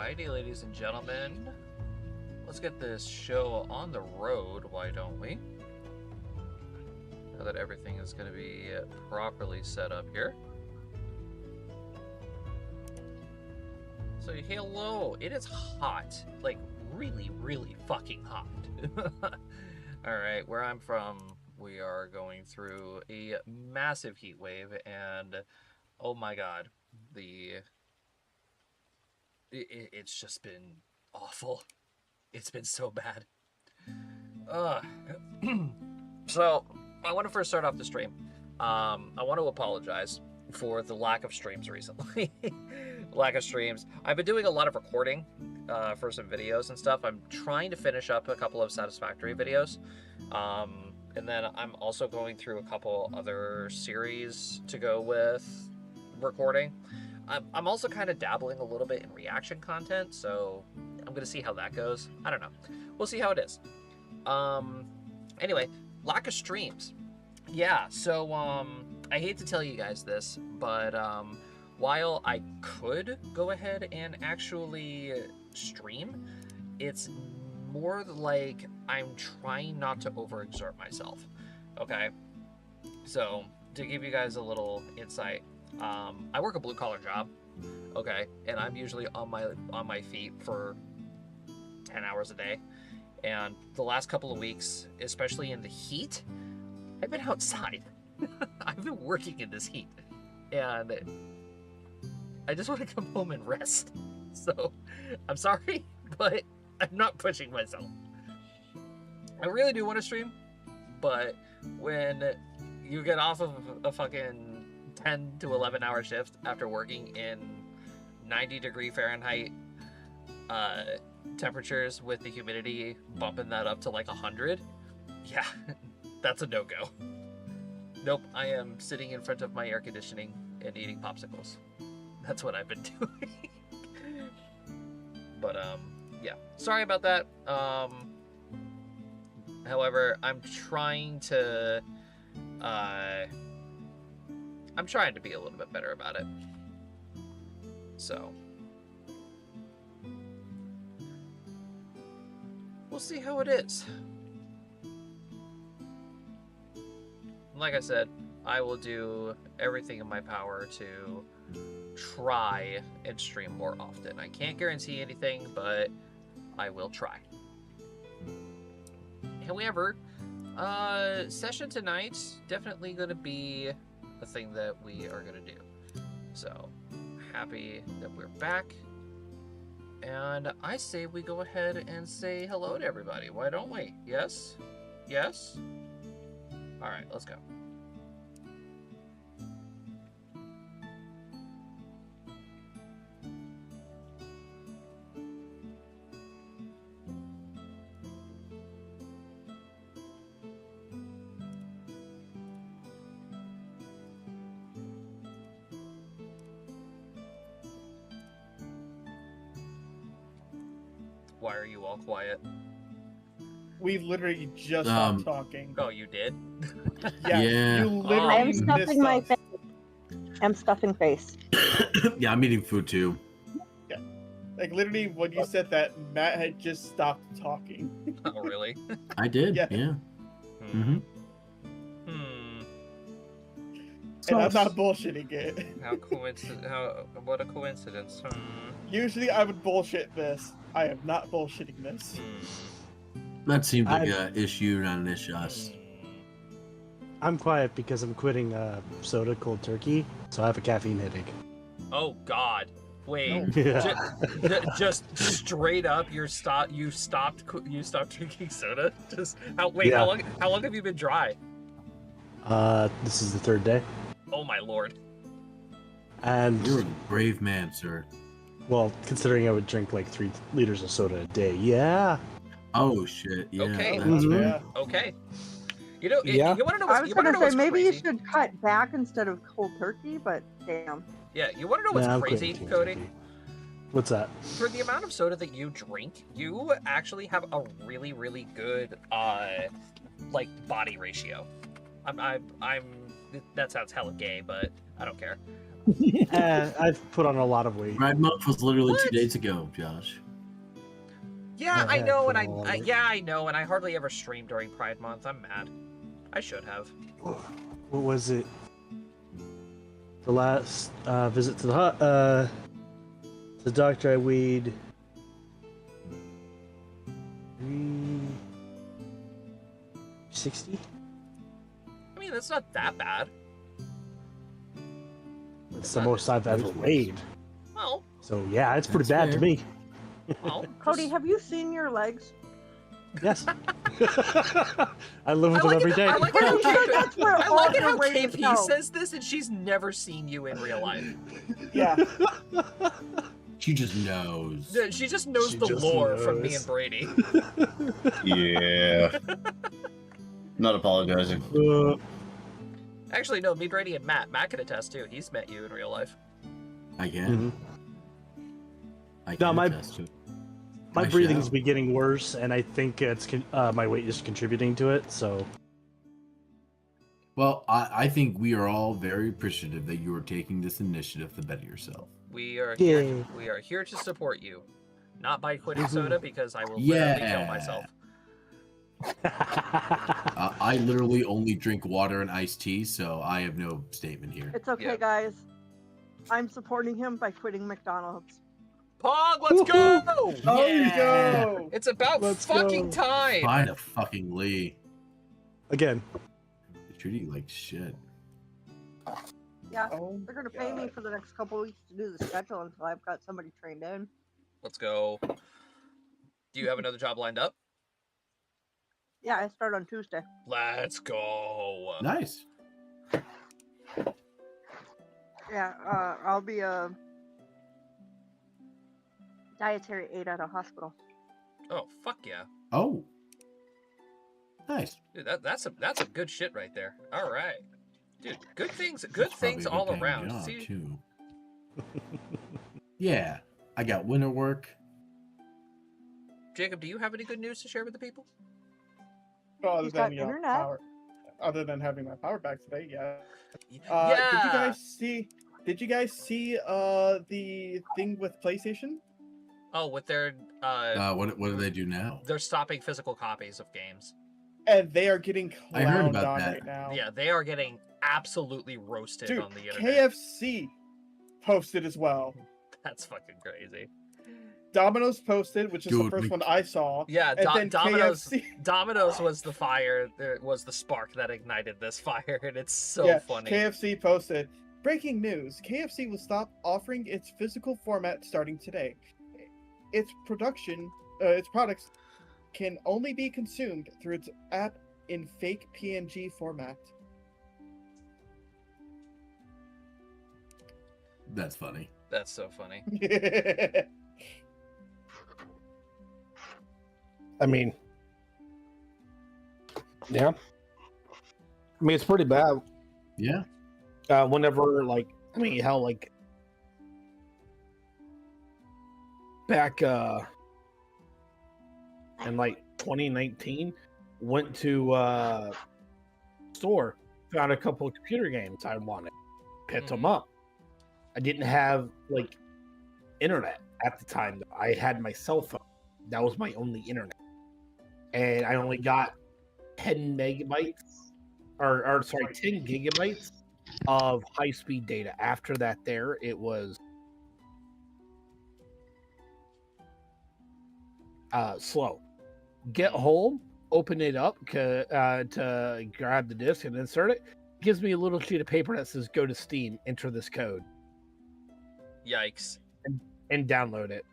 Alrighty, ladies and gentlemen. Let's get this show on the road, why don't we? Now that everything is going to be properly set up here. So, hello. It is hot. Like, really, really fucking hot. Alright, where I'm from, we are going through a massive heat wave, and oh my god, it's just been awful. It's been so bad. So, I want to first start off the stream. I want to apologize for the lack of streams recently. Lack of streams. I've been doing a lot of recording for some videos and stuff. I'm trying to finish up a couple of satisfactory videos. And then I'm also going through a couple other series to go with recording. I'm also kind of dabbling a little bit in reaction content, so I'm going to see how that goes. I don't know. We'll see how it is. Anyway, lack of streams. Yeah, so I hate to tell you guys this, but while I could go ahead and actually stream, it's more like I'm trying not to overexert myself. Okay? So, to give you guys a little insight, I work a blue-collar job, okay, and I'm usually on my feet for 10 hours a day, and the last couple of weeks, especially in the heat, I've been outside. I've been working in this heat, and I just want to come home and rest. So, I'm sorry, but I'm not pushing myself. I really do want to stream, but when you get off of a fucking 10 to 11 hour shift after working in 90-degree Fahrenheit temperatures with the humidity bumping that up to like 100, yeah, that's a no-go. Nope, I am sitting in front of my air conditioning and eating popsicles. That's what I've been doing. But yeah, sorry about that. However, I'm trying to be a little bit better about it. So, we'll see how it is. Like I said, I will do everything in my power to try and stream more often. I can't guarantee anything, but I will try. However, session tonight definitely going to be a thing that we are going to do. So, happy that we're back. And I say we go ahead and say hello to everybody. Why don't we? Yes? Yes? Alright, let's go. Why are you all quiet? We literally just stopped talking. Oh, you did? Yeah. You literally I'm stuffing my face. I'm stuffing face. Yeah, I'm eating food too. Yeah. Like literally when you said that, Matt had just stopped talking. Oh, really? I did, yeah. Hmm. And I'm not bullshitting it. What a coincidence. Usually I would bullshit this. I am not bullshitting this. That seems like an issue, not an issue. I'm quiet because I'm quitting soda cold turkey, so I have a caffeine headache. Oh God! Wait, Yeah. just straight up, you stopped drinking soda? How long have you been dry? This is the third day. Oh my lord! And You're a brave man, sir. well, considering I would drink like 3 liters of soda a day, yeah. Oh shit! Yeah. Okay. That's Mhm. right. Okay. You know, Yeah. you want to know I what's, was going to say maybe crazy? you should cut back instead of cold turkey, but damn. Yeah, you want to know what's Nah, I'm crazy, quitting Cody? turkey. What's that? For the amount of soda that you drink, you actually have a really, really good, like, body ratio. That sounds hella gay, but I don't care. I've put on a lot of weight. Pride Month was literally What? 2 days ago, Josh. Yeah, I I know, put and on a lot of weight. yeah, I know, and I hardly ever stream during Pride Month. I'm mad. I should have. What was it? The last visit to the doctor, I weighed 360. I mean, that's not that bad. It's the most I've ever weighed. Well, So yeah, it's pretty That's bad to fair. me. well. Cody, just- have you seen your legs? Yes. I live with them every day. I like it how I'm sure KP, that's where I all like it your how weight is KP held. says this, and she's never seen you in real life. Yeah. She just knows. She just knows She the just lore from me knows. and Brady. Yeah. Not apologizing. Actually, no, me, Brady, and Matt. Matt can attest too. He's met you in real life. I can. Mhm. I No, can my- attest to it. My I breathing's shall. been getting worse, and I think it's my weight is contributing to it. So Well, I think we are all very appreciative that you are taking this initiative to better yourself. We are Yeah. here to support you, not by quitting Mhm. soda because I will literally kill Yeah. myself. I literally only drink water and iced tea, so I have no statement here. It's okay, Yeah. guys. I'm supporting him by quitting McDonald's. Pog, let's go! Oh, Yeah. go! It's about Let's fucking go. time. Fine a fucking Lee. again, They treat you like shit. Yeah, Oh, they're gonna pay me for the next couple weeks to do the schedule until I've got somebody trained in. Let's go. Do you have another job lined up? Yeah, I start on Tuesday. Let's go. Nice. Yeah, I'll be a dietary aide at a hospital. Oh, fuck yeah. Oh. Nice. Dude, that's some good shit right there. All right. Dude, good things It's probably a all good-paying around. job, See, too. Yeah. I got winter work. Jacob, do you have any good news to share with the people? Well, other He's than got you know, internet. power, other than having my power back today, yeah. Yeah. Did you guys see? Did you guys see the thing with PlayStation? Oh, with their What do they do now? they're stopping physical copies of games. And they are getting I heard clowned about on that. right now. Yeah, they are getting absolutely roasted Dude, on the internet. KFC posted as well. That's fucking crazy. Domino's posted, which is the Dude, first we- one I saw. Yeah, And then Domino's KFC. Domino's was the fire. There was the spark that ignited this fire, and it's so yeah, funny. KFC posted. Breaking news: KFC will stop offering its physical format starting today. Its products can only be consumed through its app in fake PNG format. That's funny. That's so funny. I mean, yeah. I mean, it's pretty bad. Yeah. Whenever, like, I mean, hell, like, back in like 2019, went to store, found a couple of computer games I wanted, picked them up. I didn't have like internet at the time. I had my cell phone. That was my only internet, and I only got 10 megabytes, or sorry, 10 gigabytes of high-speed data. After that, it was slow. Get home, open it up to grab the disc and insert it. Gives me a little sheet of paper that says "Go to Steam, enter this code, Yikes. and download it."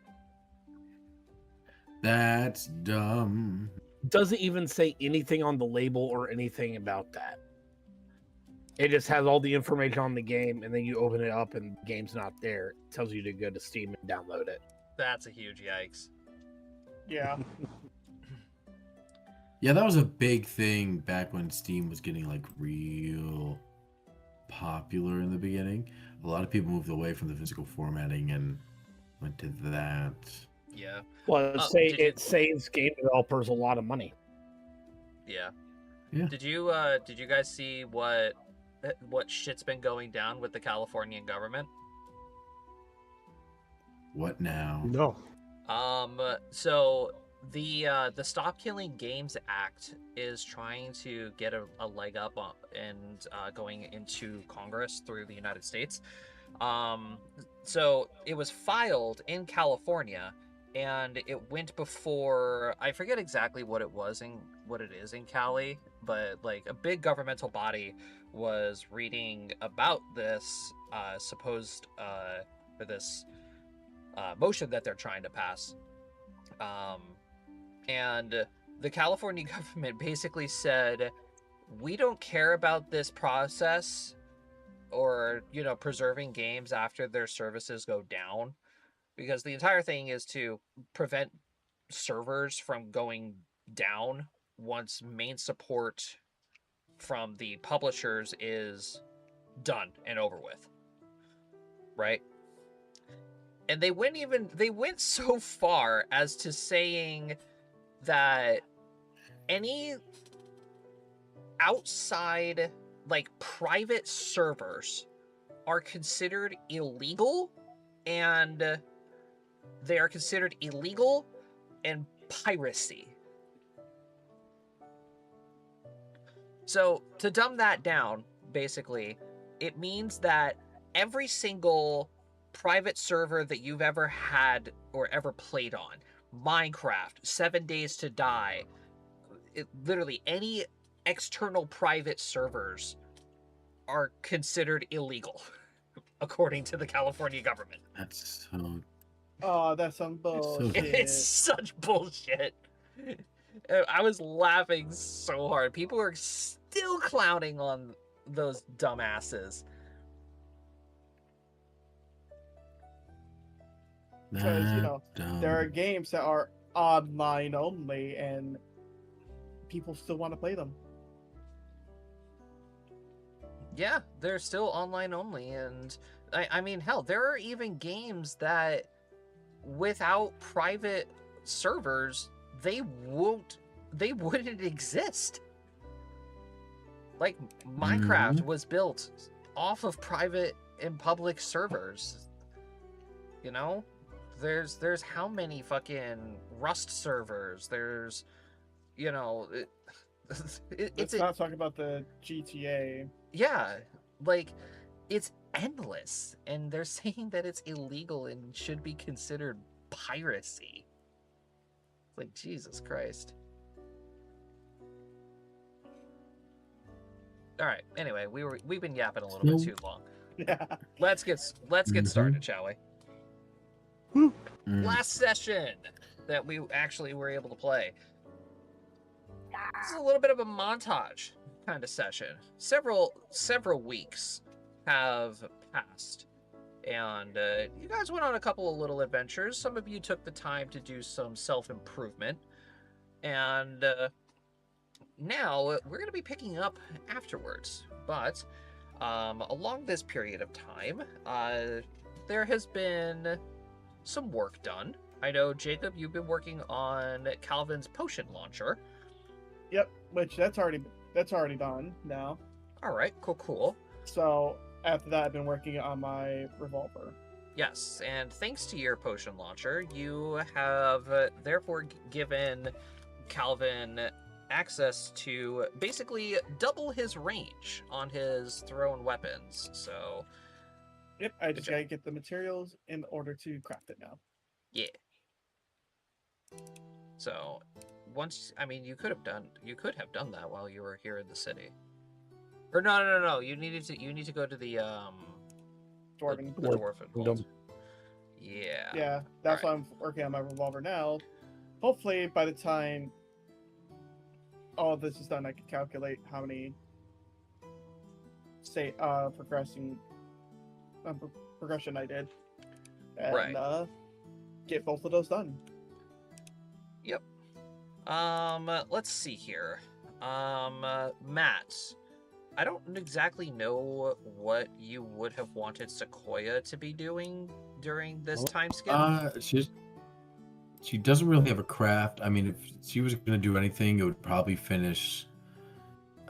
That's dumb. Doesn't even say anything on the label or anything about that. It just has all the information on the game, and then you open it up and the game's not there. It tells you to go to Steam and download it. That's a huge yikes. Yeah. Yeah, that was a big thing back when Steam was getting like real popular in the beginning. A lot of people moved away from the physical formatting and went to that. Yeah. Well, did you- it saves game developers a lot of money. Yeah. Yeah. Did you guys see what what shit's been going down with the Californian government? What now? No. So the Stop Killing Games Act is trying to get a leg up on, and going into Congress through the United States. So it was filed in California, and it went before, I forget exactly what it was and what it is in Cali, but like a big governmental body was reading about this supposed or this motion that they're trying to pass. And the California government basically said, we don't care about this process or, you know, preserving games after their services go down, because the entire thing is to prevent servers from going down once main support from the publishers is done and over with, right? And they went so far as to saying that any outside, like, private servers are considered illegal, and they are considered illegal and piracy. So to dumb that down, basically, it means that every single private server that you've ever had or ever played on, Minecraft, 7 Days to Die, literally any external private servers are considered illegal, according to the California government. That's so. Oh, that's some bullshit. It's such bullshit. I was laughing so hard. People are still clowning on those dumbasses. Because, you know, Dumb. there are games that are online only, and people still want to play them. Yeah, they're still online only, and I mean, hell, there are even games that without private servers, they wouldn't exist. Like Minecraft was built off of private and public servers. You know? There's how many fucking Rust servers? There's, you know, Let's not talk about the GTA. Yeah, like, it's endless, and they're saying that it's illegal and should be considered piracy. Like, Jesus Christ. All right. Anyway, we've been yapping a little bit too long. Yeah. Let's get started, shall we? Last session that we actually were able to play. This is a little bit of a montage kind of session. Several weeks have passed, and you guys went on a couple of little adventures. Some of you took the time to do some self-improvement, and now we're going to be picking up afterwards. But along this period of time, there has been some work done. I know, Jacob, you've been working on Calvin's potion launcher. Yep, which that's already done now. All right, cool. So after that, I've been working on my revolver. Yes, and thanks to your potion launcher, you have therefore given Calvin access to basically double his range on his thrown weapons. So, Yep, I just gotta get the materials in order to craft it now. yeah. So, once, I mean, you could have done that while you were here in the city. Or no. You need to go to the Dwarven. the Dwarven Vault. Yeah. Yeah, that's All why I'm working on my revolver now. Hopefully, by the time all of this is done, I can calculate how many progression I did, and Right. Get both of those done. Yep. Let's see here. Matt, I don't exactly know what you would have wanted Sequoia to be doing during this time skip. She doesn't really have a craft. I mean, if she was going to do anything, it would probably finish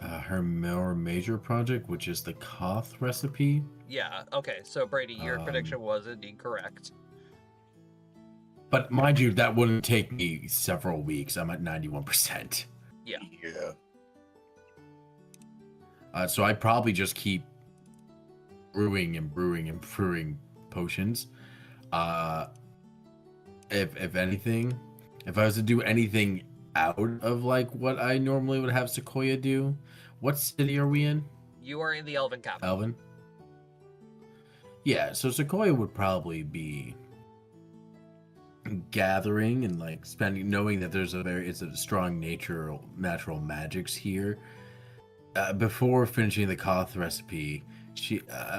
her more major project, which is the Koth recipe. Yeah. Okay. So Brady, your prediction was indeed correct. But mind you, that wouldn't take me several weeks. I'm at 91%. Yeah. Yeah. So I'd probably just keep brewing and brewing and brewing potions. If anything, if I was to do anything out of like what I normally would have Sequoia do, what city are we in? You are in the Elven capital. Elven? Yeah, so Sequoia would probably be gathering and like spending, knowing that it's a strong natural magics here. Before finishing the Koth recipe,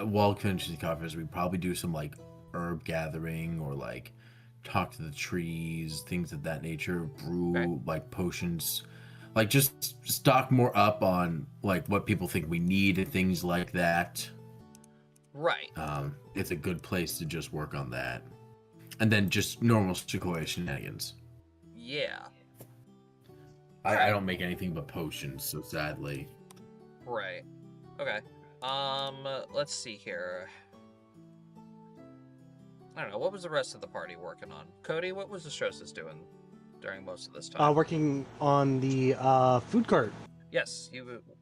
while finishing the Koth recipe, we'd probably do some like herb gathering or like talk to the trees, things of that nature, brew like potions, like just stock more up on like what people think we need and things like that. Right. It's a good place to just work on that. And then just normal Sequoia shenanigans. Yeah. I don't make anything but potions, so sadly. Right. Okay. Let's see here. I don't know. What was the rest of the party working on? Cody, what was the Strossus doing during most of this time? Working on the food cart. Yes,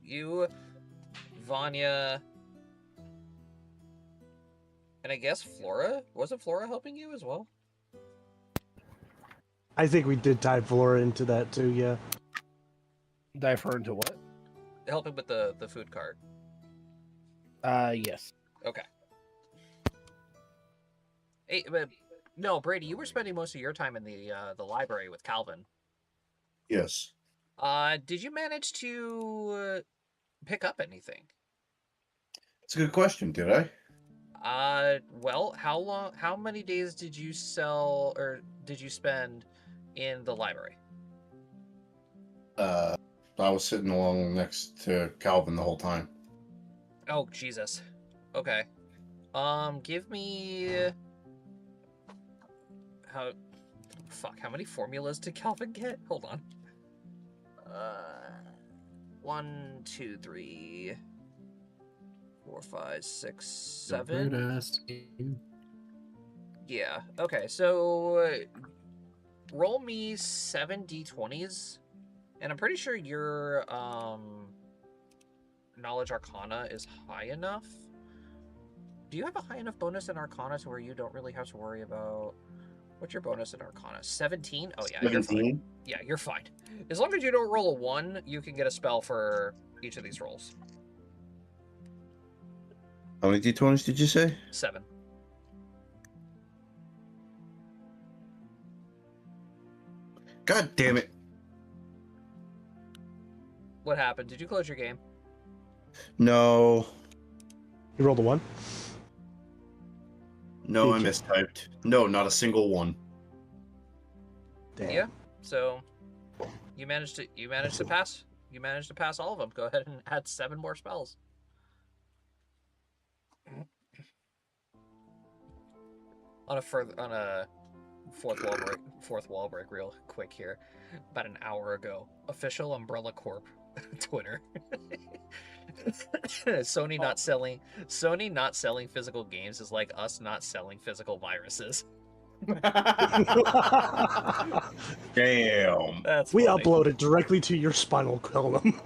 you, Vanya, and I guess Flora? Wasn't Flora helping you as well? I think we did tie Flora into that too, yeah. Dive her into what? Helping with the food cart. Yes. Okay. Hey, but no, Brady, you were spending most of your time in the library with Calvin. Yes. Did you manage to pick up anything? It's a good question. Did I? Well, how many days did you spend in the library? I was sitting along next to Calvin the whole time. Oh, Jesus. Okay. Give me... How many formulas did Calvin get? Hold on. 1, 2, 3, 4, 5, 6, 7. Yeah. Okay. So roll me 7 d20s, and I'm pretty sure your knowledge arcana is high enough. Do you have a high enough bonus in arcana to where you don't really have to worry about... What's your bonus in arcana? 17? Oh yeah, 17? you're fine. Yeah, you're fine. As long as you don't roll a 1, you can get a spell for each of these rolls. How many d20s did you say? 7. God damn it. What happened? Did you close your game? No. You rolled a 1? No, I Did you? mistyped. No, not a single one. Damn. Yeah. So you managed to pass. You managed to pass all of them. Go ahead and add 7 more spells. On a fourth wall break real quick here. About an hour ago, official Umbrella Corp Twitter. Sony not selling physical games is like us not selling physical viruses. Damn. That's We funny. upload it directly to your spinal column.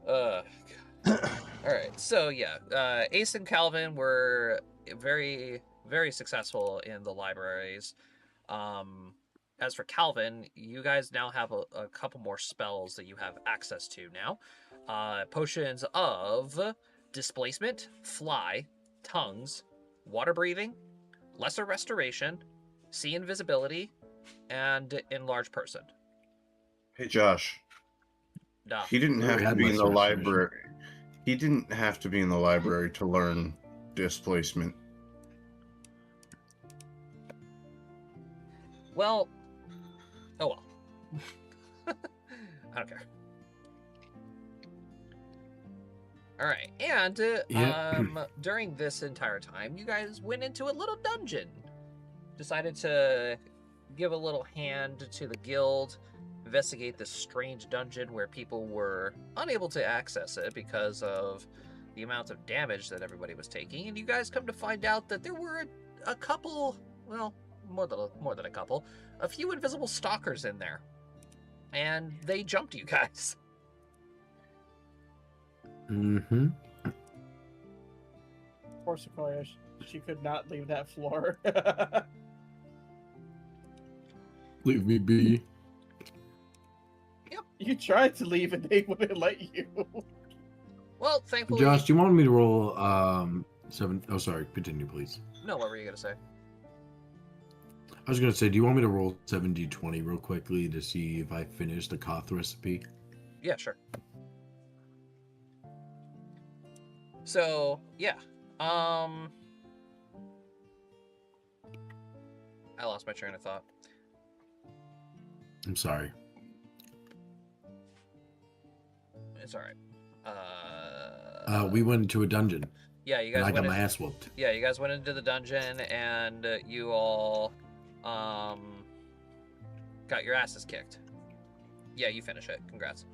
All right, so yeah, Ace and Calvin were very, very successful in the libraries. As for Calvin, you guys now have a couple more spells that you have access to now. Potions of displacement, fly, tongues, water breathing, lesser restoration, see invisibility, and enlarge person. Hey, Josh. Duh. He didn't have We to had be in the lesser restoration. library. He didn't have to be in the library to learn displacement. Well, oh well. I don't care. All right, and during this entire time, you guys went into a little dungeon. Decided to give a little hand to the guild investigate this strange dungeon where people were unable to access it because of the amount of damage that everybody was taking, and you guys come to find out that there were a couple, well, more than a couple, a few invisible stalkers in there, and they jumped you guys. Mm-hmm. Poor Sequoia. She could not leave that floor. Leave me be. You tried to leave and they wouldn't let you. Well, thankfully... Josh, do you want me to roll 7? Oh, sorry. Continue, please. No, what were you going to say? I was gonna say, do you want me to roll 7d20 real quickly to see if I finish the Koth recipe? Yeah, sure. So, yeah. I lost my train of thought. I'm sorry. It's alright. We went into a dungeon, Yeah, you and guys I got went my ass whooped. Yeah, you guys went into the dungeon, and you all got your asses kicked. Yeah, you finish it. Congrats.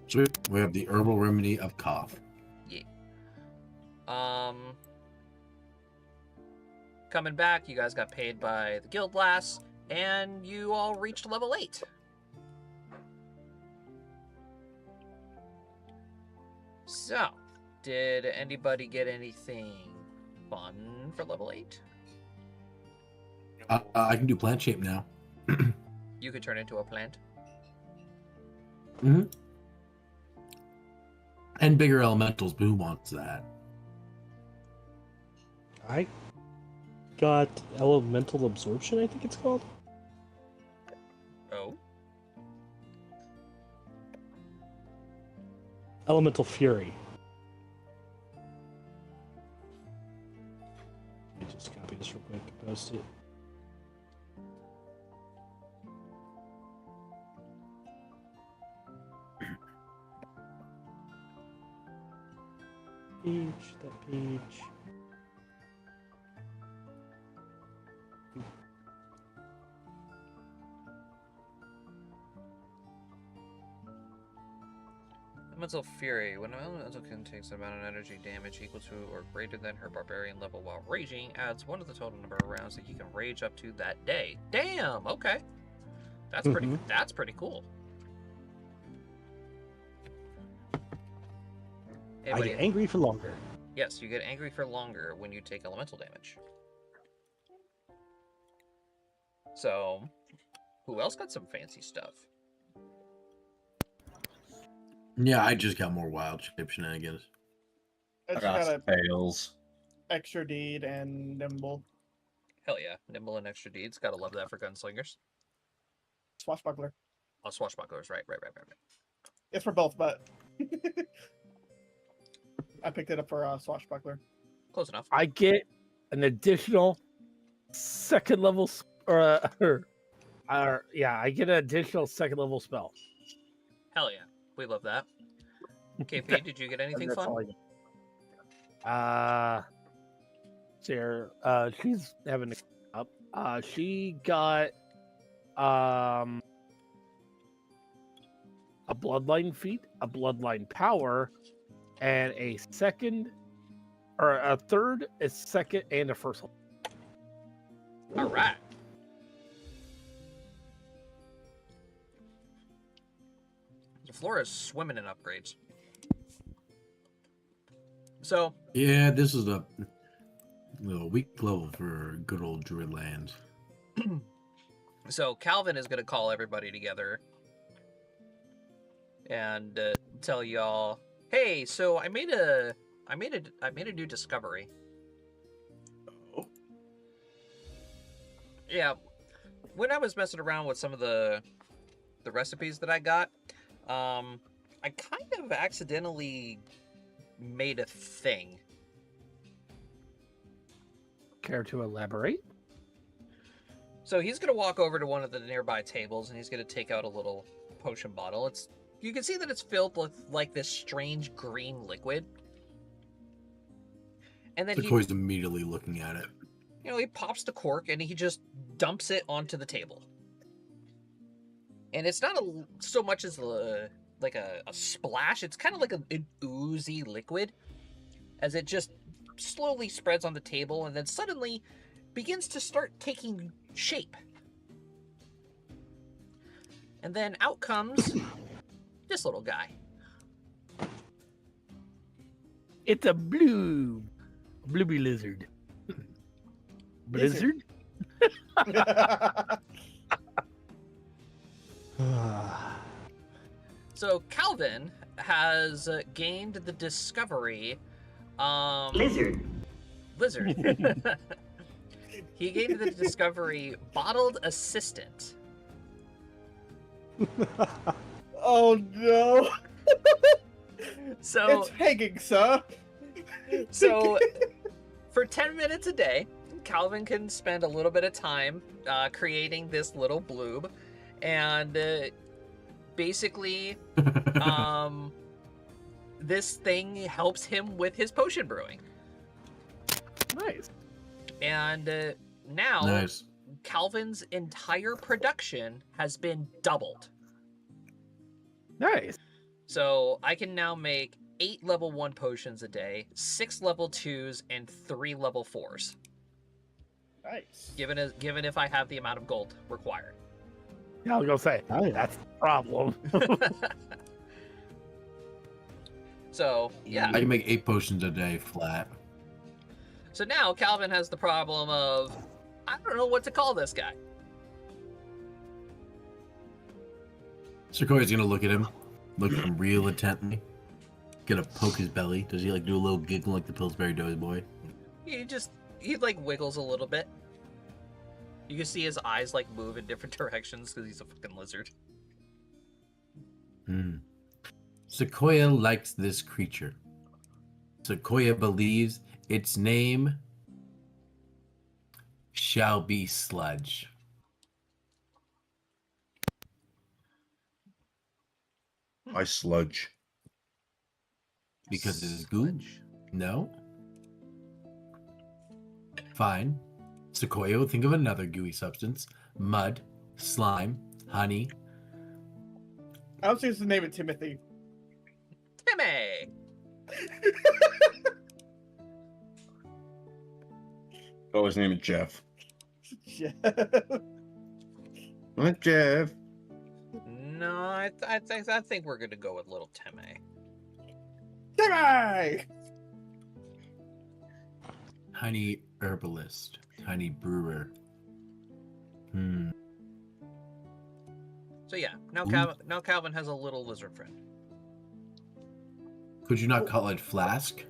Sweet. We have the herbal remedy of Koth. Yeah. Coming back, you guys got paid by the guild lass, and you all reached level 8. So, did anybody get anything fun for level 8? I can do plant shape now. You could turn into a plant. Mm-hmm. And bigger elementals, but who wants that? I got elemental absorption, I think it's called. Oh? Elemental fury. Let me just copy this real quick and post it. That page. Elemental Fury. When an elemental can take an amount of energy damage equal to or greater than her barbarian level while raging, adds 1 to the total number of rounds that you can rage up to that day. Damn, okay. That's pretty cool. I get angry for longer. Yes, you get angry for longer when you take elemental damage. So, who else got some fancy stuff? Yeah, I just got more wild shape shenanigans. I I just got got a tails. extra deed and nimble. Hell yeah, nimble and extra deeds. Gotta love that for gunslingers. Swashbuckler. Oh, swashbucklers, right. It's for both, but I picked it up for Swashbuckler. Close enough. I get an additional second level, I get an additional second level spell. Hell yeah, we love that. KP, did you get anything That's fun? all I get. Sarah, she's having to up. She got a bloodline feat, a bloodline power, and a second, or a third, a second, and a first. All right. The floor is swimming in upgrades. So, Yeah, this is a weak level for good old Druid lands. so Calvin is going to call everybody together and tell y'all, "Hey, so I made a new discovery." Oh. Yeah, when I was messing around with some of the recipes that I got, I kind of accidentally made a thing. Care to elaborate? So he's gonna walk over to one of the nearby tables and he's gonna take out a little potion bottle. You can see that it's filled with like this strange green liquid. And then Sequoia's immediately looking at it. he pops the cork and he just dumps it onto the table. and it's not so much as like a splash. It's kind of like an oozy liquid, as it just slowly spreads on the table and then suddenly begins to start taking shape. And then out comes this little guy. It's a bluey lizard. Blizzard? So Calvin has gained the discovery. Lizard. He gained the discovery bottled assistant. Oh no! So It's hanging, sir. So, for 10 minutes a day, Calvin can spend a little bit of time creating this little bloob, and basically, this thing helps him with his potion brewing. Nice. And now, Nice. Calvin's entire production has been doubled. Nice. So I can now make 8 level 1 potions a day, 6 level 2s, and 3 level 4s. Nice. Given if I have the amount of gold required. Yeah, I was gonna say Oh, yeah. that's the problem. So yeah. I can make 8 potions a day flat. So now Calvin has the problem of I don't know what to call this guy. Sequoia's gonna look at him real intently. Gonna poke his belly. Does he like do a little giggle like the Pillsbury Doughboy? He like wiggles a little bit. You can see his eyes like move in different directions because he's a fucking lizard. Sequoia likes this creature. Sequoia believes its name shall be Sludge. I sludge. Because it is goo? No? Fine. Sequoia will think of another gooey substance. Mud, slime, honey. I was just to name it Timothy. Timmy! Always name it Jeff. Yeah. What, Jeff? No, I think we're gonna go with little Timmy. Timmy! Honey herbalist. Honey brewer. So yeah, now Ooh. Calvin has a little lizard friend. Could you not call it Flask?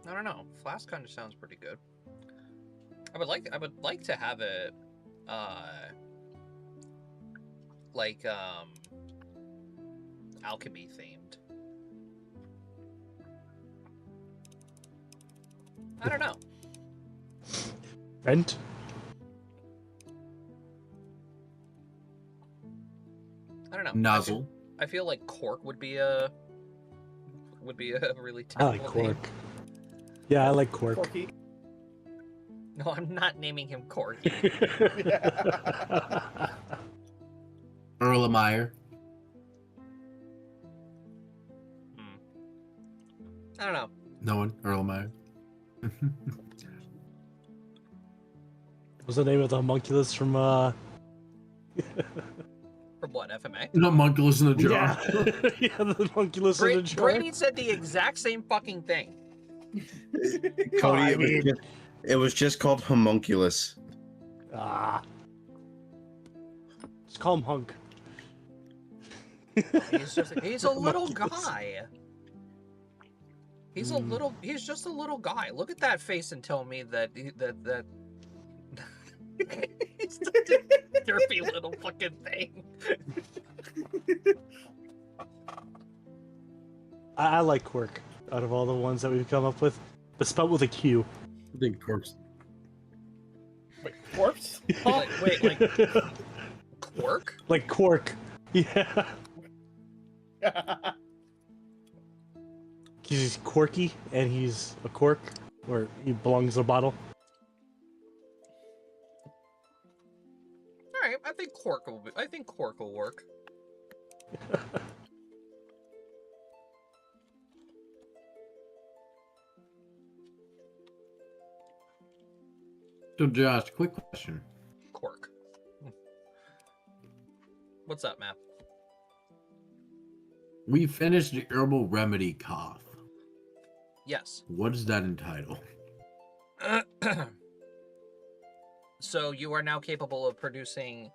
I don't know. Flask kind of sounds pretty good. I would like to have it alchemy themed. I don't know. Vent? I don't know. Nozzle. I feel like cork would be a really I like terrible name. Cork. Yeah, I like Cork. Corky. No, I'm not naming him Cork. Erlenmeyer. I don't know. No one. Erlenmeyer. What's the name of the homunculus from From what, FMA? Not Monculus in a jar. yeah, the homunculus in a jar. Brady said the exact same fucking thing. Cody, I it was mean- just- it was just called homunculus. Ah. Just call him Hunk. He's a little guy. He's just a little guy. Look at that face and tell me that he's such a derpy little fucking thing. I like Quirk out of all the ones that we've come up with, but spelled with a Q. I think corpse. Wait, corpse? Wait, Quirk? Like Quark. Yeah. He's quirky and he's a cork. Where he belongs in a bottle. All right, I think cork will. I think cork will work. So, Josh, quick question. Cork. What's up, Matt? We finished the herbal remedy cough. Yes. What does that entitle? So you are now capable of producing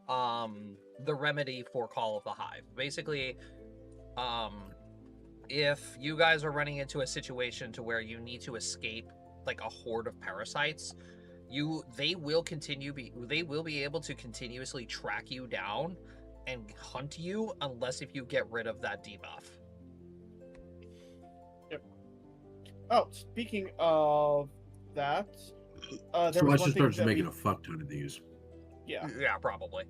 the remedy for Call of the Hive. Basically, if you guys are running into a situation to where you need to escape like a horde of parasites, they will be able to continuously track you down and hunt you unless if you get rid of that debuff. Oh, speaking of that, there So I was one should thing start just that making a fuck ton of these. yeah. Yeah, probably.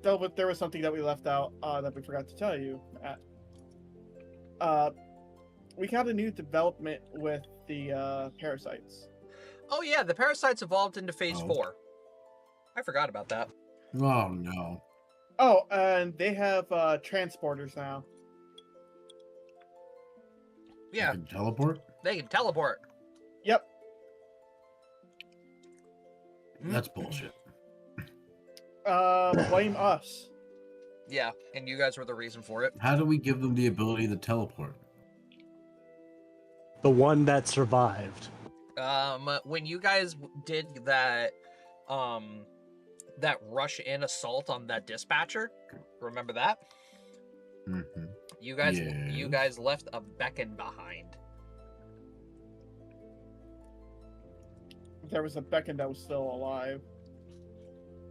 But there was something that we left out that we forgot to tell you. We got a new development with the parasites. Oh yeah, the parasites evolved into phase Oh. 4. I forgot about that. Oh no. Oh, and they have transporters now. Yeah, You can teleport? they can teleport. Yep. That's bullshit. Blame us. Yeah, and you guys were the reason for it. How do we give them the ability to teleport? The one that survived. When you guys did that, that rush in assault on that dispatcher, remember that? Mm-hmm. You guys Yes. left a beacon behind. There was a beacon that was still alive.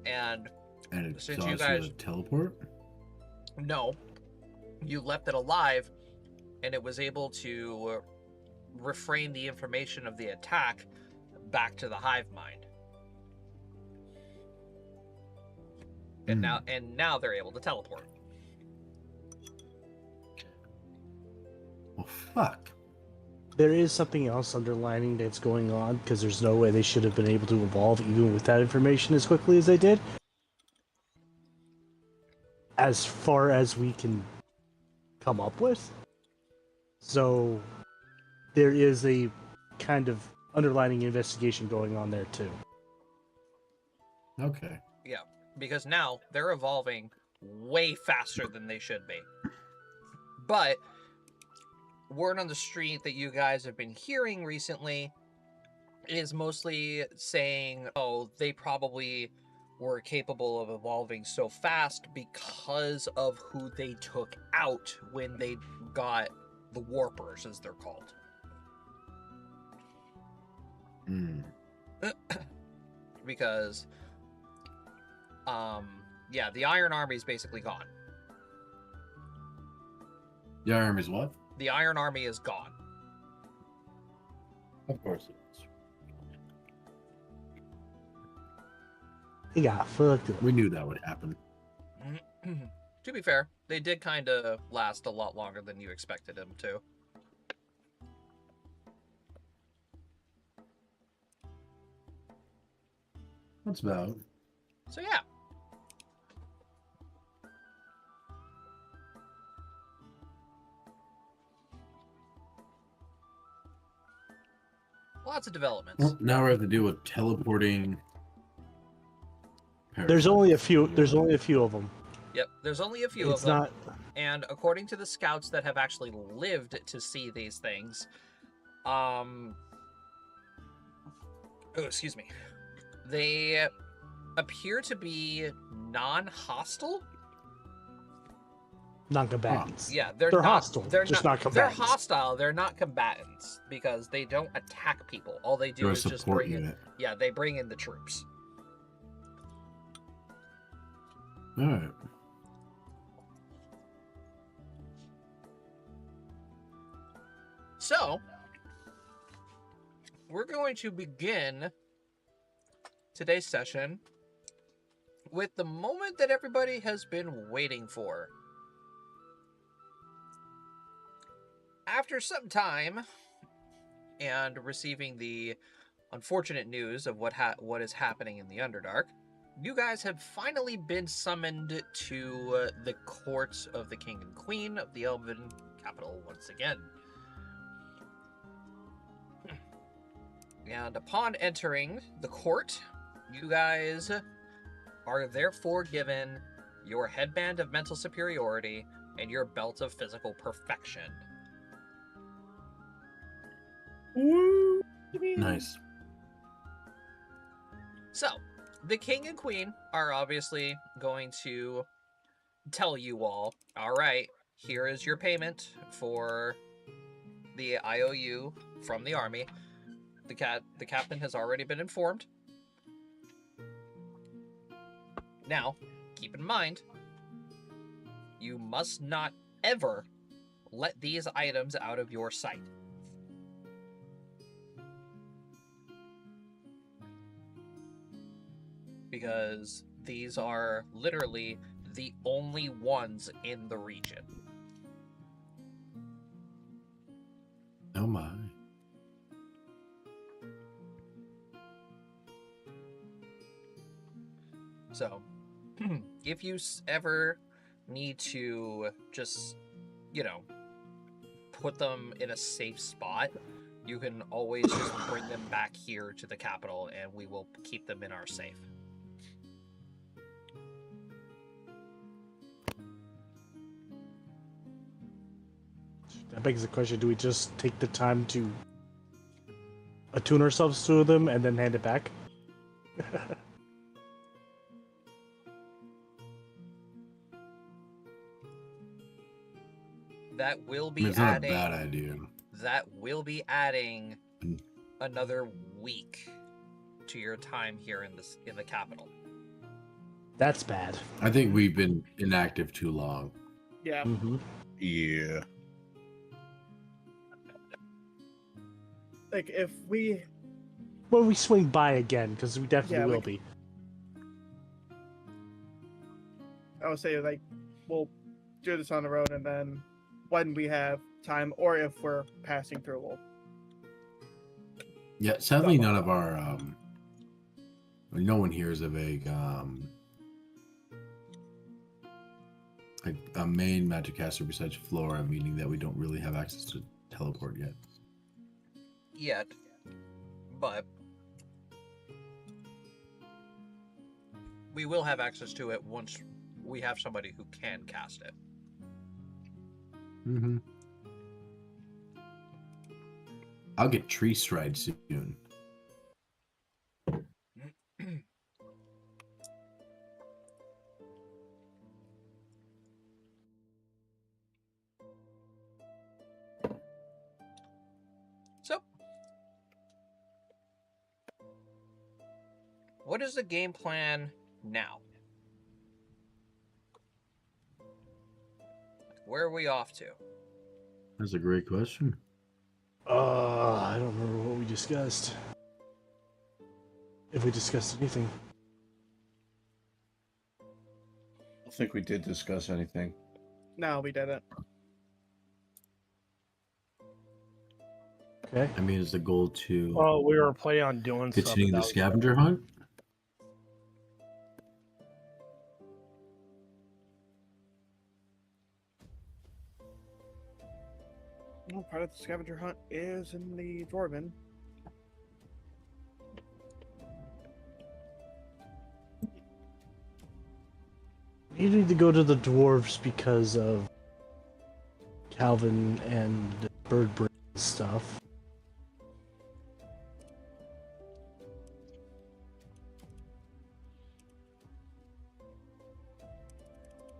And And it Since saw you us guys- with a teleport? no, you left it alive, and it was able to refrain the information of the attack back to the hive mind. And now they're able to teleport. Well, fuck. There is something else underlining that's going on, because there's no way they should have been able to evolve even with that information as quickly as they did. As far as we can come up with. So there is a kind of underlining investigation going on there too. Okay. Yeah, because now they're evolving way faster than they should be. But word on the street that you guys have been hearing recently is mostly saying, oh, they probably were capable of evolving so fast because of who they took out when they got the warpers, as they're called. Mm. Because yeah, the Iron Army is basically gone. The arm is what? The Iron Army is gone. Of course it is. He got fucked up. We knew that would happen. To be fair, they did kind of last a lot longer than you expected them to. That's about. So yeah. Lots of developments. Well, now we have to deal with teleporting. There's only a few. There's only a few of them. Yep, there's only a few It's of them. not. And according to the scouts that have actually lived to see these things, oh, excuse me, they appear to be non-hostile. Non-combatants. Yeah, They're not, hostile, They're just not not combatants. They're hostile. They're not combatants because they don't attack people. All they do They're a is just support bring in. unit. Yeah, they bring in the troops. All right. So, we're going to begin today's session with the moment that everybody has been waiting for. After some time, and receiving the unfortunate news of what is happening in the Underdark, you guys have finally been summoned to the courts of the King and Queen of the Elven capital once again. And upon entering the court, you guys are therefore given your headband of mental superiority and your belt of physical perfection. Nice. So, the king and queen are obviously going to tell you all, all right, here is your payment for the IOU from the army. The captain has already been informed. Now, keep in mind, you must not ever let these items out of your sight. Because these are literally the only ones in the region. Oh my. So, if you ever need to just, put them in a safe spot, you can always just bring them back here to the capital and we will keep them in our safe. That begs the question, do we just take the time to attune ourselves to them and then hand it back? That will be It's not adding. a bad idea. That will be adding another week to your time here in the capital. That's bad. I think we've been inactive too long. Yeah. Mm-hmm. Yeah. Like if we Well, we swing by again, because we definitely Yeah, we will c- be. I would say like we'll do this on the road and then when we have time or if we're passing through we'll Yeah, sadly, none of our no one here is of a main magic caster besides Flora, meaning that we don't really have access to teleport yet. Yet, but we will have access to it once we have somebody who can cast it. Mm-hmm. I'll get tree stride soon. So, what is the game plan now? Where are we off to? That's a great question. I don't remember what we discussed. If we discussed anything. I don't think we did discuss anything. No, we didn't. Okay. I mean, is the goal to Well, we were planning on doing stuff. continue the without- scavenger hunt? Well, part of the scavenger hunt is in the Dwarven. We need to go to the dwarves because of Calvin and Birdbrain stuff.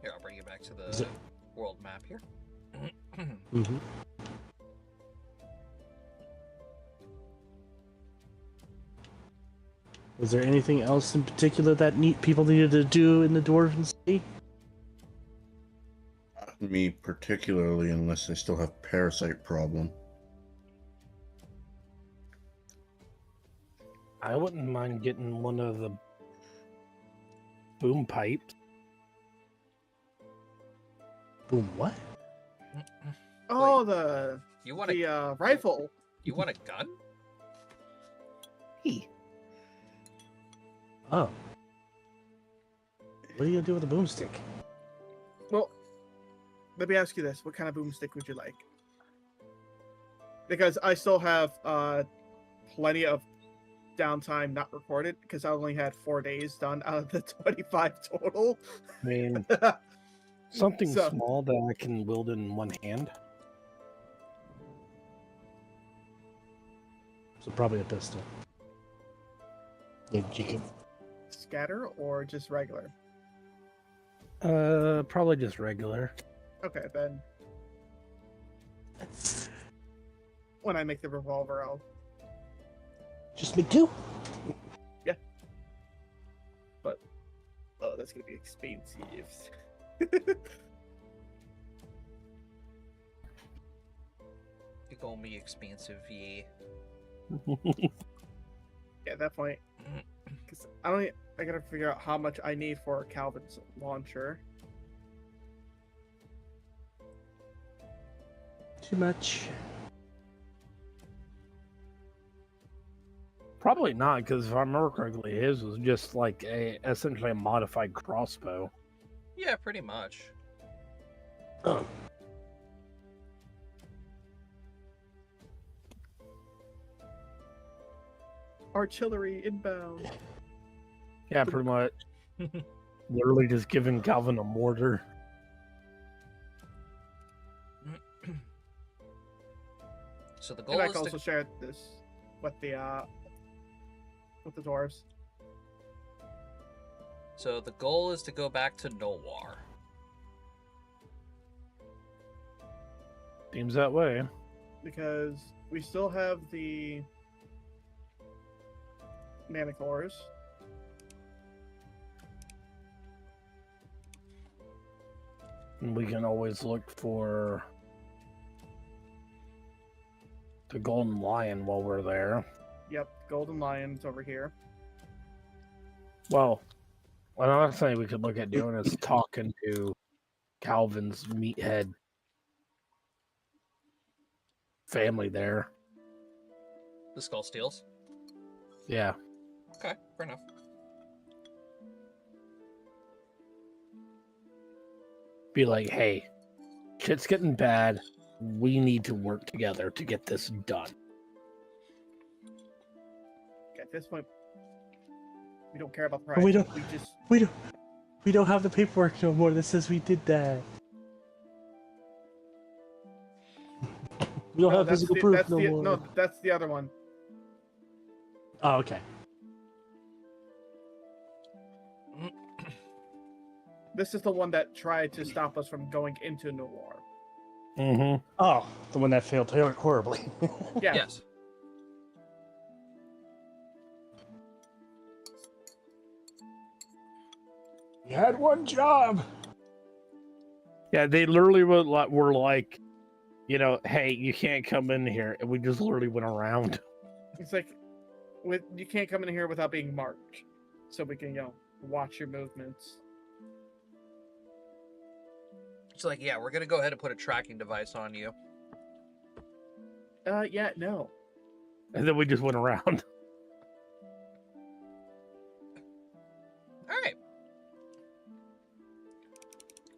Here, I'll bring you back to Is the it- world map here. Mm-hmm. Was there anything else in particular that people needed to do in the Dwarven City? Not me particularly, unless they still have parasite problem. I wouldn't mind getting one of the boom pipes. Boom, what? Oh, the You want to rifle. You want a gun? Hey. Oh. What are you gonna do with a boomstick? Well, let me ask you this: what kind of boomstick would you like? Because I still have plenty of downtime not recorded because I only had 4 days done out of the 25 total. I mean, something So- small that I can wield in one hand. So probably a pistol. Yeah, you can. Scatter or just regular? Probably just regular. Okay, then. When I make the revolver, I'll. Just me too. But oh, that's gonna be expensive. It's gonna be expensive, yeah. Yeah, at that point, because I gotta figure out how much I need for Calvin's launcher. Too much. Probably not, because if I remember correctly, his was just like essentially a modified crossbow. Yeah, pretty much. Oh. Artillery inbound. Yeah, pretty much. Literally just giving Calvin a mortar. So the And goal I is can also to... share this with the dwarves. So the goal is to go back to Nowar. Seems that way. Because we still have the Manicores. And we can always look for the Golden Lion while we're there. Yep, Golden Lion's over here. Well, another thing we could look at doing is talking to Calvin's meathead family there. The Skull Steels. Yeah. Okay, fair enough. Be like, hey, shit's getting bad. We need to work together to get this done. At this point, we don't care about the But price. we don't- We just We don't have the paperwork no more that says we did that. We don't no, have that's physical the, proof that's no the, more. no, that's the other one. Oh, okay. This is the one that tried to stop us from going into Noir. Mm-hmm. Oh, the one that failed horribly. Yeah. Yes. We had one job. Yeah, they literally were like, you know, hey, you can't come in here. And we just literally went around. It's like, you can't come in here without being marked, so we can, watch your movements. It's like, yeah, we're gonna go ahead and put a tracking device on you. Yeah, no. And then we just went around. All right.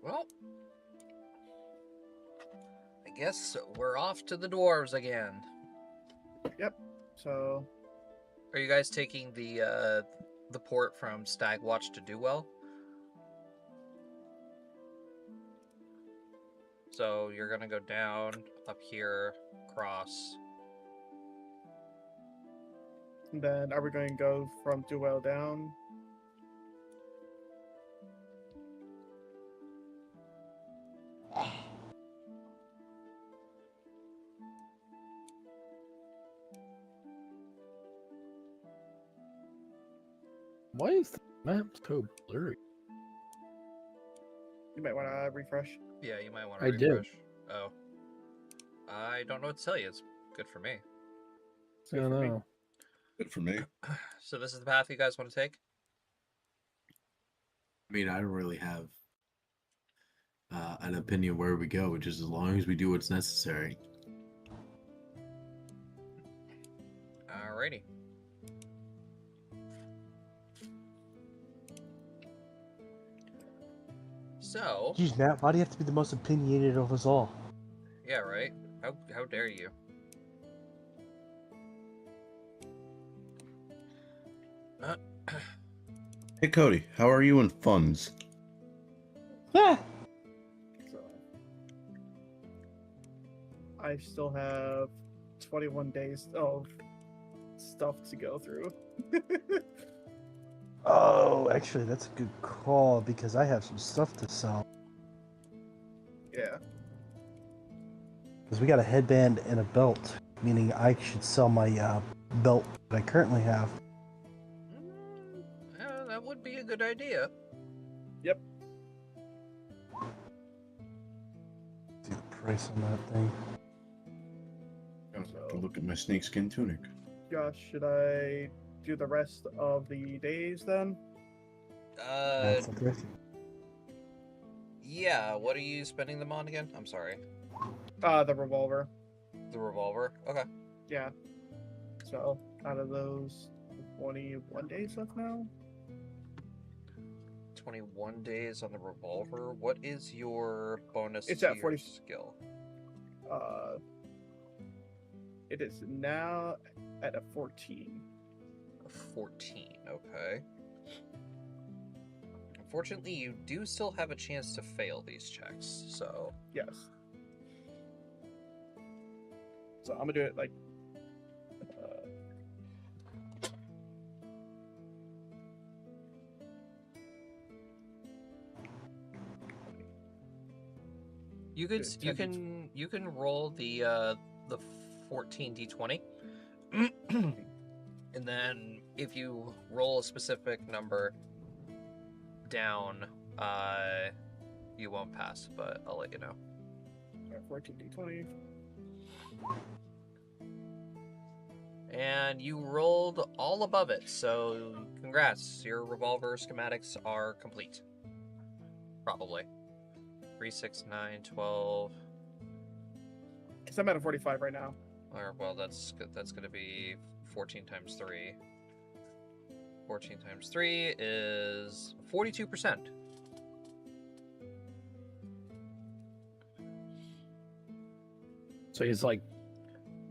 Well, I guess we're off to the dwarves again. So, Are you guys taking the port from Stagwatch to Dewell? So you're gonna go down, up here, cross. and then are we going to go from Duel down? Why is the map so blurry? You might want to refresh. Yeah, you might want to I did. refresh. Oh. I don't know what to tell you. It's good for me. I don't for me. know. Good for me. So this is the path you guys want to take? I mean, I don't really have an opinion where we go, just as long as we do what's necessary. Alrighty. So, Geez, Matt, why do you have to be the most opinionated of us all? yeah, right? How dare you? Hey Cody, how are you in funds? Yeah. So I still have 21 days of stuff to go through. Oh, actually, that's a good call because I have some stuff to sell. Yeah. Because we got a headband and a belt, meaning I should sell my belt that I currently have. Yeah, that would be a good idea. Yep. See the price on that thing. I'm gonna have to look at my snakeskin tunic. Josh, should I do the rest of the days then? That's interesting. Yeah, what are you spending them on again? I'm sorry. The revolver. The revolver? Okay. Yeah. So out of those 21 days left now. 21 days on the revolver. What is your bonus It's to at your 40 skill? It is now at a 14. 14, okay. Unfortunately, you do still have a chance to fail these checks, so... Yes. So I'm gonna do it like. You could Good, you 10 can you can roll the 14d20. And then if you roll a specific number down, you won't pass, but I'll let you know. 14d20. And you rolled all above it, so congrats. Your revolver schematics are complete. Probably. 3, 6, 9, 12. Because I'm at a 45 right now. Or, well, that's going to be 14 times 3. 14 times 3 is 42%. So he's like,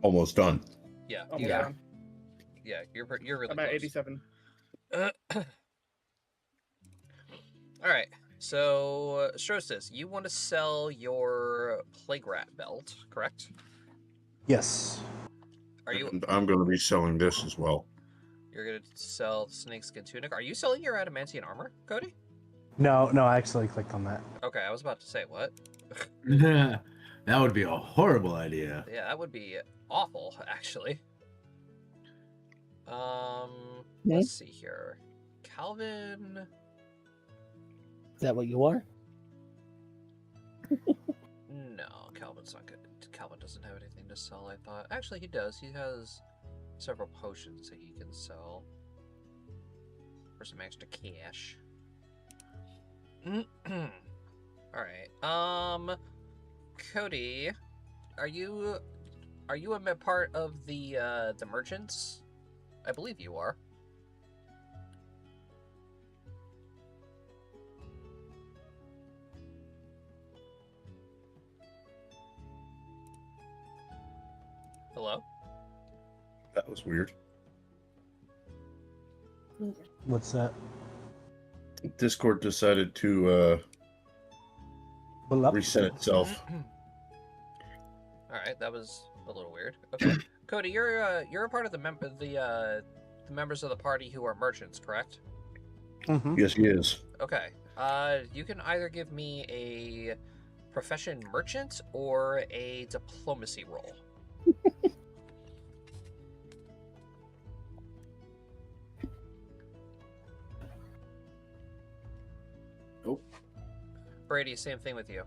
Almost done. Yeah, Almost Yeah. done. yeah, you're really I'm at close. 87. All right. So, Strostis, you want to sell your plague rat belt, correct? Yes. Are you? And I'm going to be selling this as well. You're gonna sell the snakeskin tunic. Are you selling your adamantine armor, Cody? No, I actually clicked on that. Okay, I was about to say what. That would be a horrible idea. Yeah, that would be awful, actually. Let's see here. Calvin. is that what you are? No, Calvin's not good. Calvin doesn't have anything to sell, I thought. Actually, he does. He has several potions that he can sell for some extra cash. Alright. Cody, are you a part of the merchants? I believe you are. Hello? That was weird. What's that? Discord decided to Well, up. reset itself. All right, that was a little weird. Okay, Cody, you're a part of the members of the party who are merchants, correct? Mm-hmm. Yes, he is. Okay. You can either give me a profession merchant or a diplomacy roll. Nope. Brady, same thing with you.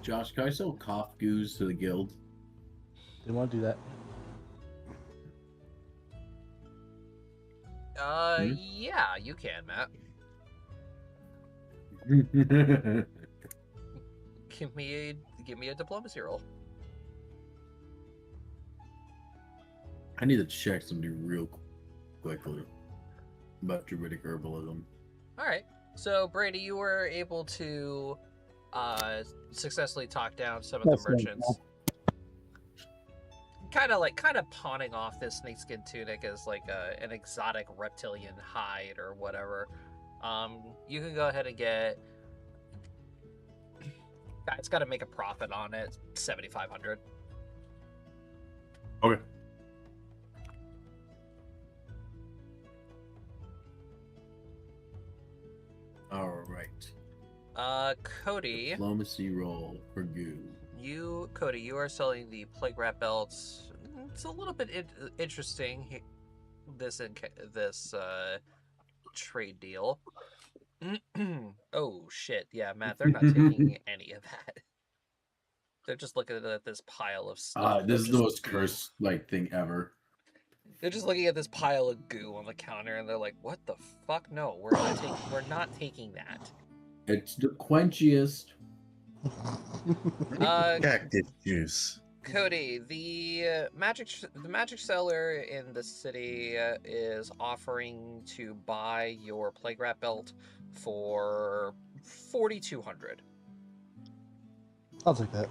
Josh, can I sell cough goos to the guild? Didn't want to do that. Yeah, you can, Matt. Give me a diplomacy roll. I need to check something real quickly about druidic herbalism. All right. So Brady, you were able to successfully talk down some of the merchants. Kind of pawning off this snakeskin tunic as like an exotic reptilian hide or whatever. You can go ahead and get. It's got to make a profit on it. 7,500. Okay. All right. Cody. Diplomacy roll for goo. Cody, you are selling the plague rat belts. It's a little bit interesting. This trade deal. Oh shit! Yeah, Matt, they're not taking any of that. They're just looking at this pile of stuff. This is the most cursed thing ever. They're just looking at this pile of goo on the counter, and they're like, "What the fuck? No, we're not taking that." It's the quenchiest. Cactus juice. Cody, the magic seller in the city is offering to buy your plague rat belt for 4,200. I'll take that.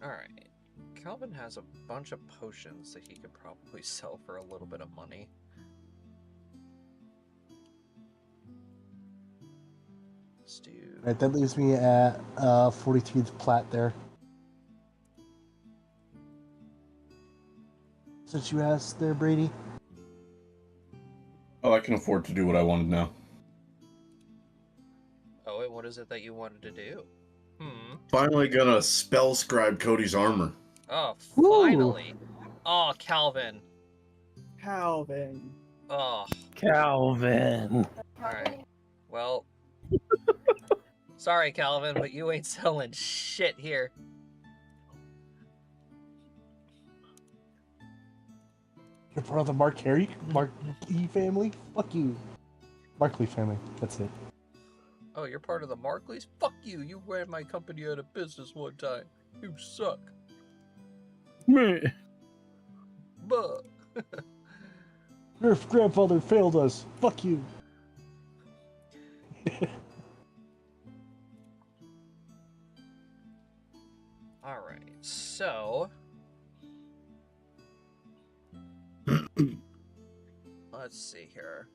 All right. Calvin has a bunch of potions that he could probably sell for a little bit of money. Let's do. Right, that leaves me at 43th plat there. Since you asked there, Brady. Oh, I can afford to do what I wanted now. Oh, and what is it that you wanted to do? Finally gonna spell scribe Cody's armor. Oh, finally. Ooh. Oh, Calvin. Calvin. Oh. Calvin. Alright. Well. Sorry, Calvin, but you ain't selling shit here. You're part of the Markley family? Fuck you. Markley family, that's it. Oh, you're part of the Markleys? Fuck you. You ran my company out of business one time. You suck. Meh. Buh. Your grandfather failed us. Fuck you. Alright, so... Let's see here.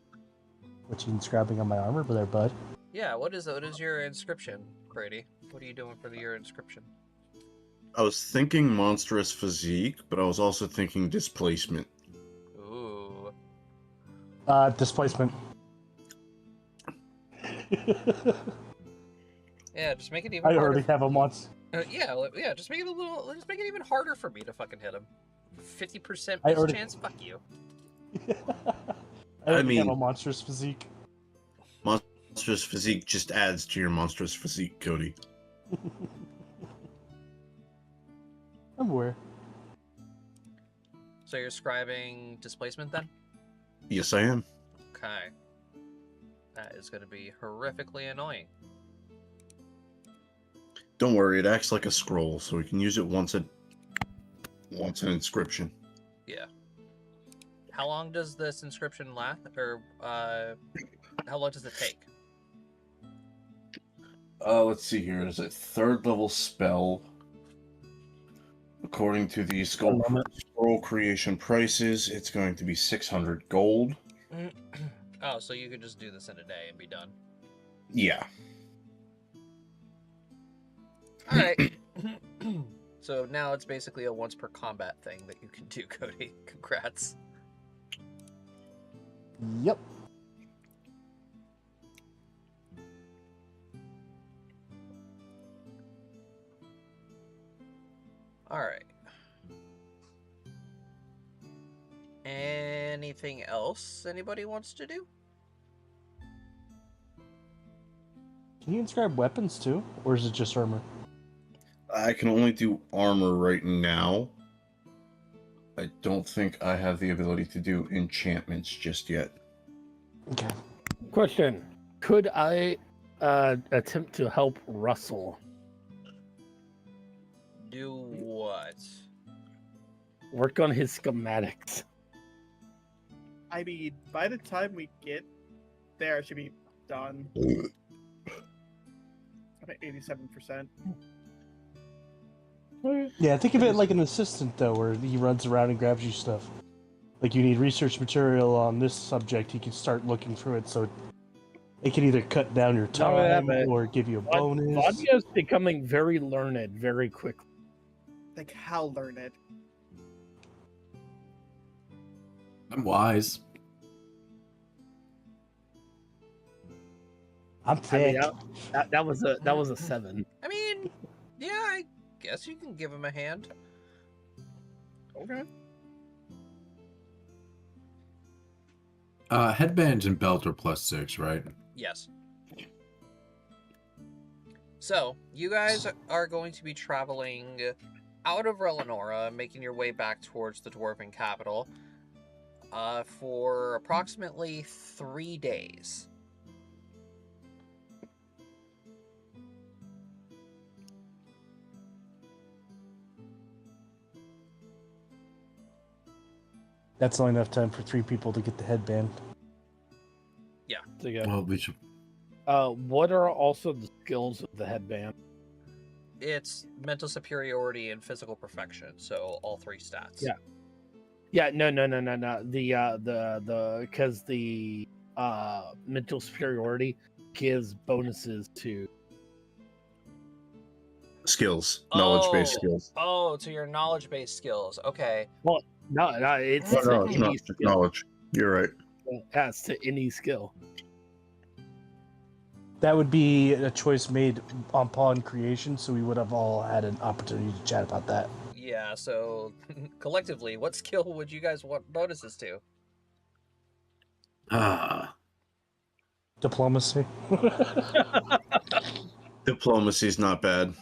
What you inscribing on my armor there, bud? Yeah, what is your inscription, Brady? What are you doing for your inscription? I was thinking monstrous physique, but I was also thinking displacement. Ooh. Displacement. Yeah, just make it even I harder. already have him once. Yeah, just make it even harder for me to fucking hit him. 50% chance? Fuck you. I mean, have a monstrous physique. Monstrous physique just adds to your monstrous physique, Cody. I'm aware. So you're scribing displacement then? Yes, I am. Okay. That is going to be horrifically annoying. Don't worry, it acts like a scroll, so we can use it once an inscription. Yeah. How long does this inscription last? Or, how long does it take? Let's see here. Is it 3rd level spell? According to the scroll creation prices, it's going to be 600 gold. Oh, so you could just do this in a day and be done. Yeah. Alright. So now it's basically a once per combat thing that you can do, Cody. Congrats. Yep. Alright. Anything else anybody wants to do? Can you inscribe weapons too? Or is it just armor? I can only do armor right now. I don't think I have the ability to do enchantments just yet. Okay. Question: could I attempt to help Russell Do what? work on his schematics? I mean, by the time we get there, it should be done. I'm at 87%. Yeah, think of it like an assistant though, where he runs around and grabs you stuff. Like you need research material on this subject, he can start looking through it, so it can either cut down your Not only that, time but or give you a bonus. Vadia's becoming very learned very quickly. Like, how learned? I'm wise. I'm I thick. mean, that was a 7. I mean, yeah, I guess you can give him a hand. Okay. Headbands and belt are +6, right? Yes. So, you guys are going to be traveling out of Relenora, making your way back towards the Dwarven capital, for approximately 3 days. That's only enough time for 3 people to get the headband. So, yeah. Well, we should. What are also the skills of the headband? It's mental superiority and physical perfection, so all 3 stats. Yeah. Yeah, no. Because the mental superiority gives bonuses to. Skills, knowledge-based skills. Oh, to your knowledge-based skills. Okay. No, it's Oh, to no, it's any not just skill. knowledge. You're right. Yeah, it's to any skill. That would be a choice made upon creation, so we would have all had an opportunity to chat about that. Yeah, so collectively, what skill would you guys want bonuses to? Diplomacy. Diplomacy's not bad.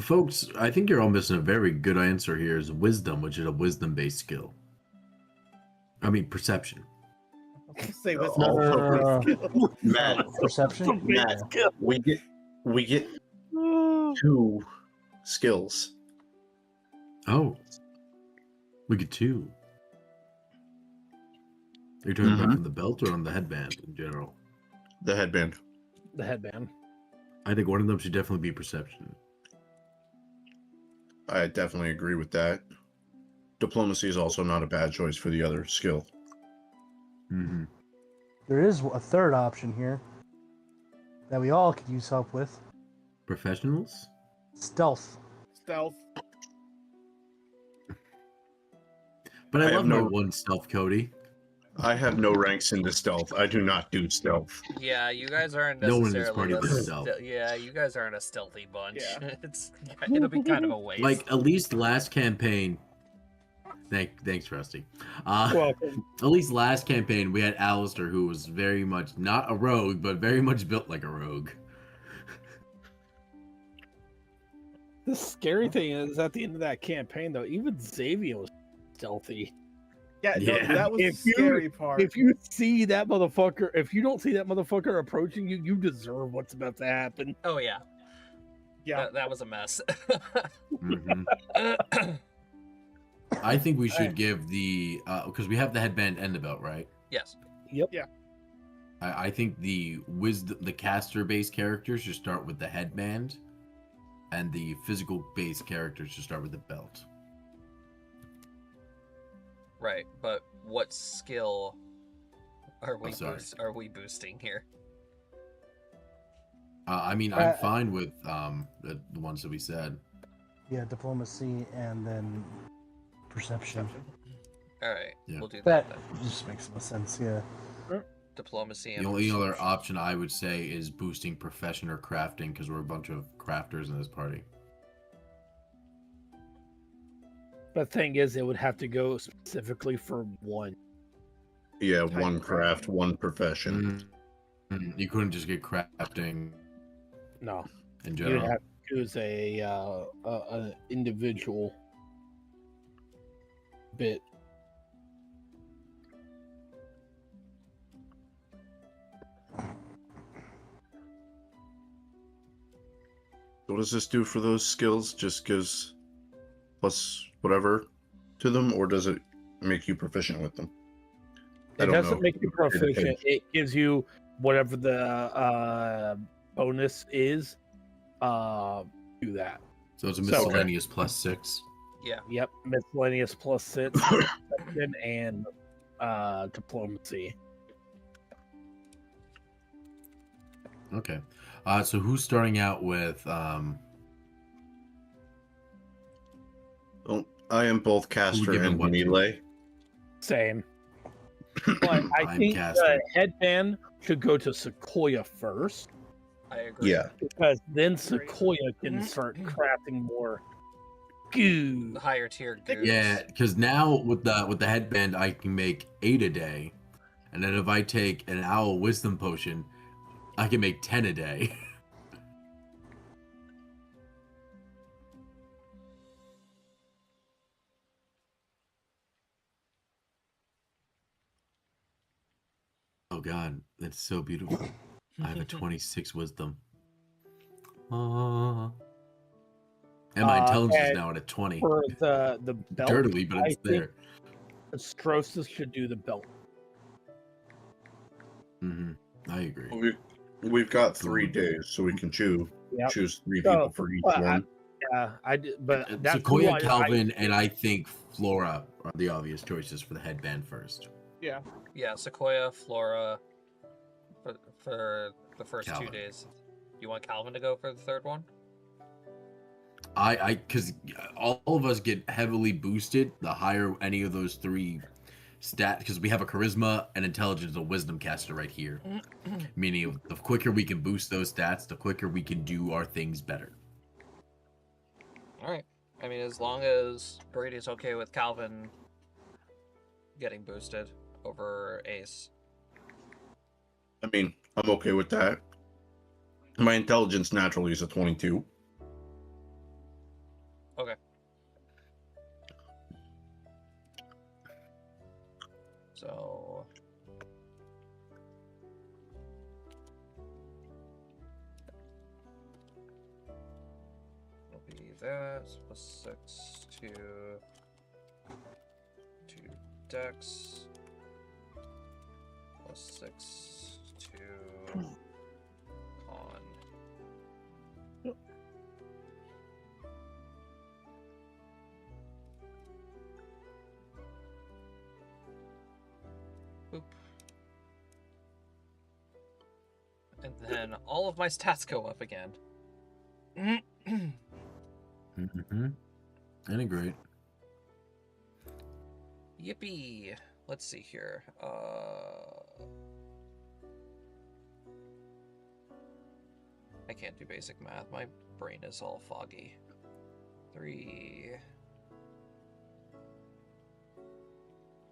Folks, I think you're all missing a very good answer here. Is wisdom, which is a wisdom-based skill. I mean, perception. Say what's No. Matt, Perception? Matt, we get 2 skills. Oh, we get 2. Are you talking about from the belt or on the headband in general? The headband. The headband. I think one of them should definitely be perception. I definitely agree with that. Diplomacy is also not a bad choice for the other skill. Mm-hmm. There is a third option here that we all could use help with. Professionals? Stealth. Stealth. But I I love have my no- one stealth, Cody. I have no ranks into stealth. I do not do stealth. Yeah, you guys aren't No one in necessarily this party a does stealth. yeah, you guys aren't a stealthy bunch. Yeah. It'll be kind of a waste. Like, at least last campaign... Thanks, Rusty. Welcome. At least last campaign, we had Elistar, who was very much not a rogue, but very much built like a rogue. The scary thing is, at the end of that campaign, though, even Xavier was stealthy. Yeah, no, Yeah. that was If the you- scary part. If you see that motherfucker, if you don't see that motherfucker approaching you, you deserve what's about to happen. Oh yeah, Yeah. that was a mess. Mm-hmm. I think we should give the... because we have the headband and the belt, right? Yes. I think the caster-based characters should start with the headband, and the physical-based characters should start with the belt. Right, but what skill are we sorry. are we boosting here? I mean, I'm fine with the ones that we said. Yeah, diplomacy and then perception. All right, Yeah. we'll do That that. just makes more sense, yeah. Then. Diplomacy and The only other perception. option I would say is boosting profession or crafting, because we're a bunch of crafters in this party. The thing is, it would have to go specifically for one. Yeah, Type one of craft, one profession. You couldn't just get crafting No, in you would general. is a individual bit. What does this do for those skills? Just gives plus whatever to them, or does it make you proficient with them? It doesn't make you proficient. It gives you whatever the bonus is. Do that. So it's a miscellaneous +6. Yeah. Yep, miscellaneous +6, and diplomacy. Okay. So who's starting out with Well, I am both caster giving and what to? melee. Same. But I I'm think caster. the headband should go to Sequoia first, I agree. Yeah. because then Sequoia can start crafting more goo. The higher tier goose. Yeah, because now with the headband, I can make 8 a day, and then if I take an owl wisdom potion, I can make 10 a day. Oh god, that's so beautiful. I have a 26 wisdom. And my intelligence is and now at a 20. For the belt, Dirtily, but it's I think there. Strosis should do the belt. I agree. We've got 3 days, so we can choose Yep. 3 So, people for each but one. Yeah, I did, but that's who Sequoia, I- Calvin, and I think Flora are the obvious choices for the headband first. Yeah. Yeah, Sequoia, Flora, for the first Calvin. 2 days. You want Calvin to go for the third one? Because all of us get heavily boosted the higher any of those 3 stats, because we have a charisma, an intelligence, and a wisdom caster right here. Meaning, the quicker we can boost those stats, the quicker we can do our things better. All right. I mean, as long as Brady's okay with Calvin getting boosted over Ace. I mean, I'm okay with that. My intelligence naturally is a 22. Okay. So it'll be that +6 to Dex, +6 to Con. Boop. And then all of my stats go up again. Integrate. Yippee! Let's see here. I can't do basic math. My brain is all foggy. 3.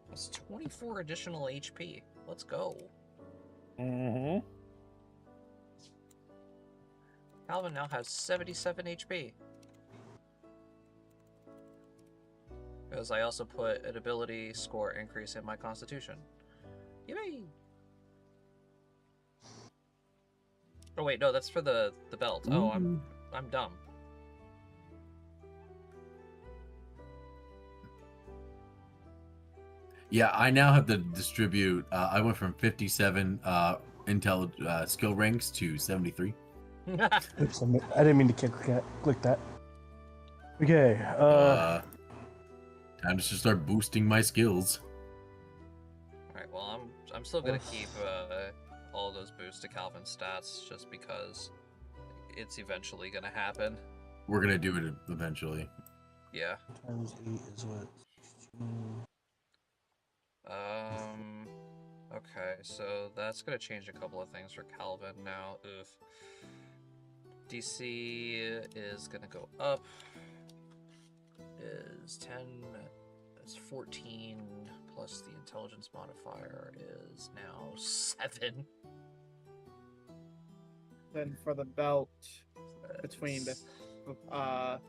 That's 24 additional HP. Let's go. Mm-hmm. Calvin now has 77 HP. Because I also put an ability score increase in my constitution. Yay! Oh wait, no, that's for the belt. Oh, I'm dumb. Yeah, I now have to distribute. I went from 57 intel skill ranks to 73. Oops, I didn't mean to click that. Okay. Time to start boosting my skills. Alright, well, I'm still gonna keep all those boosts to Calvin's stats just because it's eventually gonna happen. We're gonna do it eventually. Yeah. Times 8 is what? 16. Okay, so that's gonna change a couple of things for Calvin now. Oof. DC is gonna go up. Is 10, it's 14, plus the intelligence modifier is now 7. Then for the belt, between the 21.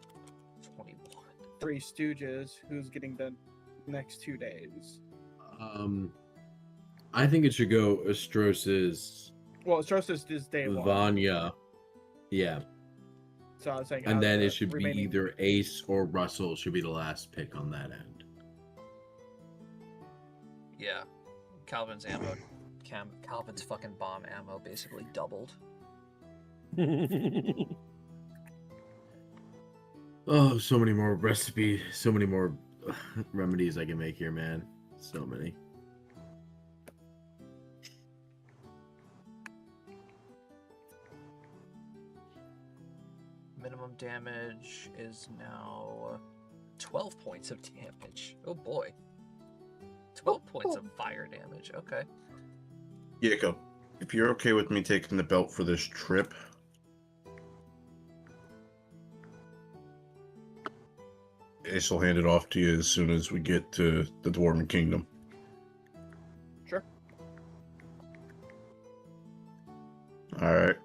Three Stooges, who's getting the next 2 days. I think it should go Estros's Well, Strauss is day one. Vanya. Yeah. So I was saying, And out of then the it should be remaining- either Ace or Russell should be the last pick on that end. Yeah. Calvin's ammo. Calvin's fucking bomb ammo basically doubled. Oh, so many more recipes, so many more remedies I can make here, man. So many. Minimum damage is now 12 points of damage. Oh boy. 12 points of fire damage. Okay. Yako, if you're okay with me taking the belt for this trip, Ace will hand it off to you as soon as we get to the Dwarven Kingdom. Sure. All right.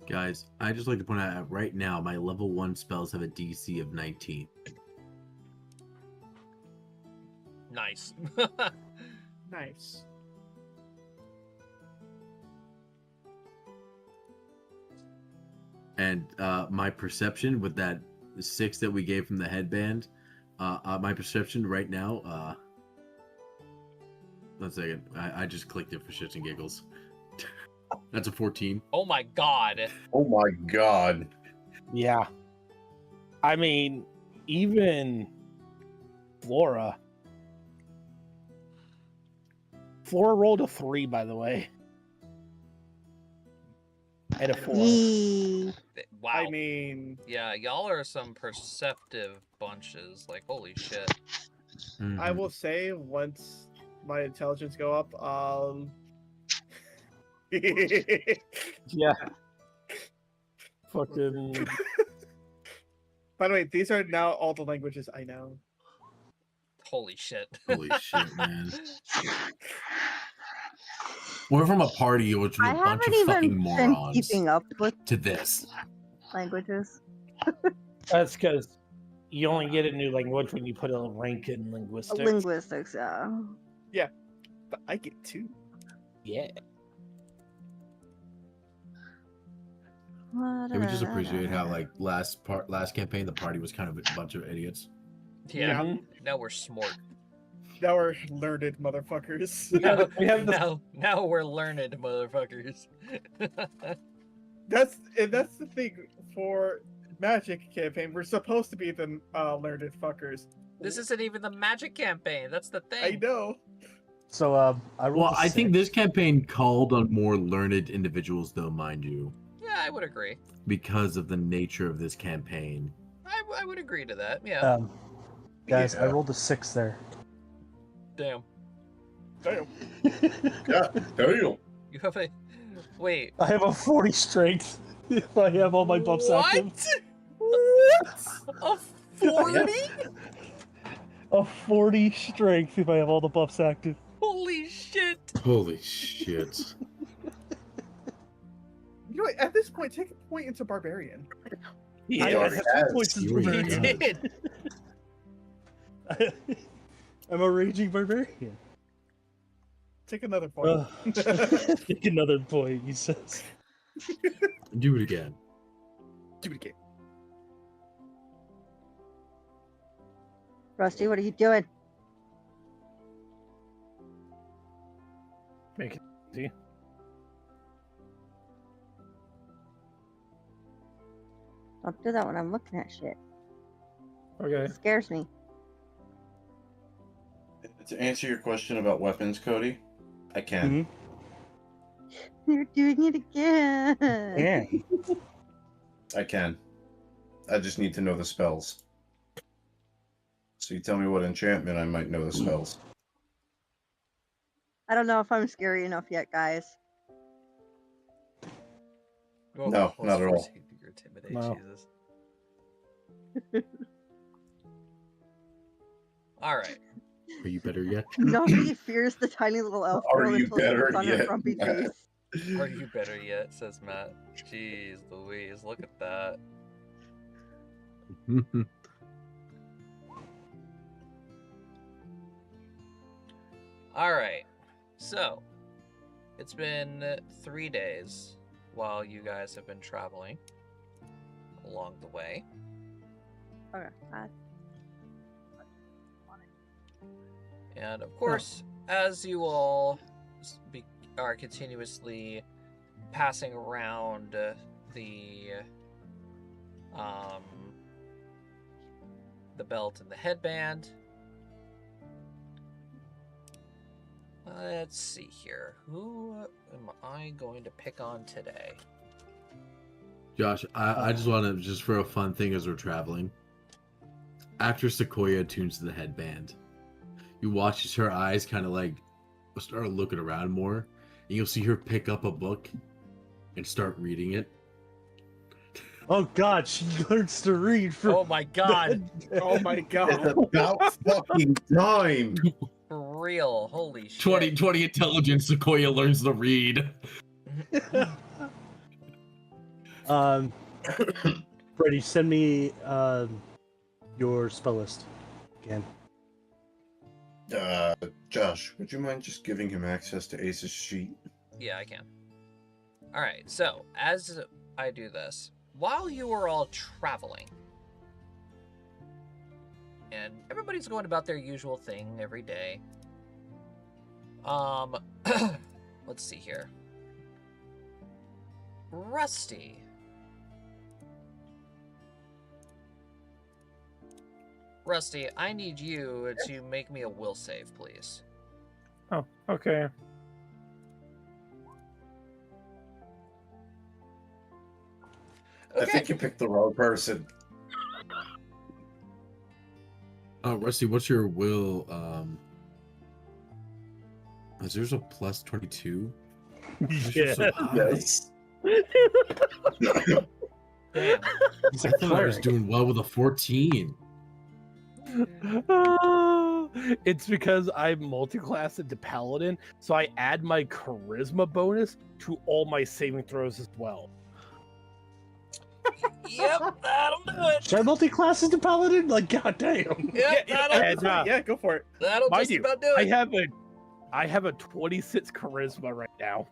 Guys, I just like to point out right now my level 1 spells have a DC of 19. Nice. Nice. And my perception with that 6 that we gave from the headband, my perception right now, 1 second, I just clicked it for shits and giggles. That's a 14. Oh my god. Oh my god. Yeah. I mean, even Flora. Flora rolled a 3, by the way. And a 4. Wow. I mean, Yeah, y'all are some perceptive bunches. Like, holy shit. I will say once my intelligence go up, Yeah. Fucking. By the way, these are now all the languages I know. Holy shit. Holy shit, man. We're from a party which was I a bunch haven't of even fucking been morons keeping up with to this. languages. That's because you only get a new language when you put a rank in linguistics. Linguistics, yeah. But I get 2. Yeah. And we just appreciate how like last campaign the party was kind of a bunch of idiots. Yeah. Mhm. Now we're smart. Now we're learned motherfuckers. We have the Now we're learned, motherfuckers. That's the thing for Magic campaign. We're supposed to be the learned fuckers. This isn't even the magic campaign. That's the thing. I know. So I rolled. Well, I think this campaign called on more learned individuals, though, mind you, Yeah, I would agree. because of the nature of this campaign. I would agree to that. Yeah. Guys, I Yeah. rolled a 6 there. Damn. Damn. Yeah, damn. You have a. Wait. I have a 40 strength if I have all my buffs active. A 40? A 40 strength if I have all the buffs active. Holy shit. Holy shit. You know what? At this point, take a point into barbarian. Yeah. I already have has. 2 points He in already He barbarian. did. I'm a raging barbarian. Take another point. Take another point, he says. Do it again. Do it again. Rusty, what are you doing? Make it easy. Don't do that when I'm looking at shit. Okay. It scares me. To answer your question about weapons, Cody, I can. You're doing it again. Yeah. I can. I just need to know the spells. So you tell me what enchantment, I might know the spells. I don't know if I'm scary enough yet, guys. Well, No, let's not at all. proceed to your intimidate, No. Jesus. All right. Are you better yet? Nobody fears the tiny little elf Are girl you until she better puts on her yet, grumpy Matt? face. Are you better yet? Says Matt. Jeez Louise, look at that. Alright. So, it's been 3 days while you guys have been traveling along the way. Okay. And of course, as you all are continuously passing around the belt and the headband. Let's see here. Who am I going to pick on today? Josh, I just want to, just for a fun thing as we're traveling, after Sequoia tunes to the headband, you watch as her eyes kind of like start looking around more, and you'll see her pick up a book and start reading it. Oh God, she learns to read for. Oh my god! Oh my It's god. about fucking time. For real, holy shit. 20 intelligence, Sequoia learns to read. Freddie, send me your spell list again. Josh, would you mind just giving him access to Ace's sheet? Yeah, I can. Alright, so, as I do this, while you are all traveling, and everybody's going about their usual thing every day, let's see here. Rusty. Rusty, I need you to make me a will save, please. Oh, okay. I think you picked the wrong person. Rusty, what's your will? Is yours a plus 22? Yeah. So high. Yes. Damn. He's I a thought I was cleric. doing well with a 14. It's because I'm multi-class into paladin, so I add my charisma bonus to all my saving throws as well. Yep, that'll do it. Should I multi-class into paladin? Like, goddamn. Yep, that'll, And, Yeah, go for it. that'll mind just you, about do I it. have a 26 charisma right now.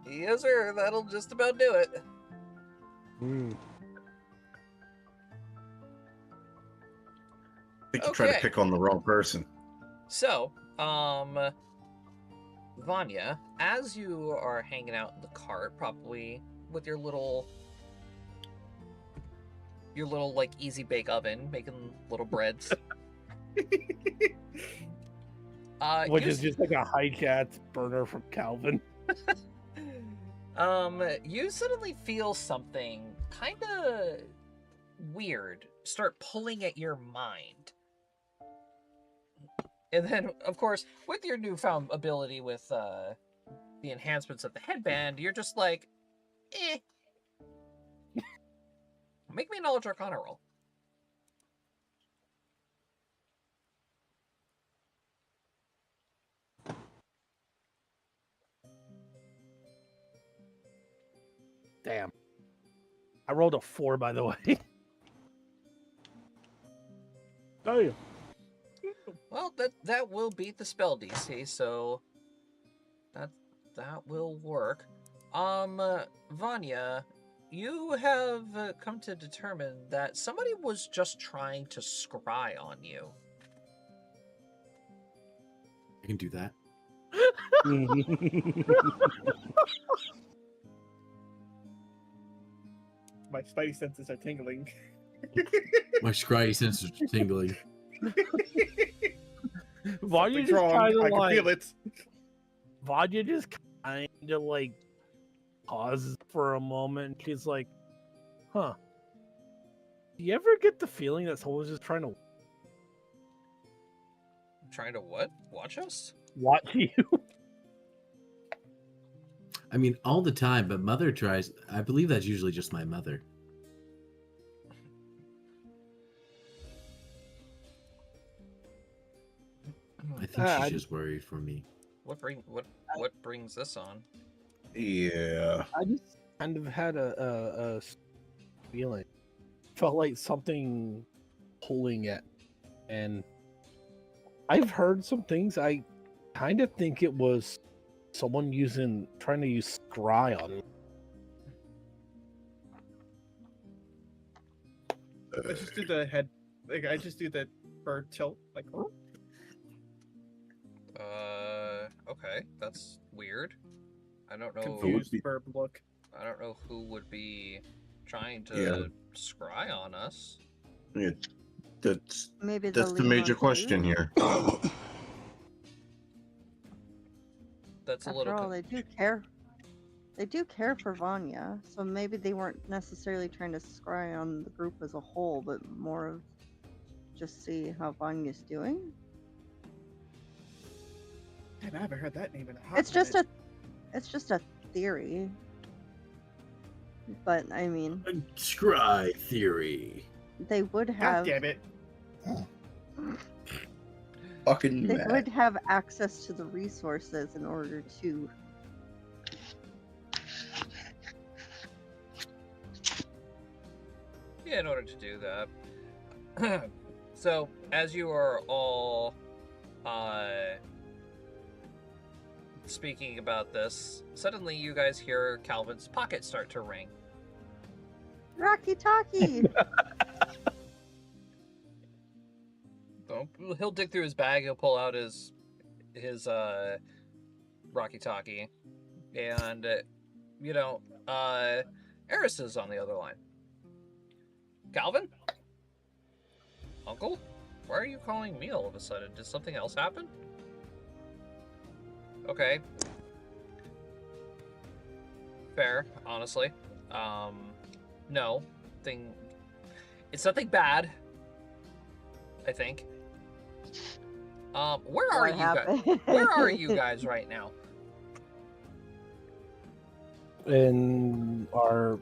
Yes, sir. That'll just about do it. Mm. I think you tried to Okay. pick on the wrong person. So, Vanya, as you are hanging out in the cart, probably with your little like easy bake oven, making little breads. Which you is just like a high cat burner from Calvin. you suddenly feel something kind of weird start pulling at your mind. And then, of course, with your newfound ability with the enhancements of the headband, you're just like, eh. Make me a knowledge arcana roll. Damn. I rolled a 4, by the way. Damn. Well, that will beat the spell DC, so that will work. Vanya, you have come to determine that somebody was just trying to scry on you. I can do that. My spidey senses are tingling. My scryy senses are tingling. Vanya Something's just wrong. kind I of can like feel it. Vanya just kind of like pauses for a moment. She's like, "Huh? Do you ever get the feeling that someone's just trying to Trying to what? Watch us? watch you?" I mean, all the time, but mother tries. I believe that's usually just my mother. think she's just worried for me. What brings this on? Yeah. I just kind of had a feeling. Felt like something pulling at me. And I've heard some things. I kind of think it was someone trying to use scry on me. I just do the head. Like, I just do the bird tilt. Like, Okay, that's weird. I don't know. confused bird look. I don't know who would be trying to Yeah. scry on us. Yeah, that's Maybe that's the lead major on question food? here. That's a After little. all, they do care. They do care for Vanya, so maybe they weren't necessarily trying to scry on the group as a whole, but more of just see how Vanya's doing. Man, I haven't heard that name in a hot It's just minute. it's just a theory. But I mean, Scry theory. they would God have damn it. Fucking they mad. would have access to the resources in order to. Yeah, in order to do that. So, as you are all speaking about this, suddenly you guys hear Calvin's pocket start to ring. Rocky Talkie! He'll dig through his bag. He'll pull out his Rocky Talkie, and Eris is on the other line. Calvin, Uncle, why are you calling me all of a sudden? Did something else happen? Okay, fair. Honestly, no thing. It's nothing bad. I think. Where are What you guys? happened? Where are you guys right now? In our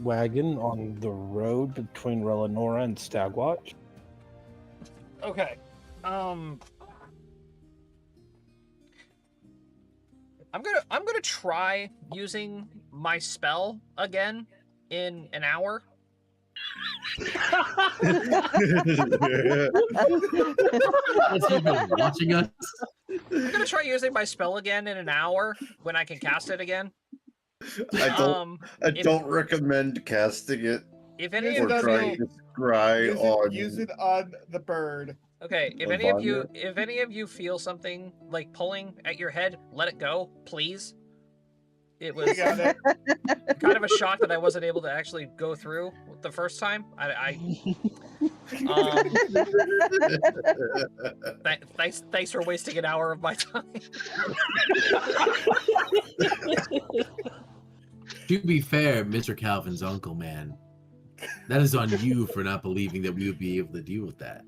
wagon on the road between Relenora and Stagwatch. Okay. I'm gonna try using my spell again in an hour. Has he been watching us? I'm gonna try using my spell again in an hour when I can cast it again. I don't recommend casting it If any Use of it or on trying you, to scry on. Use it on the bird. okay, if any of you feel something like pulling at your head, let it go, please. It was You got it. kind of a shock that I wasn't able to actually go through the first time. Thanks for wasting an hour of my time. To be fair, Mr. Calvin's uncle, man, that is on you for not believing that we would be able to deal with that.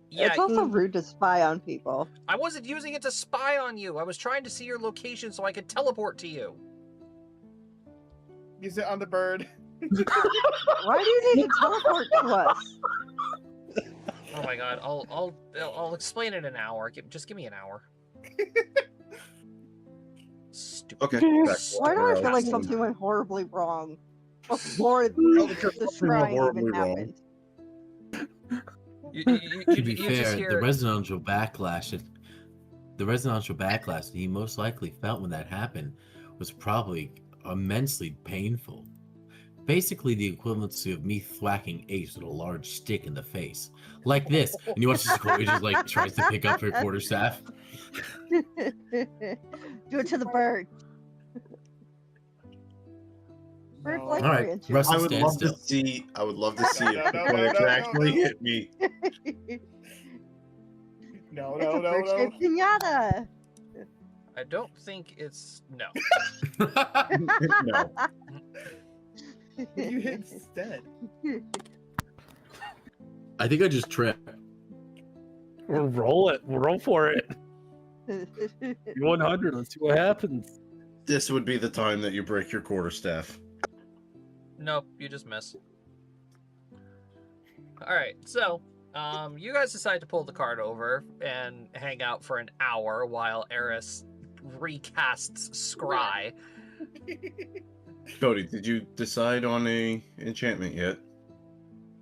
Yeah, It's also rude to spy on people. I wasn't using it to spy on you. I was trying to see your location so I could teleport to you. Use it on the bird. Why do you need to teleport to us? Oh my god, I'll explain in an hour. Just give me an hour. Stupid. Okay. back Why do I to feel like Eris. something went horribly wrong before because the something went shrine horribly even wrong. happened? To be You just fair, hear- the residential backlash that he most likely felt when that happened was probably immensely painful. Basically the equivalency of me thwacking Ace with a large stick in the face. Like this. And you watch this he just like tries to pick up her quarterstaff. Do it to the bird. Bird No. like All right, your interest. Russell, I would stand love still. to see. I would love to see No, it no, before no, it no, can no, actually no. hit me. No, It's no, a no, no. bird-shaped pinata. I don't think it's no. No. What do you hit instead? I think I just tripped. We'll roll it. We'll roll for it. 100. Let's see what happens. This would be the time that you break your quarterstaff. Nope, you just miss. Alright, so You guys decide to pull the cart over and hang out for an hour while Eris recasts Scry. Cody, did you decide on a enchantment yet?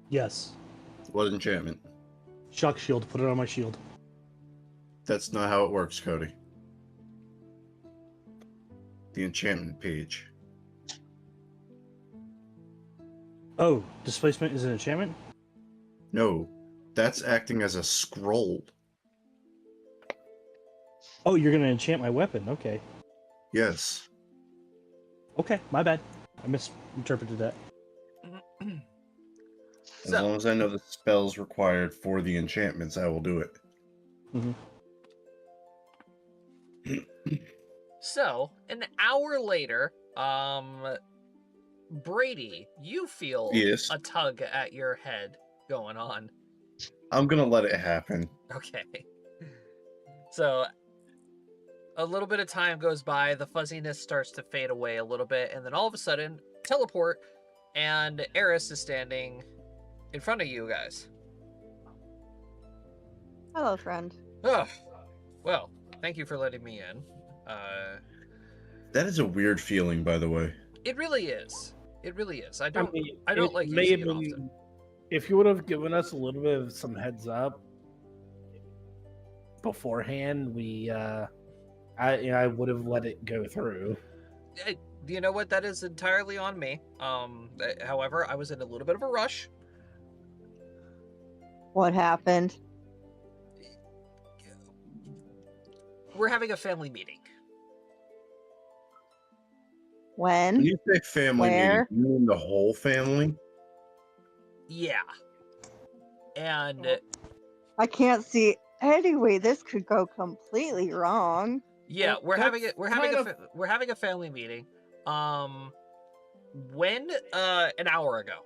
Yes. What enchantment? Shock shield. Put it on my shield. That's not how it works, Cody. The enchantment page. Oh, displacement is an enchantment? No, that's acting as a scroll. Oh, you're gonna enchant my weapon. Okay. Yes. Okay, my bad. I misinterpreted that. As So, long as I know the spells required for the enchantments, I will do it. so an hour later, Brady, you feel Yes. a tug at your head going on. I'm gonna let it happen. Okay. So a little bit of time goes by, the fuzziness starts to fade away a little bit, and then all of a sudden, teleport, and Eris is standing in front of you guys. Hello, friend. Oh, well, thank you for letting me in. That is a weird feeling, by the way. It really is. It really is. I don't it like may using have it been, often. if you would have given us a little bit of some heads up beforehand, I would have let it go through. You know what? That is entirely on me. However, I was in a little bit of a rush. What happened? We're having a family meeting. When? When you say family Where? meeting, you mean the whole family? Yeah. And I can't see any way this could go completely wrong. yeah, Well, we're having that's it. We're kind having a family meeting. When? An hour ago.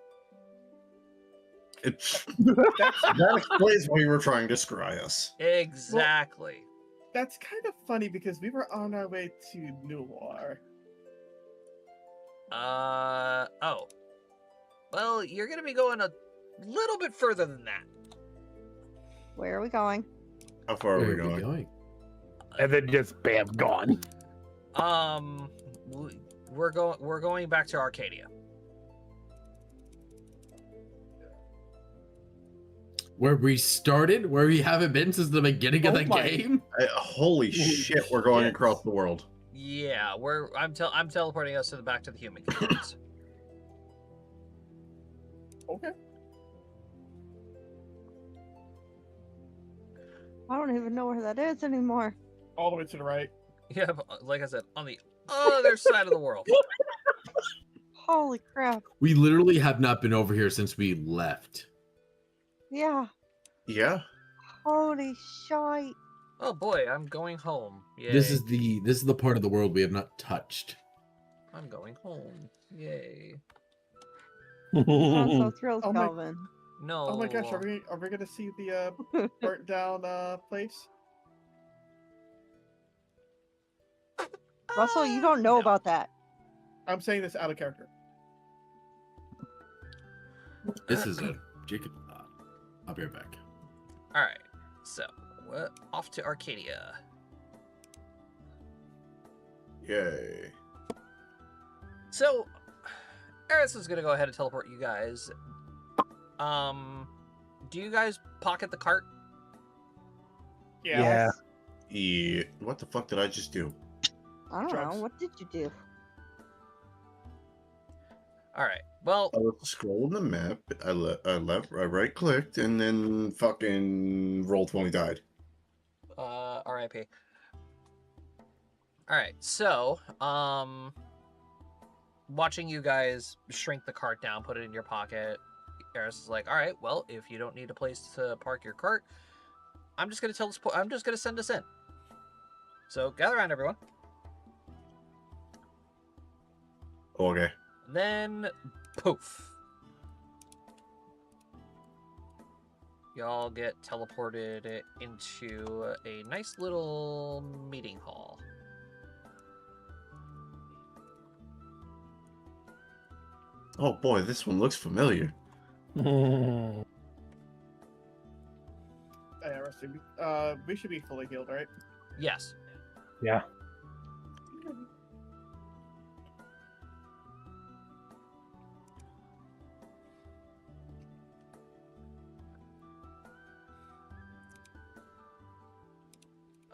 That explains why you were trying to scry us. Exactly. That's kind of funny because we were on our way to Noir. Oh. Well, you're gonna be going a little bit further than that. Where are we going? How far are Where we are we going? going? And then just bam, gone. We're going back to Arcadia. Where we started? Where we haven't been since the beginning of Oh the my- game? Holy shit, we're going Yes. across the world. Yeah, I'm teleporting us back to the human kingdoms. Okay. I don't even know where that is anymore. All the way to the right. Yeah, but like I said, on the other side of the world. Holy crap. We literally have not been over here since we left. Yeah. Yeah? Holy shite. Oh boy, I'm going home. Yay. This is the part of the world we have not touched. I'm going home. Yay. I'm so thrilled, Oh my- Calvin. No. Oh my gosh, are we gonna see the burnt down place? Russell, you don't know No. about that. I'm saying this out of character. This is a Jacob. I'll be right back. All right. So, we're off to Arcadia. Yay. So, Eris is gonna go ahead and teleport you guys. Do you guys pocket the cart? Yeah. Yeah. What the fuck did I just do? I don't Drugs. know. What did you do? All right. Well, I was scrolling the map. I right clicked and then fucking Roll20 died. R.I.P. All right. So, watching you guys shrink the cart down, put it in your pocket. Eris is like, all right, well, if you don't need a place to park your cart, I'm just gonna send us in. So gather around, everyone. Okay. And then, poof. Y'all get teleported into a nice little meeting hall. Oh boy, this one looks familiar. We should be fully healed, right? Yes. Yeah.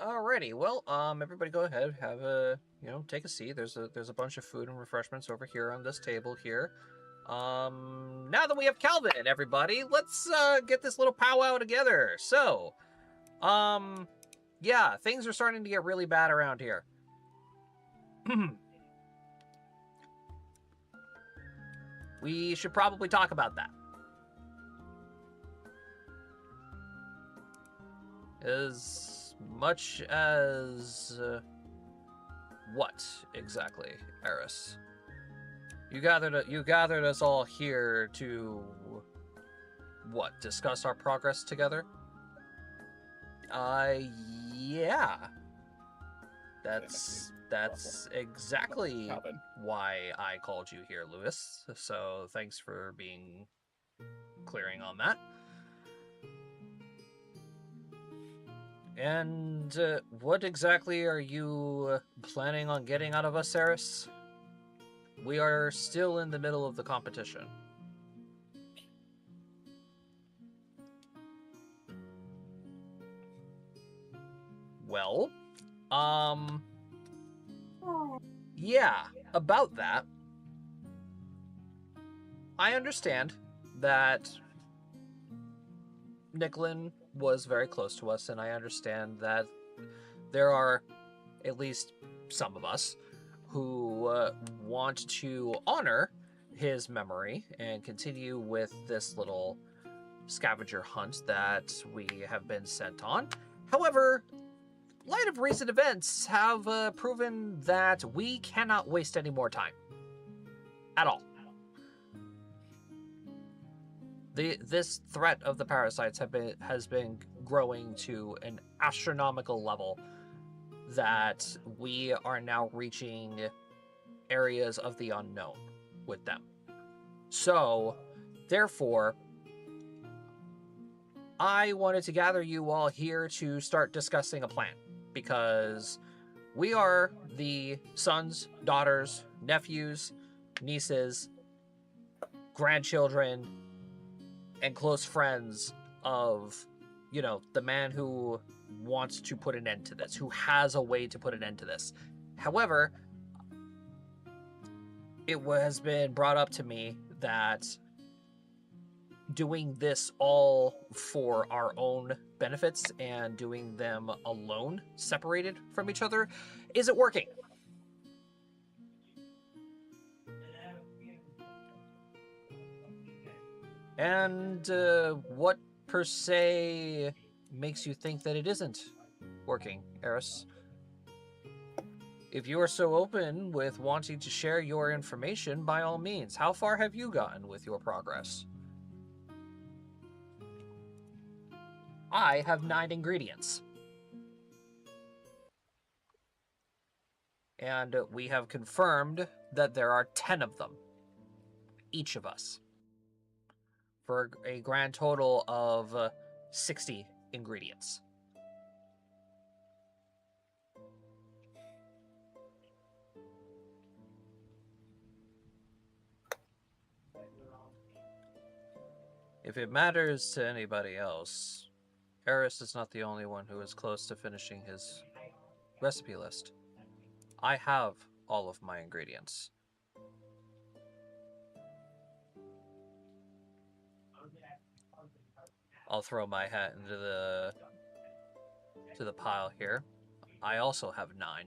Alrighty, well, everybody go ahead, have a, take a seat. There's a bunch of food and refreshments over here on this table here. Now that we have Calvin, everybody, let's get this little powwow together. So, yeah, things are starting to get really bad around here. We should probably talk about that. As much as what exactly, Eris? You gathered us all here to what? Discuss our progress together? Yeah. That's exactly Calvin. why I called you here, Lewis. So thanks for being clearing on that. And what exactly are you planning on getting out of us, Eris? We are still in the middle of the competition. Well, yeah, about that. I understand that Nicklin was very close to us, and I understand that there are at least some of us who want to honor his memory and continue with this little scavenger hunt that we have been sent on. However, light of recent events have proven that we cannot waste any more time. At all. This threat of the parasites has been growing to an astronomical level that we are now reaching areas of the unknown with them. So, therefore, I wanted to gather you all here to start discussing a plan, because we are the sons, daughters, nephews, nieces, grandchildren, and close friends of, the man who wants to put an end to this, who has a way to put an end to this. However, it has been brought up to me that doing this all for our own benefits and doing them alone, separated from each other, isn't working. And what per se makes you think that it isn't working, Eris? If you are so open with wanting to share your information, by all means, how far have you gotten with your progress? I have 9 ingredients. And we have confirmed that there are 10 of them, each of us, for a grand total of 60 ingredients. If it matters to anybody else, Eris is not the only one who is close to finishing his recipe list. I have all of my ingredients. I'll throw my hat into the pile here. I also have 9.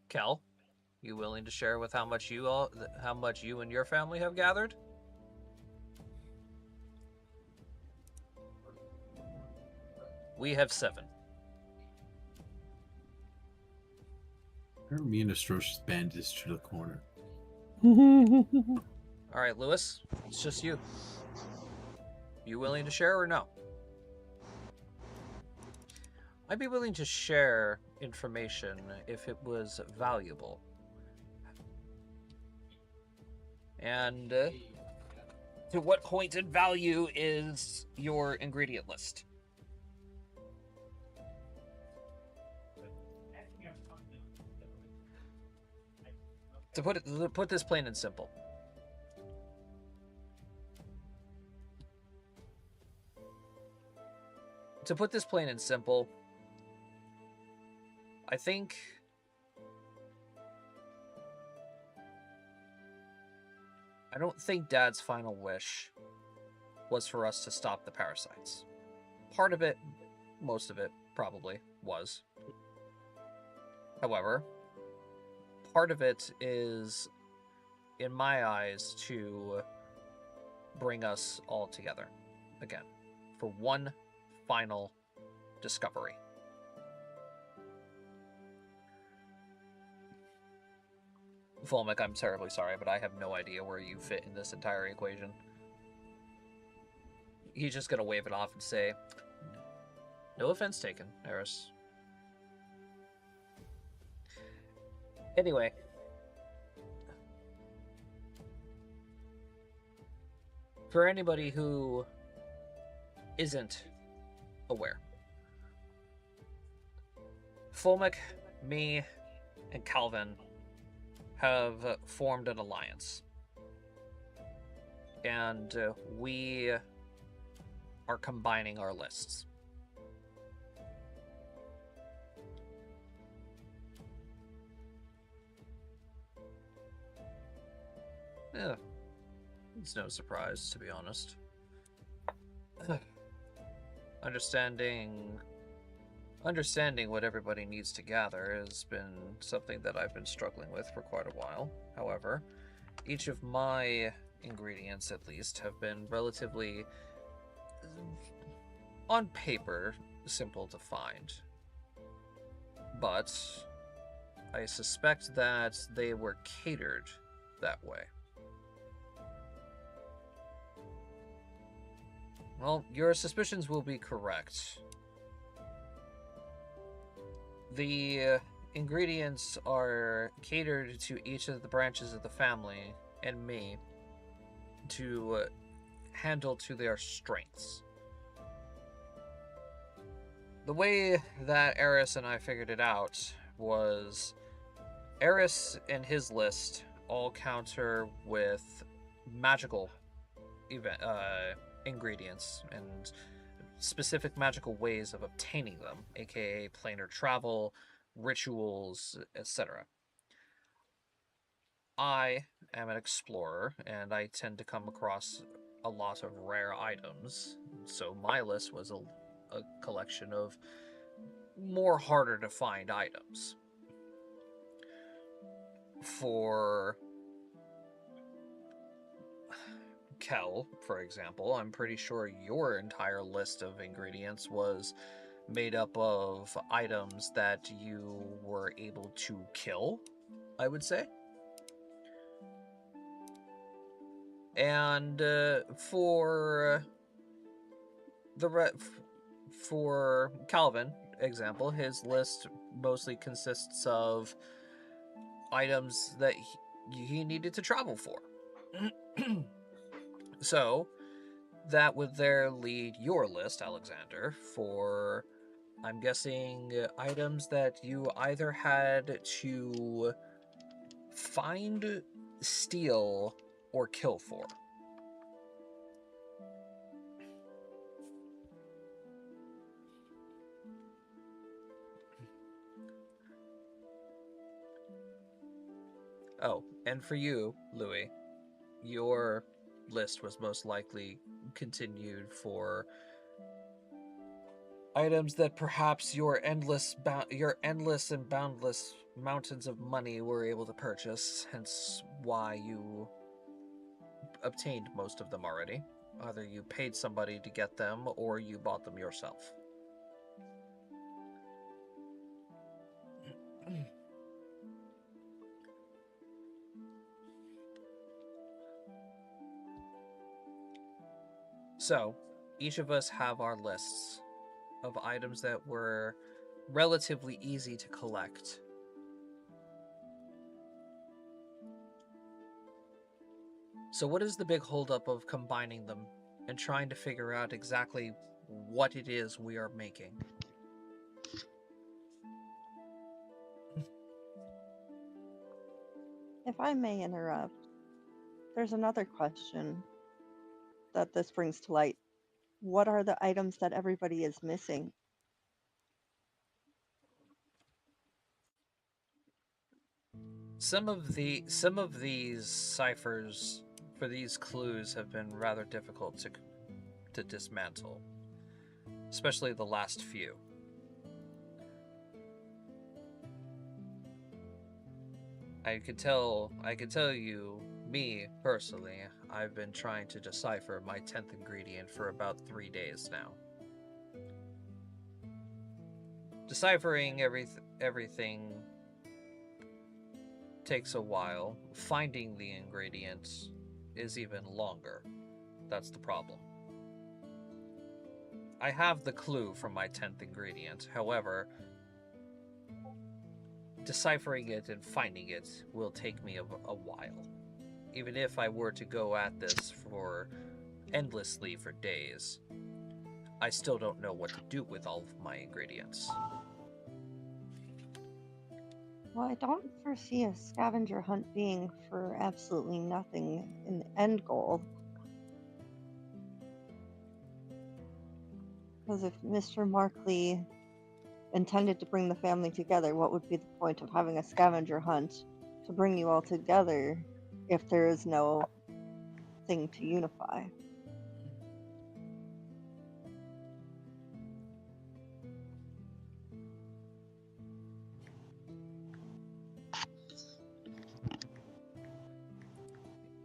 Kel, you willing to share with how much you and your family have gathered? We have 7. Me and Astrocious bandaged to the corner. All right, Lewis, it's just you. You willing to share or no? I'd be willing to share information if it was valuable. And To what point in value is your ingredient list? To put this plain and simple. To put this plain and simple, I think I don't think Dad's final wish was for us to stop the parasites. Part of it, most of it, probably was. However, part of it is, in my eyes, to bring us all together again for one final discovery. Fulmic, I'm terribly sorry, but I have no idea where you fit in this entire equation. He's just gonna wave it off and say, "No offense taken, Eris." Anyway. For anybody who isn't aware, Fulmic, me, and Calvin have formed an alliance. And we are combining our lists. Yeah, it's no surprise, to be honest. Understanding what everybody needs to gather has been something that I've been struggling with for quite a while. However, each of my ingredients, at least, have been relatively, on paper, simple to find. But I suspect that they were catered that way. Well, your suspicions will be correct. The ingredients are catered to each of the branches of the family and me to handle to their strengths. The way that Eris and I figured it out was Eris and his list all counter with magical ingredients and specific magical ways of obtaining them, aka planar travel, rituals, etc. I am an explorer, and I tend to come across a lot of rare items, so my list was a collection of more harder to find items. For Kel, for example, I'm pretty sure your entire list of ingredients was made up of items that you were able to kill, I would say. And for Calvin, example, his list mostly consists of items that he needed to travel for. So, that would there lead your list, Alexander, for, I'm guessing, items that you either had to find, steal, or kill for. Oh, and for you, Louis, your list was most likely continued for items that perhaps your endless and boundless mountains of money were able to purchase, hence why you obtained most of them already. Either you paid somebody to get them, or you bought them yourself. So, each of us have our lists of items that were relatively easy to collect. So what is the big holdup of combining them and trying to figure out exactly what it is we are making? If I may interrupt, there's another question that this brings to light. What are the items that everybody is missing? Some of these ciphers for these clues have been rather difficult to dismantle, especially the last few. I could tell you, me personally, I've been trying to decipher my 10th ingredient for about 3 days now. Deciphering everything takes a while. Finding the ingredients is even longer. That's the problem. I have the clue from my 10th ingredient. However, deciphering it and finding it will take me a while. Even if I were to go at this for endlessly for days, I still don't know what to do with all of my ingredients. Well, I don't foresee a scavenger hunt being for absolutely nothing in the end goal. Because if Mr. Markley intended to bring the family together, what would be the point of having a scavenger hunt to bring you all together if there is no thing to unify?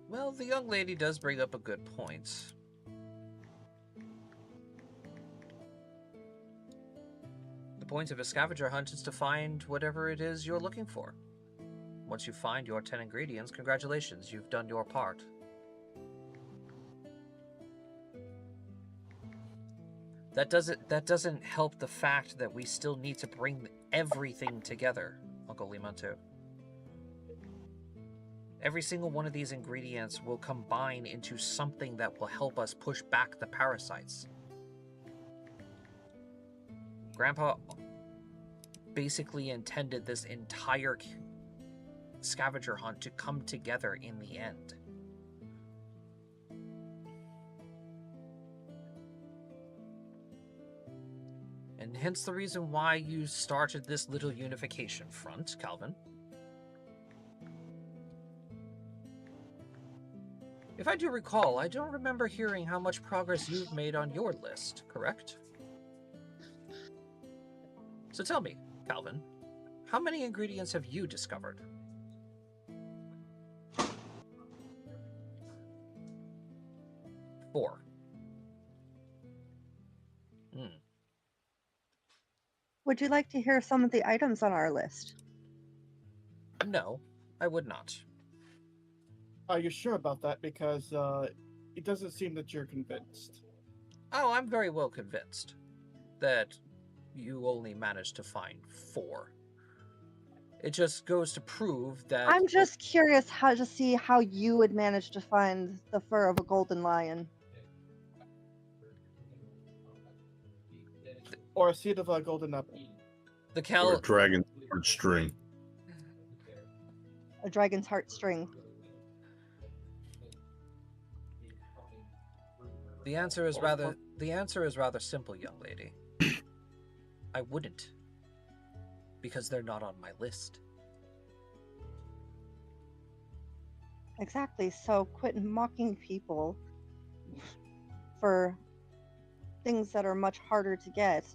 Well, the young lady does bring up a good point. The point of a scavenger hunt is to find whatever it is you're looking for. Once you find your 10 ingredients, congratulations, you've done your part. That doesn't help the fact that we still need to bring everything together, Uncle Limantu. Every single one of these ingredients will combine into something that will help us push back the parasites. Grandpa basically intended this entire scavenger hunt to come together in the end. And hence the reason why you started this little unification front, Calvin. If I do recall, I don't remember hearing how much progress you've made on your list, correct? So tell me, Calvin, how many ingredients have you discovered? 4. Would you like to hear some of the items on our list? No, I would not. Are you sure about that? Because it doesn't seem that you're convinced. Oh, I'm very well convinced that you only managed to find 4. It just goes to prove that... I'm just curious how to see how you would manage to find the fur of a golden lion. Or a seed of a golden apple. Or a dragon's heartstring. A dragon's heartstring. The answer is rather simple, young lady. I wouldn't. Because they're not on my list. Exactly, so quit mocking people for things that are much harder to get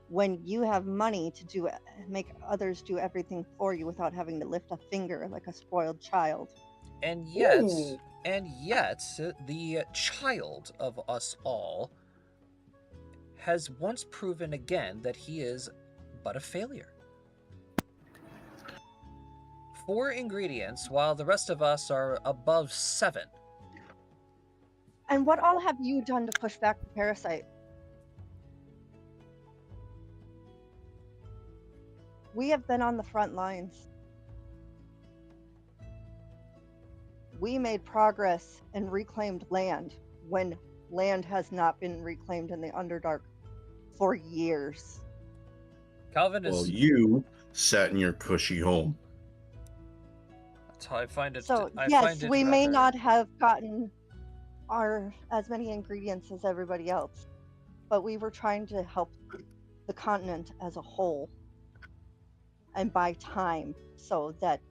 when you have money to make others do everything for you without having to lift a finger like a spoiled child. And yet, Ooh. the child of us all has once proven again that he is but a failure. 4 ingredients, while the rest of us are above 7. And what all have you done to push back the parasite? We have been on the front lines. we made progress and reclaimed land when land has not been reclaimed in the Underdark for years. Calvin Well, is. you sat in your cushy home. I find it. So I yes, find it we may rather- not have gotten as many ingredients as everybody else, but we were trying to help the continent as a whole and buy time so that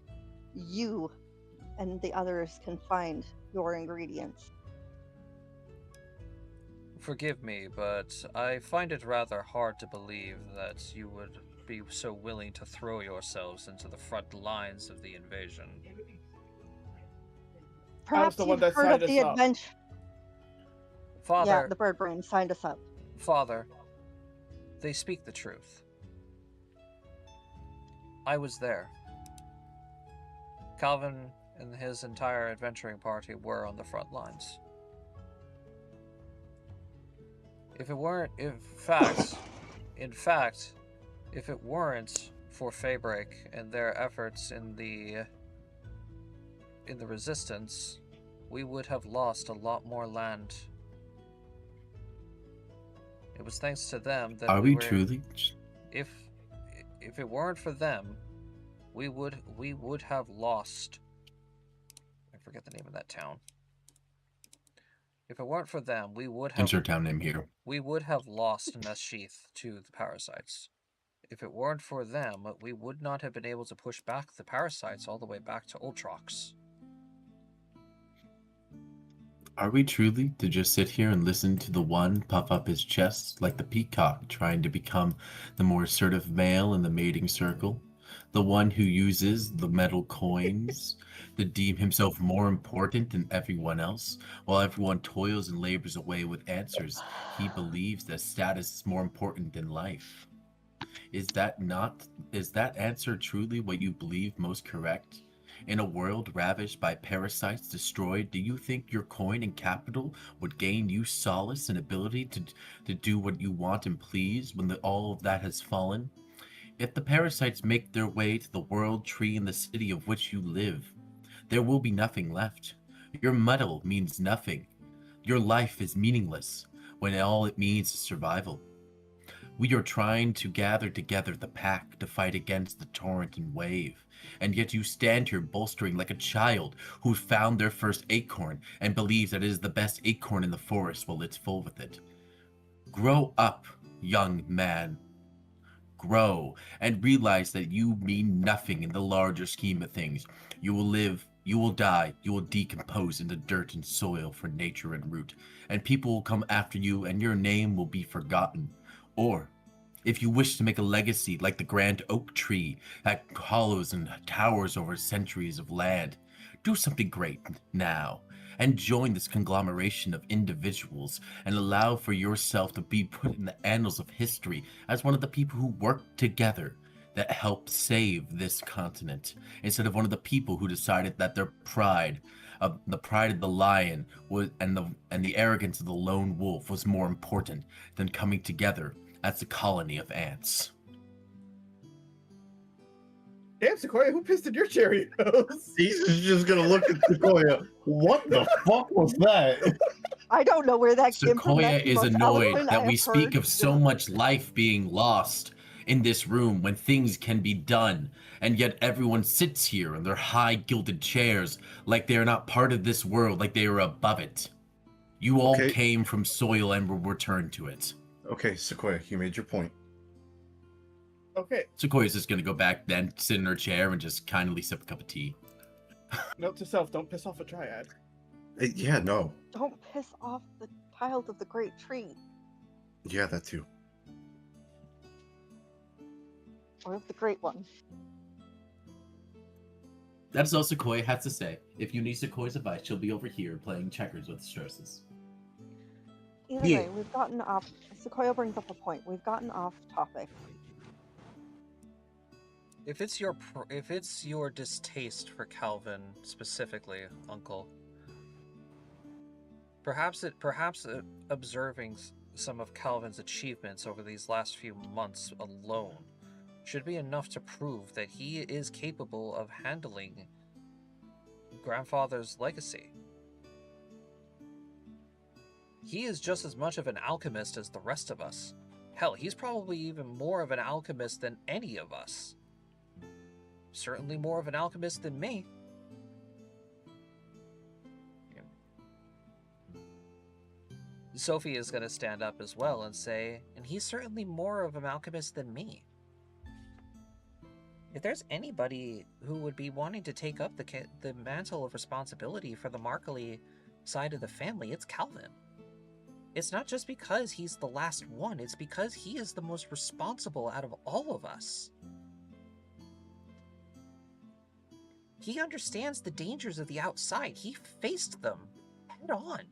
you and the others can find your ingredients. Forgive me, but I find it rather hard to believe that you would be so willing to throw yourselves into the front lines of the invasion. Perhaps the one you've that heard of signed the us up. adventure. Father, Yeah, the bird brain signed us up. Father, they speak the truth. I was there. Calvin and his entire adventuring party were on the front lines. If it weren't, in fact, if it weren't for Fabric and their efforts in the resistance, we would have lost a lot more land. It was thanks to them that Are we we were. truly? If it weren't for them, we would have lost. I forget the name of that town. If it weren't for them, we would have. Insert town name here. We would have lost Nesheath to the parasites. If it weren't for them, we would not have been able to push back the parasites all the way back to Ultrox. Are we truly to just sit here and listen to the one puff up his chest like the peacock trying to become the more assertive male in the mating circle? The one who uses the metal coins to deem himself more important than everyone else, while everyone toils and labors away with answers he believes that status is more important than life. Is that answer truly what you believe most correct? In a world ravished by parasites destroyed, do you think your coin and capital would gain you solace and ability to do what you want and please when all of that has fallen? If the parasites make their way to the world tree in the city of which you live, there will be nothing left. Your metal means nothing. Your life is meaningless when all it means is survival. We are trying to gather together the pack to fight against the torrent and wave, and yet you stand here bolstering like a child who found their first acorn and believes that it is the best acorn in the forest while it's full with it. Grow up, young man. Grow and realize that you mean nothing in the larger scheme of things. You will live, you will die, you will decompose into dirt and soil for nature and root, and people will come after you and your name will be forgotten. Or, if you wish to make a legacy like the grand oak tree that hollows and towers over centuries of land, do something great now and join this conglomeration of individuals and allow for yourself to be put in the annals of history as one of the people who worked together that helped save this continent, instead of one of the people who decided that their pride of the lion was and the arrogance of the lone wolf was more important than coming together as a colony of ants. Damn, Sequoia, who pissed in your Cheerios? He's just gonna look at Sequoia. What the fuck was that? I don't know where that came from. Sequoia That's the is most annoyed eloquent that I we have speak heard. of so much life being lost in this room when things can be done, and yet everyone sits here in their high gilded chairs like they are not part of this world, like they are above it. You all Okay. came from soil and will return to it. Okay, Sequoia, you made your point. Okay, Sequoia's just gonna go back then, sit in her chair, and just kindly sip a cup of tea. note to self, don't piss off a triad. Yeah, no. Don't piss off the child of the great tree, Yeah, that too. or of the great one. That is all Sequoia has to say. If you need Sequoia's advice, she'll be over here playing checkers with Stresses. Either Yeah. way, we've gotten off. Sequoia brings up a point. We've gotten off topic. If it's your distaste for Calvin specifically, Uncle, perhaps observing some of Calvin's achievements over these last few months alone should be enough to prove that he is capable of handling grandfather's legacy. He is just as much of an alchemist as the rest of us. Hell, he's probably even more of an alchemist than any of us. Certainly more of an alchemist than me. Sophie is going to stand up as well and say, and he's certainly more of an alchemist than me. If there's anybody who would be wanting to take up the mantle of responsibility for the Markley side of the family, it's Calvin. It's not just because he's the last one, it's because he is the most responsible out of all of us. He understands the dangers of the outside. He faced them head on.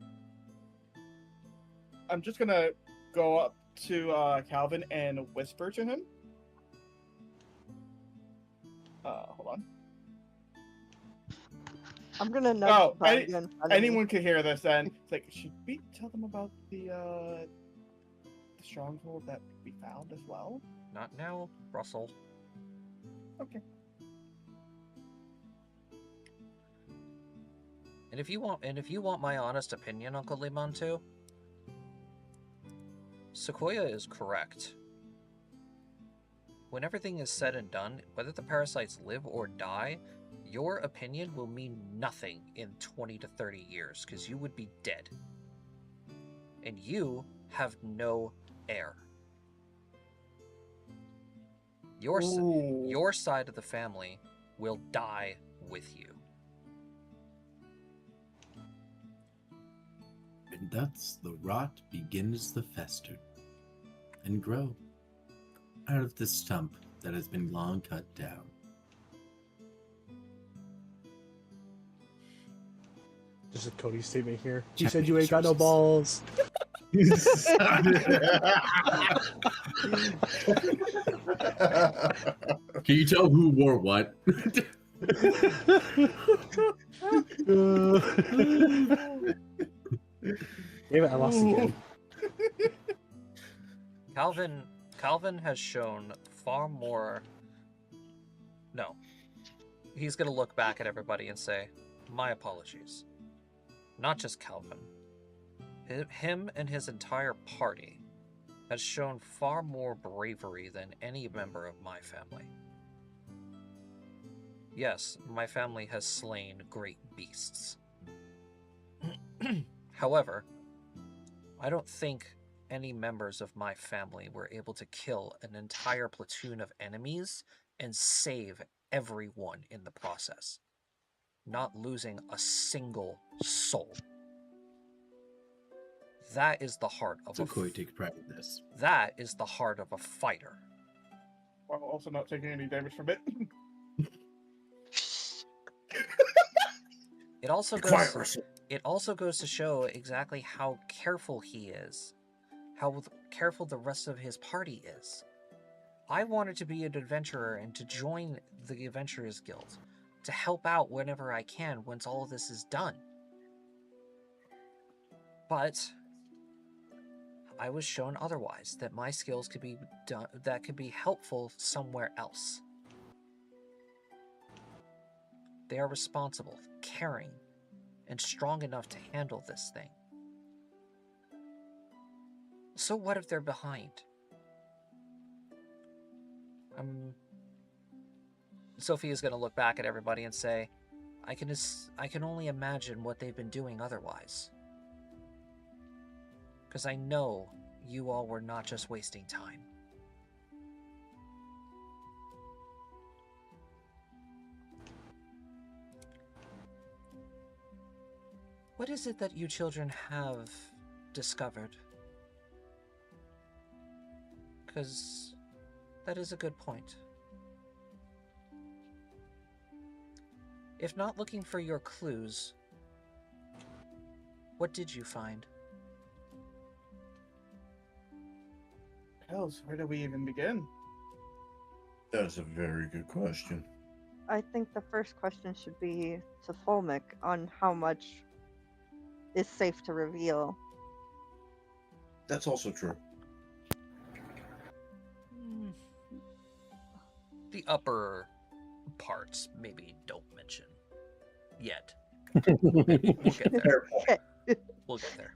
I'm just gonna go up to Calvin and whisper to him. Hold on. I'm gonna nudge Oh, Bug in front of me. anyone could hear this then. It's like, should we tell them about the stronghold that we found as well? Not now, Russell. Okay. And if you want my honest opinion, Uncle Limon, too, Sequoia is correct. When everything is said and done, whether the parasites live or die, your opinion will mean nothing in 20 to 30 years, because you would be dead. And you have no heir. Your side of the family will die with you. And thus the rot begins to fester and grow out of the stump that has been long cut down. There's a Cody statement here. He said you ain't got no balls. Can you tell who wore what? Damn it, I lost again. Calvin has shown far more... No. He's going to look back at everybody and say, my apologies. Not just Calvin. Him and his entire party has shown far more bravery than any member of my family. Yes, my family has slain great beasts. However, I don't think any members of my family were able to kill an entire platoon of enemies and save everyone in the process, not losing a single soul. That is the heart of Sequoia takes pride in this. That is the heart of a fighter. While also not taking any damage from it. It also goes to show exactly how careful he is, how careful the rest of his party is. I wanted to be an adventurer and to join the Adventurers Guild, to help out whenever I can once all of this is done. But I was shown otherwise, that my skills could be done, that could be helpful somewhere else. They are responsible, caring, and strong enough to handle this thing. So what if they're behind? Sophie is going to look back at everybody and say, I can only imagine what they've been doing otherwise. Because I know you all were not just wasting time. What is it that you children have discovered? Because that is a good point. If not looking for your clues, what did you find? Hells, where do we even begin? That's a very good question. I think the first question should be to Fulmic on how much is safe to reveal. That's also true. The upper parts maybe don't mention yet. We'll get there. Fair point. Okay. We'll get there.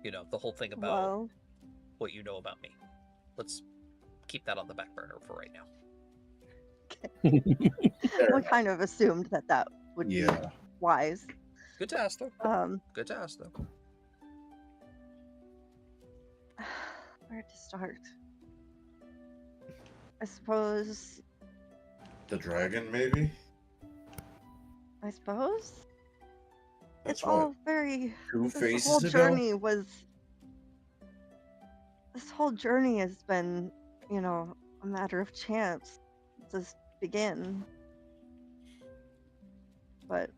You know, the whole thing about Well, what you know about me. Let's keep that on the back burner for right now. Fair we enough. kind of assumed that would be Yeah. wise. Good to ask, though. Good to ask, though. Where to start? I suppose. The dragon, maybe? I suppose. That's It's all very. Two This phases whole ago? journey was. This whole journey has been, a matter of chance to begin. But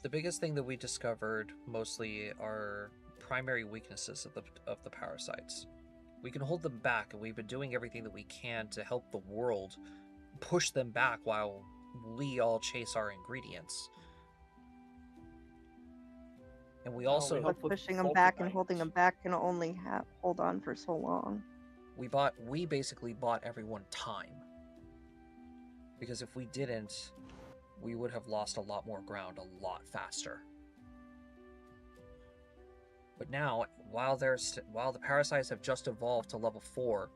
The biggest thing that we discovered mostly are primary weaknesses of the parasites. We can hold them back, and we've been doing everything that we can to help the world push them back while we all chase our ingredients. And we also we help with pushing them back and Vulcanite. holding them back can only hold on for so long. we basically bought everyone time. Because if we didn't, we would have lost a lot more ground a lot faster. But now, while the parasites have just evolved to level 4,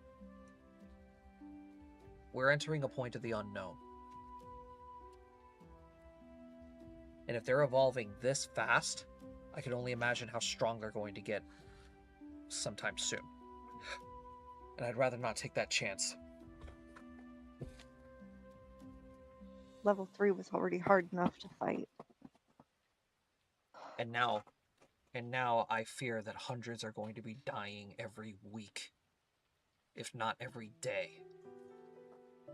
we're entering a point of the unknown. And if they're evolving this fast, I can only imagine how strong they're going to get sometime soon. And I'd rather not take that chance. Level 3 was already hard enough to fight. And now I fear that hundreds are going to be dying every week, if not every day.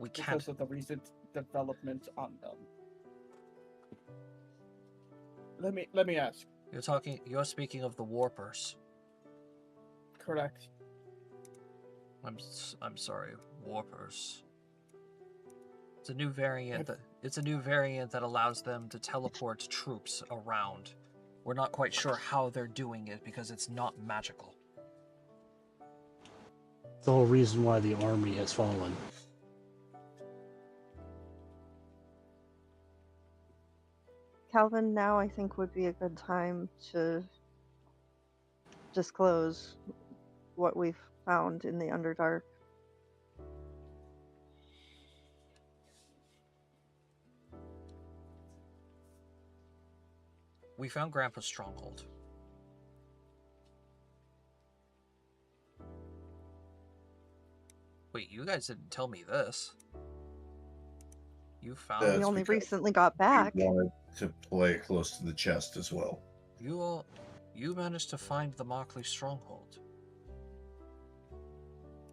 We can't. Because of the recent development on them. Let me ask. You're speaking of the warpers. Correct. I'm sorry, warpers. It's a new variant that allows them to teleport troops around. We're not quite sure how they're doing it because it's not magical. The whole reason why the army has fallen. Calvin, now I think would be a good time to disclose what we've found in the Underdark. We found Grandpa's stronghold. Wait, you guys didn't tell me this. You found We That's only because recently got back. I wanted to play close to the chest as well. you managed to find the Markley stronghold.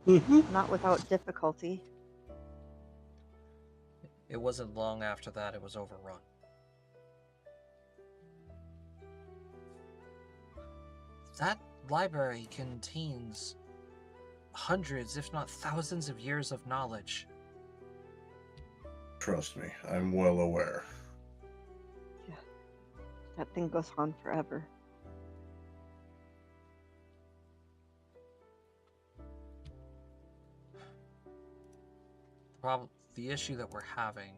Not without difficulty. It wasn't long after that it was overrun. That library contains hundreds, if not thousands, of years of knowledge. Trust me, I'm well aware. Yeah. That thing goes on forever. The issue that we're having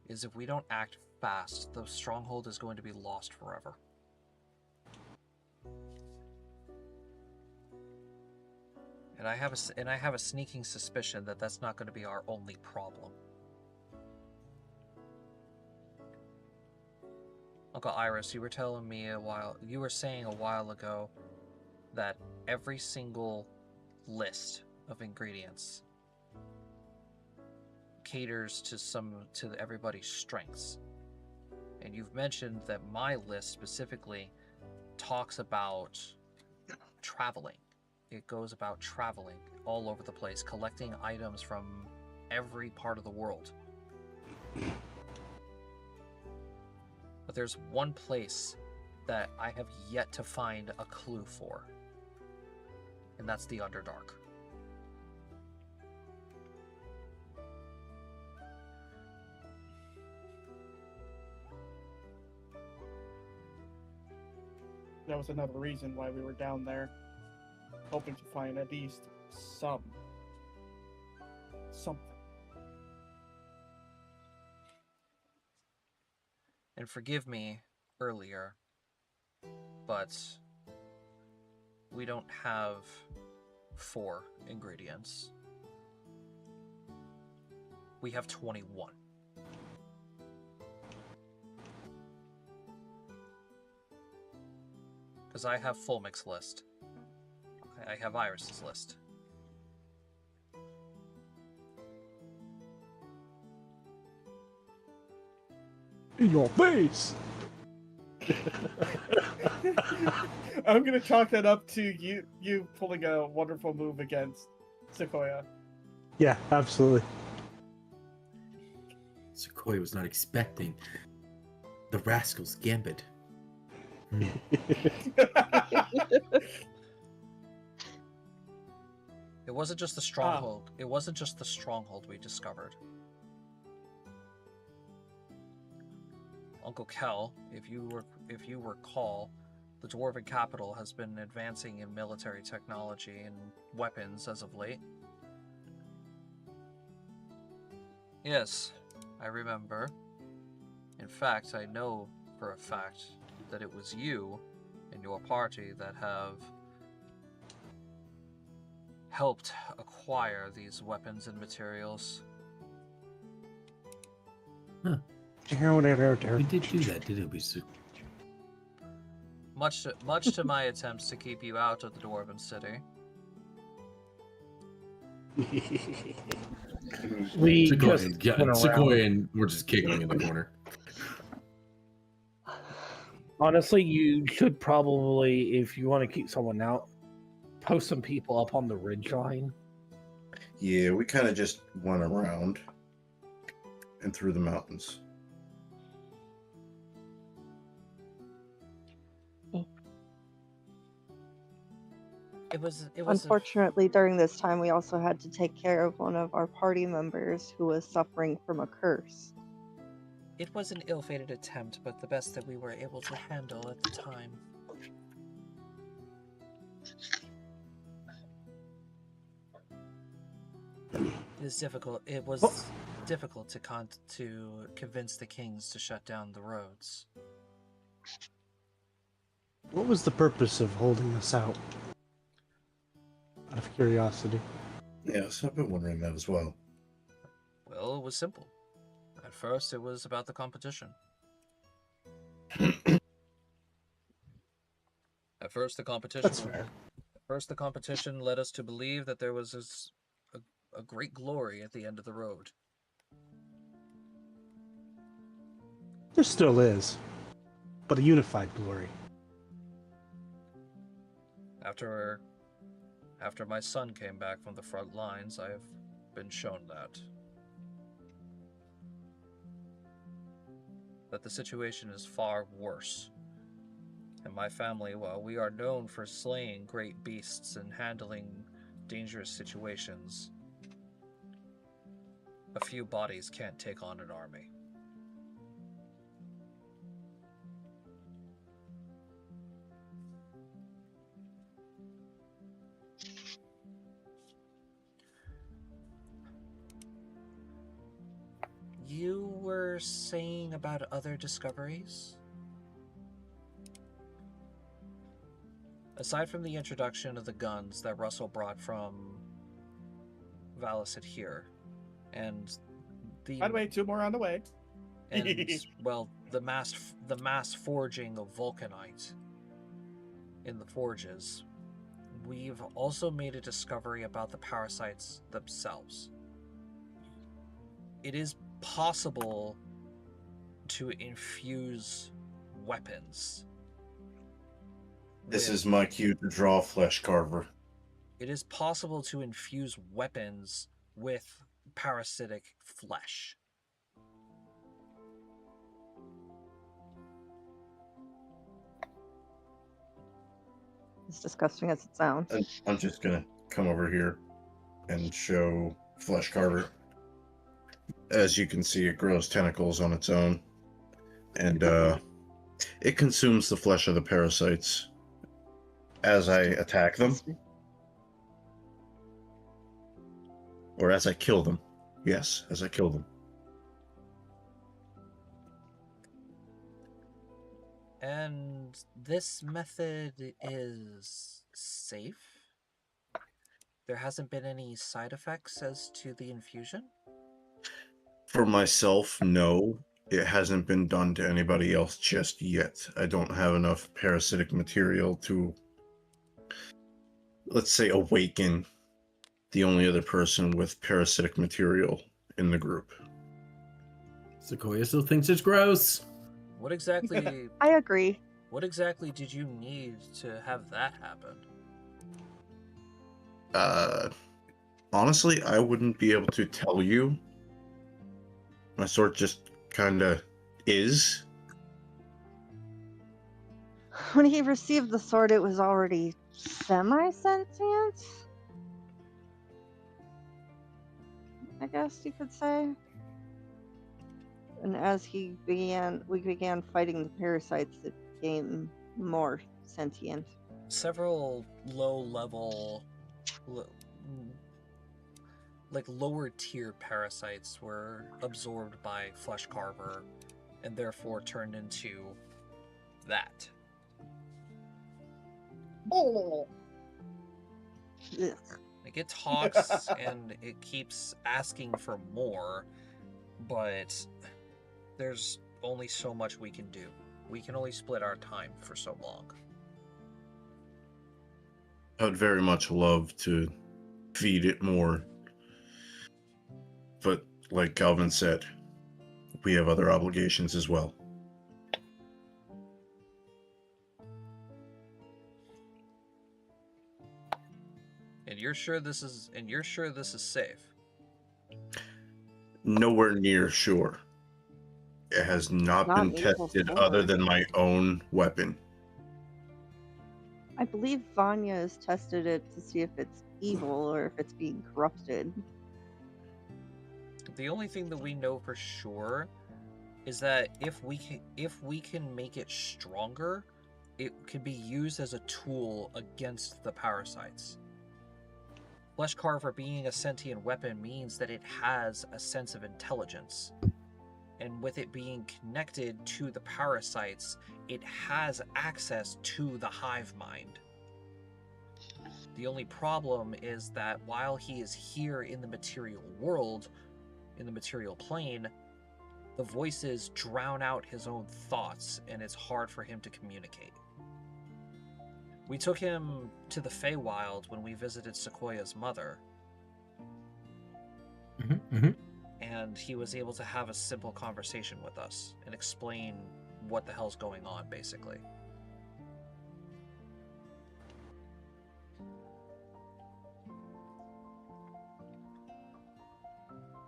is if we don't act fast, the stronghold is going to be lost forever. And I have a sneaking suspicion that that's not going to be our only problem. Uncle Iris, you were saying a while ago that every single list of ingredients caters to everybody's strengths. And you've mentioned that my list specifically talks about traveling. It goes about traveling all over the place, collecting items from every part of the world. But there's one place that I have yet to find a clue for, and that's the Underdark. That was another reason why we were down there, hoping to find at least something. And forgive me earlier, but we don't have 4 ingredients. We have 21. Because I have full mix list. I have Iris's list. In your face! I'm gonna chalk that up to you pulling a wonderful move against Sequoia. Yeah, absolutely. Sequoia was not expecting the rascal's gambit. It wasn't just the stronghold. It wasn't just the stronghold we discovered. Uncle Kel, if you recall, the Dwarven capital has been advancing in military technology and weapons as of late. Yes, I remember. In fact, I know for a fact that it was you and your party that have helped acquire these weapons and materials. Huh. We did do that, didn't we, Sue? Much to my attempts to keep you out of the Dwarven city. We Sequoia and we're just giggling in the corner. Honestly, you should probably, if you want to keep someone out, post some people up on the ridgeline. Yeah, we kind of just went around and through the mountains. It was Unfortunately, during this time, we also had to take care of one of our party members who was suffering from a curse. It was an ill-fated attempt, but the best that we were able to handle at the time. It was difficult. It was difficult to convince the kings to shut down the roads. What was the purpose of holding this out? Out of curiosity. Yes, I've been wondering that as well. Well, it was simple. At first, it was about the competition. At first, the competition. That's fair. At first, the competition led us to believe that there was a great glory at the end of the road. There still is, but a unified glory. After my son came back from the front lines, I have been shown that the situation is far worse. And my family, while we are known for slaying great beasts and handling dangerous situations, a few bodies can't take on an army. You were saying about other discoveries? Aside from the introduction of the guns that Russell brought from Valis here, and By the way, 2 more on the way. And well, the mass forging of vulcanite in the forges, we've also made a discovery about the parasites themselves. It is possible to infuse weapons. This is my cue to draw Flesh Carver. It is possible to infuse weapons with parasitic flesh. As disgusting as it sounds. I'm just gonna come over here and show Flesh Carver. As you can see, it grows tentacles on its own, and it consumes the flesh of the parasites as I attack them. Or as I kill them. Yes, as I kill them. And this method is safe? There hasn't been any side effects as to the infusion? For myself, no. It hasn't been done to anybody else just yet. I don't have enough parasitic material to, let's say, awaken the only other person with parasitic material in the group. Sequoia still thinks it's gross. What exactly I agree. what exactly did you need to have that happen? Honestly, I wouldn't be able to tell you. My sword just kinda is. When he received the sword, it was already semi-sentient, I guess you could say. And as we began fighting the parasites, it became more sentient. Several low-level, like lower-tier parasites were absorbed by Flesh Carver and therefore turned into that. Oh, Ugh. Like, it talks and it keeps asking for more, but there's only so much we can do. We can only split our time for so long. I would very much love to feed it more. But like Calvin said, we have other obligations as well. And you're sure this is safe? Nowhere near sure. It has not Not been me tested before. other than my own weapon. I believe Vanya has tested it to see if it's evil or if it's being corrupted. The only thing that we know for sure is that if we can make it stronger, it can be used as a tool against the parasites. Flesh Carver being a sentient weapon means that it has a sense of intelligence. And with it being connected to the parasites, it has access to the hive mind. The only problem is that while he is here in the material world, in the material plane, the voices drown out his own thoughts, and it's hard for him to communicate. We took him to the Feywild when we visited Sequoia's mother, and he was able to have a simple conversation with us and explain what the hell's going on, basically.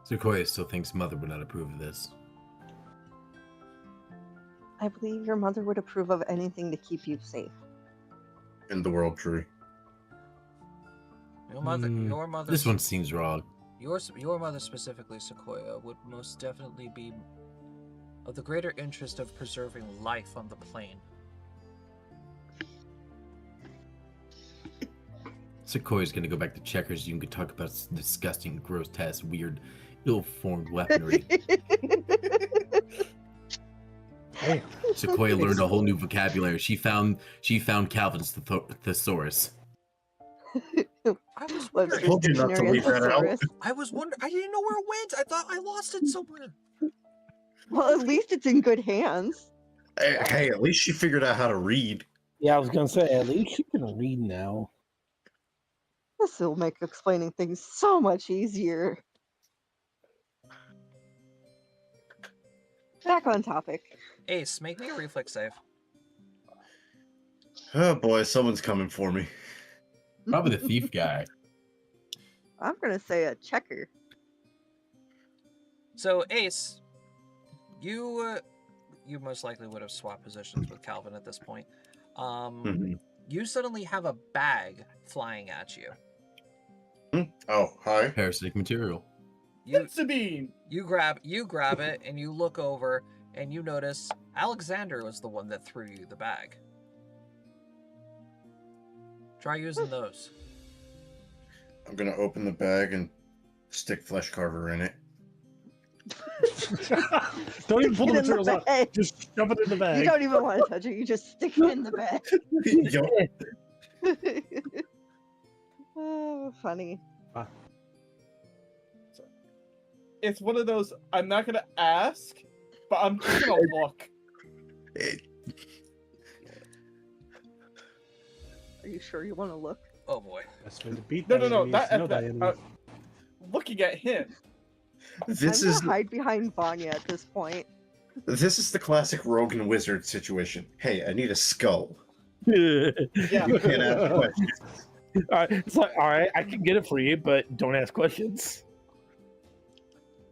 Sequoia still thinks Mother would not approve of this. I believe your mother would approve of anything to keep you safe. In the world tree. Your mother. This one seems wrong. Your mother specifically, Sequoia, would most definitely be of the greater interest of preserving life on the plane. Sequoia's gonna go back to Checkers. You can talk about disgusting, grotesque, weird, ill-formed weaponry. Hey, Sequoia learned a whole new vocabulary. She found Calvin's thesaurus. I was Webster's wondering. told you not to Dictionary and leave that out. Thesaurus. I was wondering. I didn't know where it went. I thought I lost it somewhere. Well, at least it's in good hands. Hey, at least she figured out how to read. yeah, I was gonna say at least you can read now. This will make explaining things so much easier. Back on topic. Ace, make me a reflex save. Oh boy, someone's coming for me. Probably the thief guy. I'm gonna say a checker. So, Ace, you most likely would have swapped positions with Calvin at this point. You suddenly have a bag flying at you. Oh, hi. Parasitic material. Pizza bean. You grab it and you look over and you notice Alexander was the one that threw you the bag. Try using those. I'm gonna open the bag and stick Flesh Carver in it. Don't even pull the Get in the materials out. bag. Just shove it in the bag. You don't even want to touch it. You just stick it in the bag. Yup. Oh, funny. It's one of those, I'm not gonna ask, but I'm just gonna look. Are you sure you want to look? Oh boy. Best way to beat No, that no, no, enemy is not to know at that that. enemy. Looking at him. This I'm is gonna hide behind Vanya at this point. the classic rogue and wizard situation. Hey, I need a skull. Yeah. You can't ask questions. All right, it's like, all right, I can get it for you, but don't ask questions.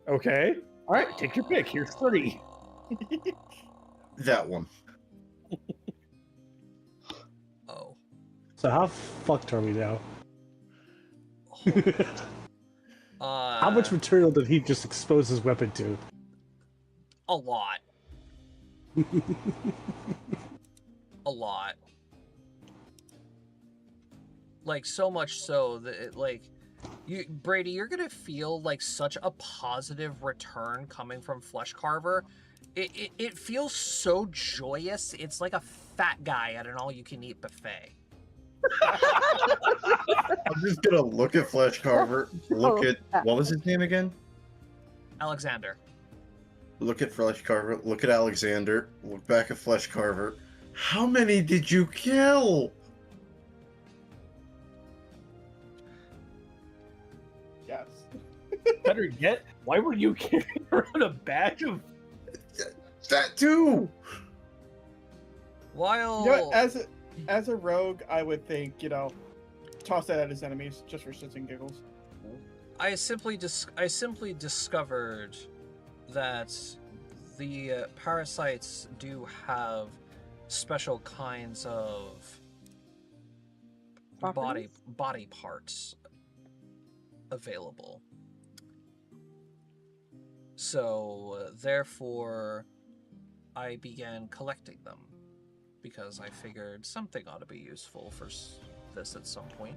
Okay. All right, take your pick. Here's 30. That one. Oh. So how fucked are we now? How much material did he just expose his weapon to? A lot. A lot. Like, so much so that, Brady, you're gonna feel like such a positive return coming from Flesh Carver. It feels so joyous. It's like a fat guy at an all-you-can-eat buffet. I'm just gonna look at Flesh Carver. Look at what was his name again? Alexander. Look at Flesh Carver. Look at Alexander. Look back at Flesh Carver. How many did you kill? Yes. Better yet, why were you carrying around a bag of... That too. While... You know, as a rogue, I would think, toss that at his enemies just for shits and giggles. I simply discovered that the parasites do have special kinds of Properties? body parts available. So therefore, I began collecting them because I figured something ought to be useful for this at some point.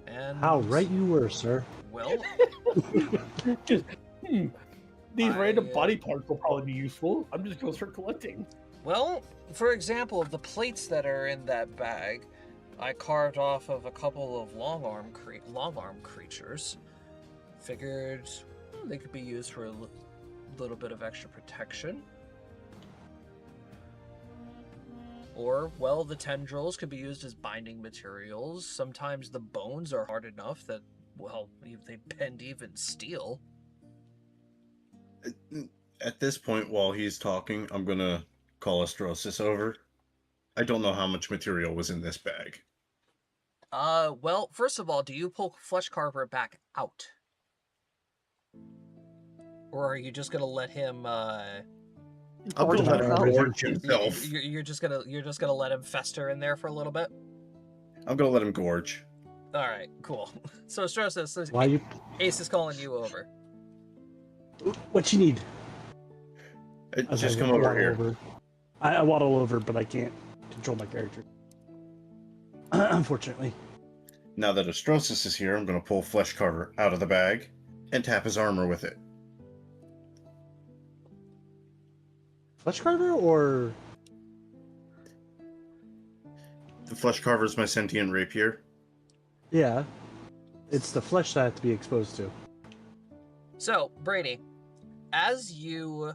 And How right you were, sir. well, Just, these random I, body parts will probably be useful. I'm just going to start collecting. well, for example, of the plates that are in that bag, I carved off of a couple of long arm creatures. Figured they could be used for a little bit of extra protection. Or, well, the tendrils could be used as binding materials. Sometimes the bones are hard enough that, well, they bend even steel. At this point, while he's talking, I'm gonna call Astrosis over. I don't know how much material was in this bag. Well, first of all, do you pull Flesh Carver back out? Or are you just gonna let him, I'll Gorge go let him himself. gorge himself. You're just gonna let him fester in there for a little bit? I'm gonna let him gorge. Alright, cool. So Strosis, Why you? Ace is calling you over. What you need? Just I come over waddle here. over. I waddle over, but I can't control my character. Unfortunately. Now that Astrosis is here, I'm gonna pull Flesh Carver out of the bag and tap his armor with it. Flesh Carver or The Flesh Carver is my sentient rapier. yeah, it's the flesh that I have to be exposed to. So, Brady, as you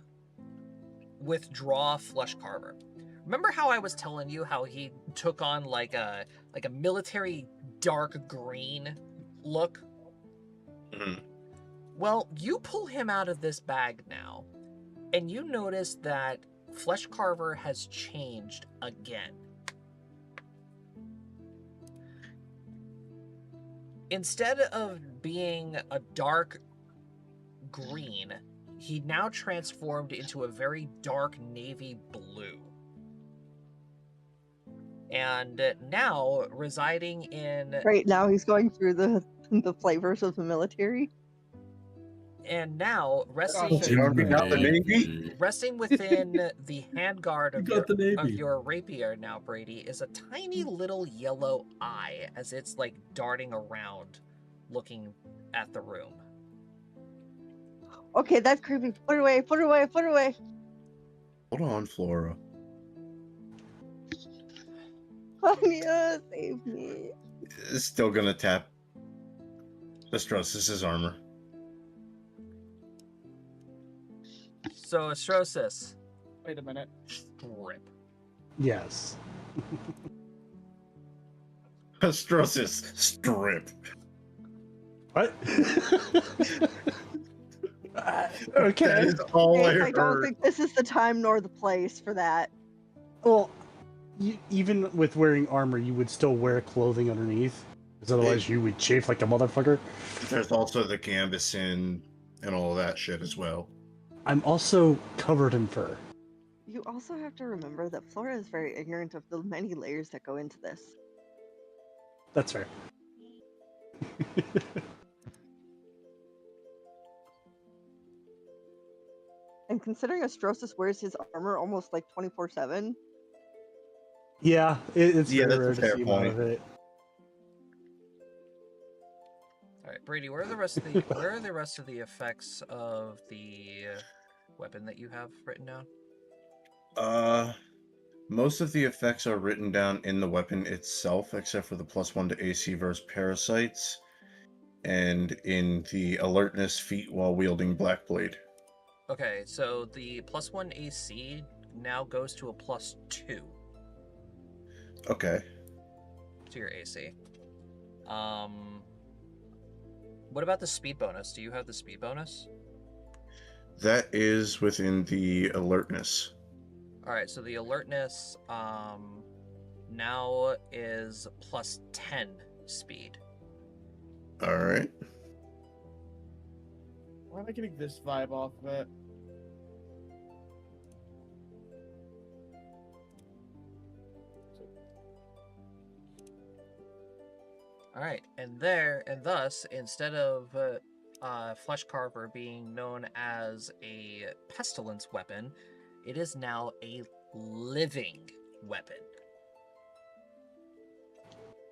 withdraw Flesh Carver, remember how I was telling you how he took on like a military dark green look? Mhm. Well, you pull him out of this bag now, and you notice that Flesh Carver has changed again. Instead of being a dark green, he now transformed into a very dark navy blue. And now residing in... Right now, he's going through the flavors of the military. And now, What's the Army, not the Navy? resting within the handguard You of got the Navy. your rapier now, Brady, is a tiny little yellow eye as it's like darting around, looking at the room. Okay, that's creepy. Put it away, put it away, put it away. Hold on, Flora. Anya, save me. It's still gonna tap Astrosis' armor. So, Astrosis, Wait a minute. strip. Yes. Astrosis, strip. What? Okay. That is all I I don't heard. think this is the time nor the place for that. Well, even with wearing armor, you would still wear clothing underneath, because otherwise you would chafe like a motherfucker. There's also the canvassing and all of that shit as well. I'm also covered in fur. You also have to remember that Flora is very ignorant of the many layers that go into this. That's fair. And considering Astrosis wears his armor almost like 24/7, Yeah, it's Yeah, very that's a rare to fair see him out point. of it. All right, Brady, where are the rest of the effects of the weapon that you have written down? Most of the effects are written down in the weapon itself, except for the +1 to AC versus parasites, and in the alertness feat while wielding Black Blade. Okay, so the +1 AC now goes to a +2 Okay. to your AC. What about the speed bonus? Do you have the speed bonus? That is within the alertness. All right, so the alertness now is +10 speed. All right. Why am I getting this vibe off of it? All right, and thus, instead of Flesh Carver being known as a pestilence weapon, it is now a living weapon.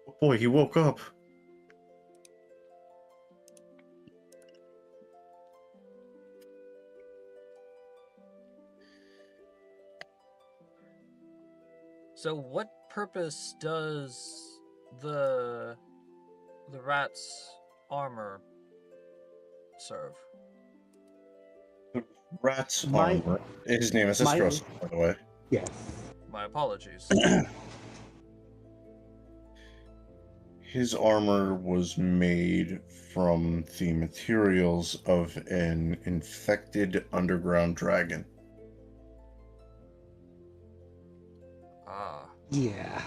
Oh boy, he woke up. So, what purpose does the rat's armor serve? Rat's My- armor. His name is my- Astrosis, by the way. Yes. My apologies. His armor was made from the materials of an infected underground dragon. Ah, Yeah.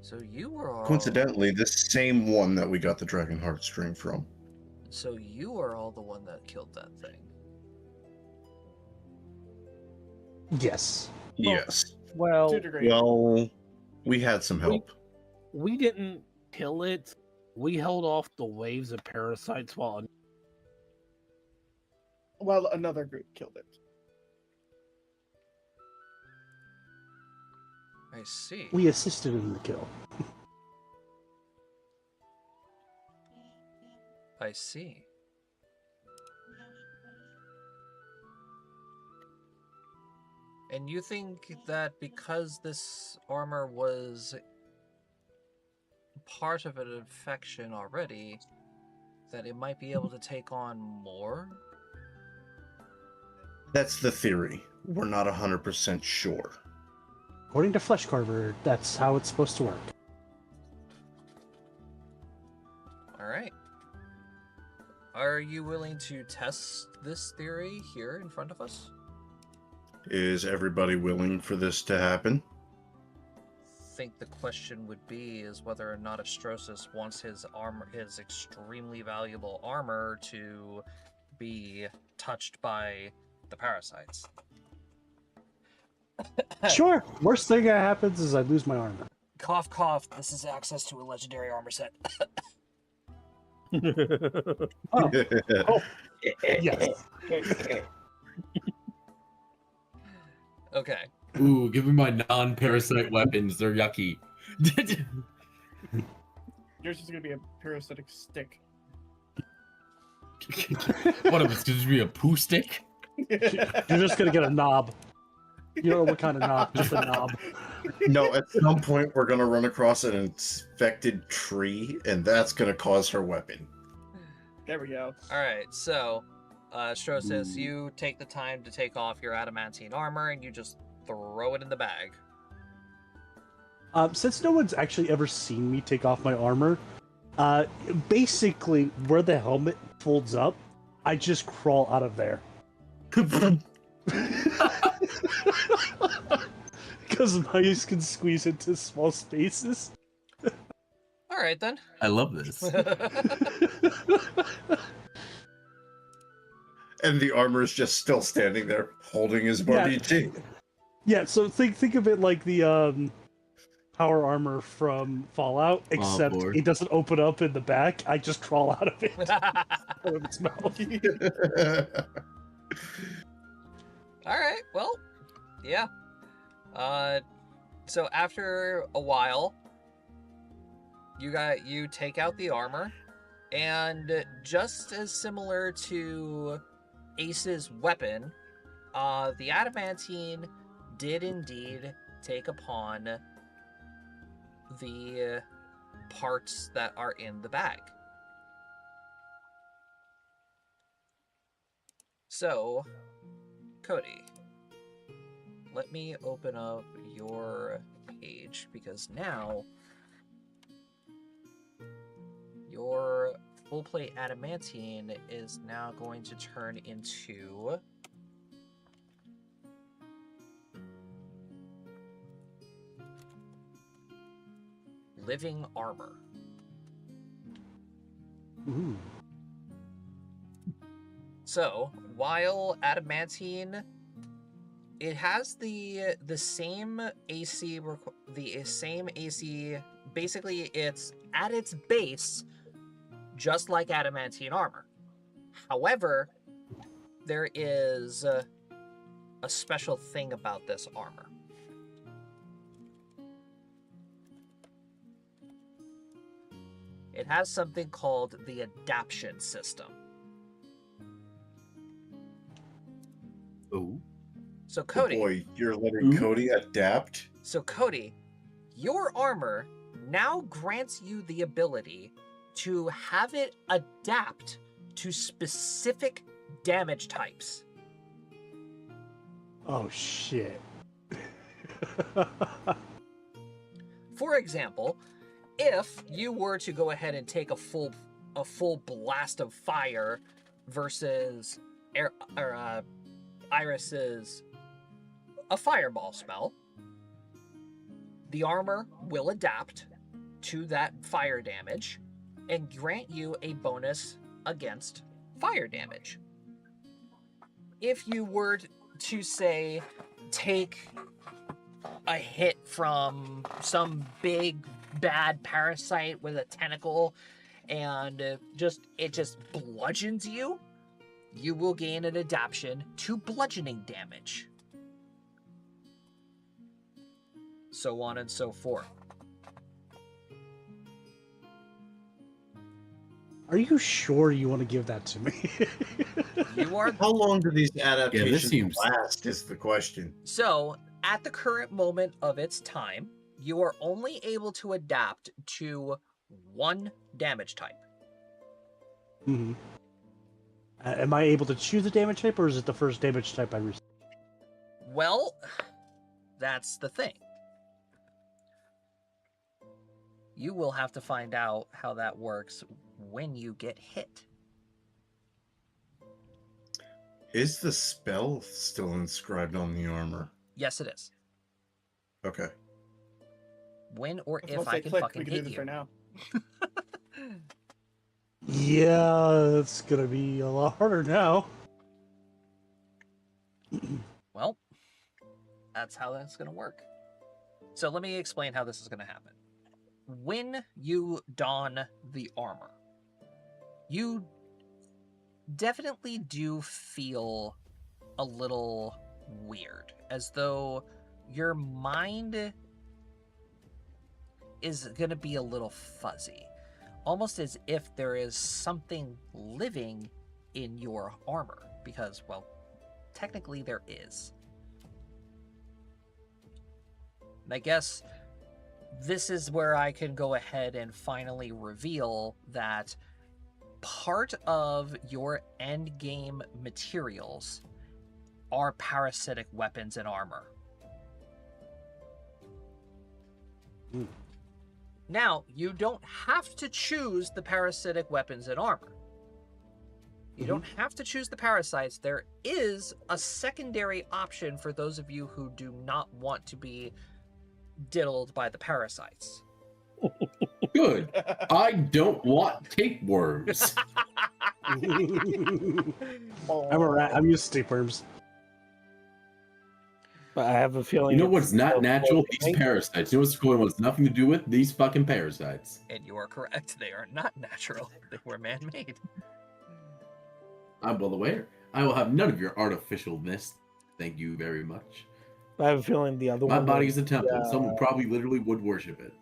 so you were all... Coincidentally, the same one that we got the dragon heartstring from. So you are all the one that killed that thing. Yes. Yes. Well, To a degree. Well, we had some help. we didn't kill it. We held off the waves of parasites while Well, another group killed it. I see. We assisted in the kill. I see. And you think that because this armor was part of an infection already, that it might be able to take on more? That's the theory. We're not 100% sure. According to Flesh Carver, that's how it's supposed to work. Alright. Are you willing to test this theory here in front of us? Is everybody willing for this to happen? I think the question would be is whether or not Astrosis wants his armor, his extremely valuable armor, to be touched by the parasites. Sure. Worst thing that happens is I lose my armor. Cough, cough. This is access to a legendary armor set. Oh, oh, yes. Okay. Ooh, give me my non-parasite weapons. They're yucky. Yours is gonna be a parasitic stick. What if it's going to be a poo stick? You're just gonna get a knob. You don't know what kind of knob, just a knob. No, at some point we're gonna run across an infected tree, and that's gonna cause her weapon. There we go. All right. So, Strosis, you take the time to take off your adamantine armor and you just throw it in the bag. Since no one's actually ever seen me take off my armor, basically where the helmet folds up, I just crawl out of there. Because mice can squeeze into small spaces. All right then. I love this. And the armor is just still standing there, holding his BRBG. Yeah, so think of it like the power armor from Fallout, except board. it doesn't open up in the back. I just crawl out of it. Out of its mouth. All right. Well, yeah. So after a while, you take out the armor, and just as similar to Ace's weapon, the adamantine did indeed take upon the parts that are in the bag. So, Cody, let me open up your page, because now your full plate adamantine is now going to turn into living armor. Ooh. So, while adamantine, it has the same AC, basically it's at its base, just like adamantine armor. However, there is a special thing about this armor. It has something called the adaptation system. Ooh. So Cody, Boy, you're letting Cody adapt? So Cody, your armor now grants you the ability to have it adapt to specific damage types. Oh shit. For example, if you were to go ahead and take a full blast of fire versus Iris's a fireball spell, the armor will adapt to that fire damage and grant you a bonus against fire damage. If you were to, say, take a hit from some big bad parasite with a tentacle and it just bludgeons you, you will gain an adaptation to bludgeoning damage. So on and so forth. Are you sure you want to give that to me? You are. How long do these adaptations seems- last is the question. So, at the current moment of its time, you are only able to adapt to one damage type. Mm-hmm. Am I able to choose a damage type, or is it the first damage type I receive? Well, that's the thing. You will have to find out how that works when you get hit. Is the spell still inscribed on the armor? Yes, it is. Okay. When or Let's if say I can click, fucking we can do hit this you. right now. Yeah, it's gonna be a lot harder now. Well, that's how that's going to work. So let me explain how this is going to happen. When you don the armor, you definitely do feel a little weird, as though your mind is going to be a little fuzzy, almost as if there is something living in your armor, because, well, technically there is. And I guess this is where I can go ahead and finally reveal that part of your endgame materials are parasitic weapons and armor. Mm. Now, you don't have to choose the parasitic weapons and armor. You don't have to choose the parasites. There is a secondary option for those of you who do not want to be diddled by the parasites. Good. I don't want tapeworms. I'm a rat. I'm used to tapeworms. But I have a feeling. You know what's it's not still natural? floating. These parasites. You know what's going on? It's nothing to do with these fucking parasites. And you are correct. They are not natural. They were man-made. I'm well aware. I will have none of your artificialness. Thank you very much. I have a feeling the other My one. body was is a temple. the, Someone probably literally would worship it.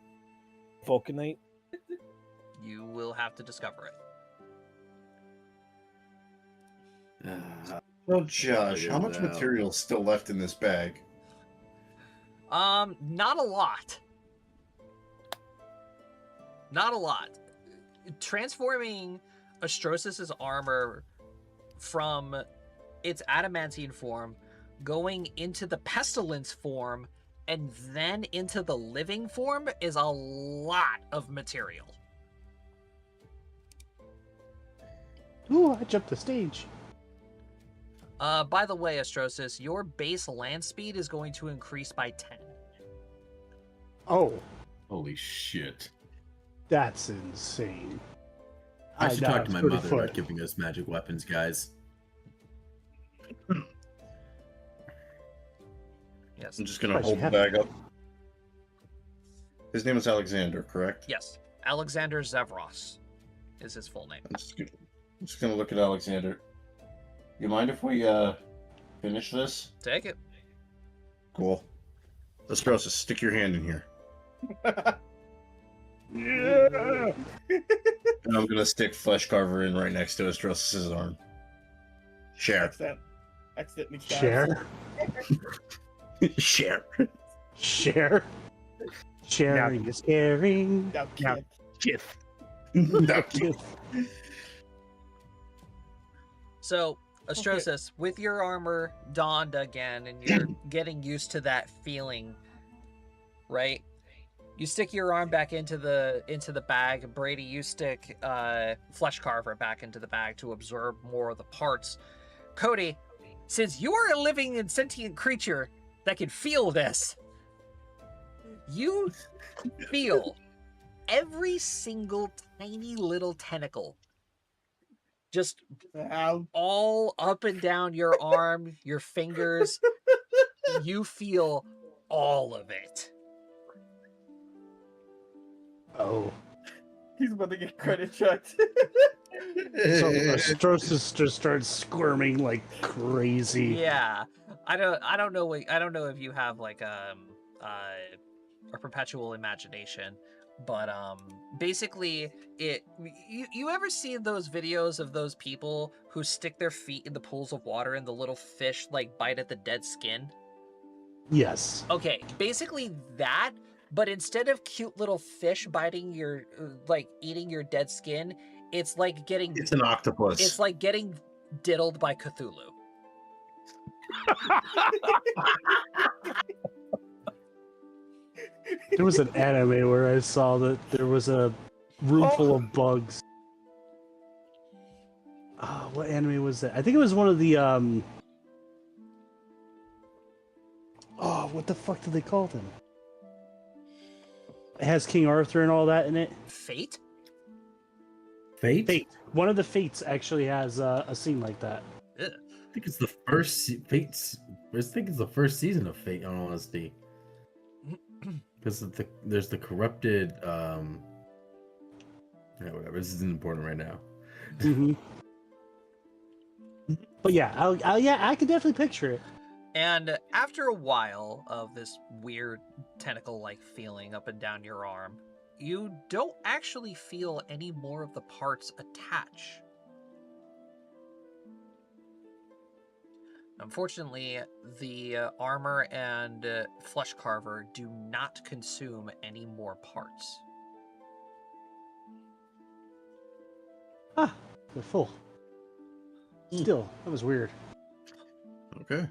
Vulcanite. You will have to discover it. Well, Josh, how much Wow. material is still left in this bag? Not a lot. Not a lot. Transforming Astrosis's armor from its adamantine form, going into the pestilence form, and then into the living form is a lot of material. Ooh, I jumped the stage. By the way, Astrosis, your base land speed is going to increase by 10. Oh, Holy shit. that's insane. I should now talk have to my 30 mother foot. about giving us magic weapons, guys. Yes. I'm just gonna Why'd you hold the have bag up. His name is Alexander, correct? Yes. Alexander Zevros is his full name. I'm just gonna look at Alexander. You mind if we finish this? Take it. Cool. Astrosis, stick your hand in here. Yeah. And I'm gonna stick Flesh Carver in right next to Astrosis's arm. Share. Accidentally Share? Share. Share? Sharing is caring. Now, Now- kid. Kiss. No. So, Astrosis, with your armor donned again, and you're getting used to that feeling, right? You stick your arm back into the bag. Brady, you stick Flesh Carver back into the bag to absorb more of the parts. Cody, since you are a living and sentient creature that can feel this, you feel every single tiny little tentacle just Ow. all up and down your arm, your fingers. You feel all of it. Oh. He's about to get credit checked. So Astrosis just starts squirming like crazy. Yeah, I don't know if you have like a perpetual imagination, but basically you ever seen those videos of those people who stick their feet in the pools of water and the little fish like bite at the dead skin? Yes. Okay, basically that, but instead of cute little fish biting your like eating your dead skin, it's like getting It's an octopus. it's like getting diddled by Cthulhu. There was an anime where I saw that there was a room full of bugs. What anime was that? I think it was one of the what the fuck did they call them? It has King Arthur and all that in it. Fate? Fate? Fate. One of the Fates actually has a scene like that. Ugh. I think it's the first Fate's. I think it's the first season of Fate. In all honesty, because there's the corrupted. Yeah, whatever. This isn't important right now. Mhm. But yeah, I can definitely picture it. And after a while of this weird tentacle-like feeling up and down your arm, you don't actually feel any more of the parts attach. Unfortunately, the armor and flesh carver do not consume any more parts. Ah, they're full. Still, that was weird. Okay.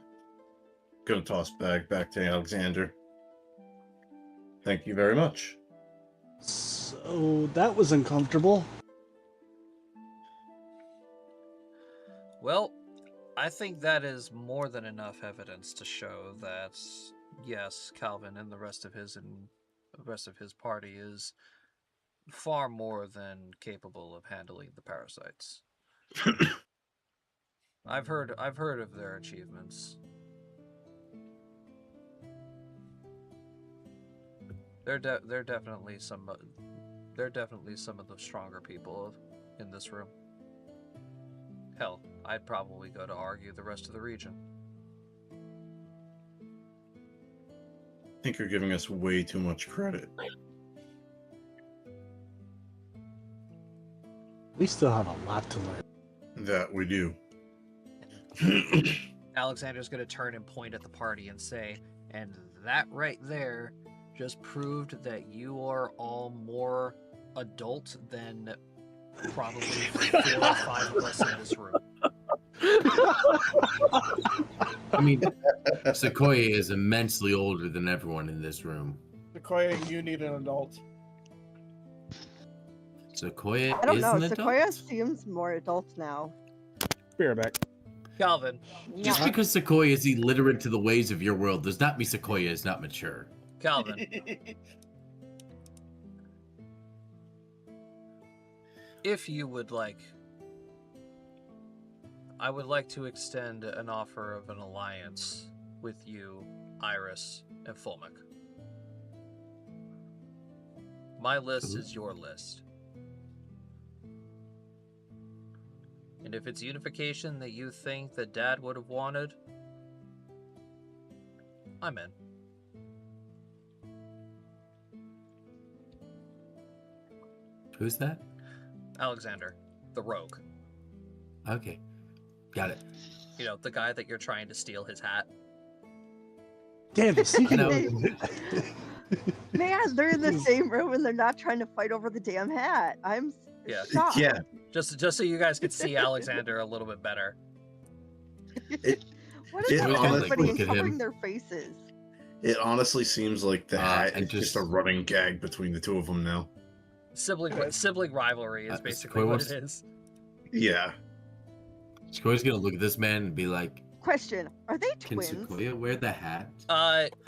Gonna toss bag back to Alexander. Thank you very much. So that was uncomfortable. Well, I think that is more than enough evidence to show that, yes, Calvin and the rest of his party is far more than capable of handling the parasites. I've heard of their achievements. They're definitely some of the stronger people in this room. Hell, I'd probably go to argue the rest of the region. I think you're giving us way too much credit. We still have a lot to learn. That we do. Alexander's going to turn and point at the party and say, and that right there just proved that you are all more adult than probably 4 or 5 of us in this room. I mean, Sequoia is immensely older than everyone in this room. Sequoia, you need an adult. Sequoia I don't is know. an adult? Sequoia seems more adult now. Be right back. Calvin. Just because Sequoia is illiterate to the ways of your world does not mean Sequoia is not mature. Calvin. If you would like, I would like to extend an offer of an alliance with you, Iris, and Fulmic. My list is your list. And if it's unification that you think that Dad would have wanted, I'm in. Who's that? Alexander, the rogue. Okay. Got it. You know, the guy that you're trying to steal his hat. Damn, the sneaking No. Man, they're in the same room and they're not trying to fight over the damn hat. I'm Yeah. shocked. Yeah. Just so you guys could see Alexander a little bit better. What is It that with honestly- everybody look and at him. covering their faces? It honestly seems like the hat and is just a just- running gag between the two of them now. Sibling rivalry is basically Sequoia what wants- it is. Yeah. Sequoia's gonna look at this man and be like, Question: are they can twins? Sequoia wear the hat?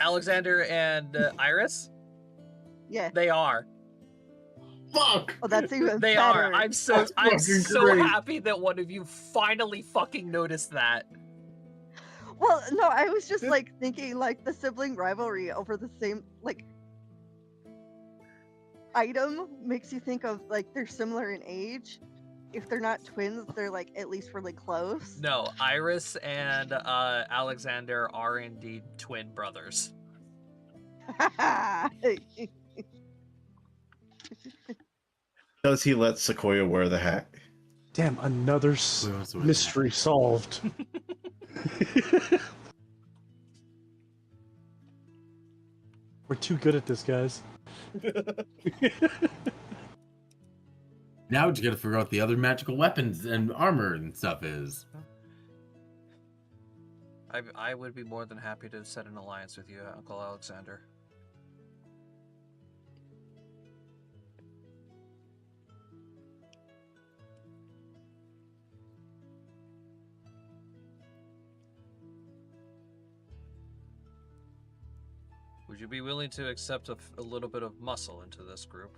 Alexander and Iris, Yeah. they are. Fuck! Oh, that's even They better. are. I'm so That's fucking great. happy that one of you finally fucking noticed that. Well, no, I was just like thinking like the sibling rivalry over the same like item makes you think of like they're similar in age. If they're not twins, they're like at least really close. No, Iris and Alexander are indeed twin brothers. Does he let Sequoia wear the hat? Damn, another Who wants to wear the hat? mystery solved. We're too good at this, guys. Now we just gotta figure out what the other magical weapons and armor and stuff is. I would be more than happy to set an alliance with you, Uncle Alexander. Would you be willing to accept a little bit of muscle into this group?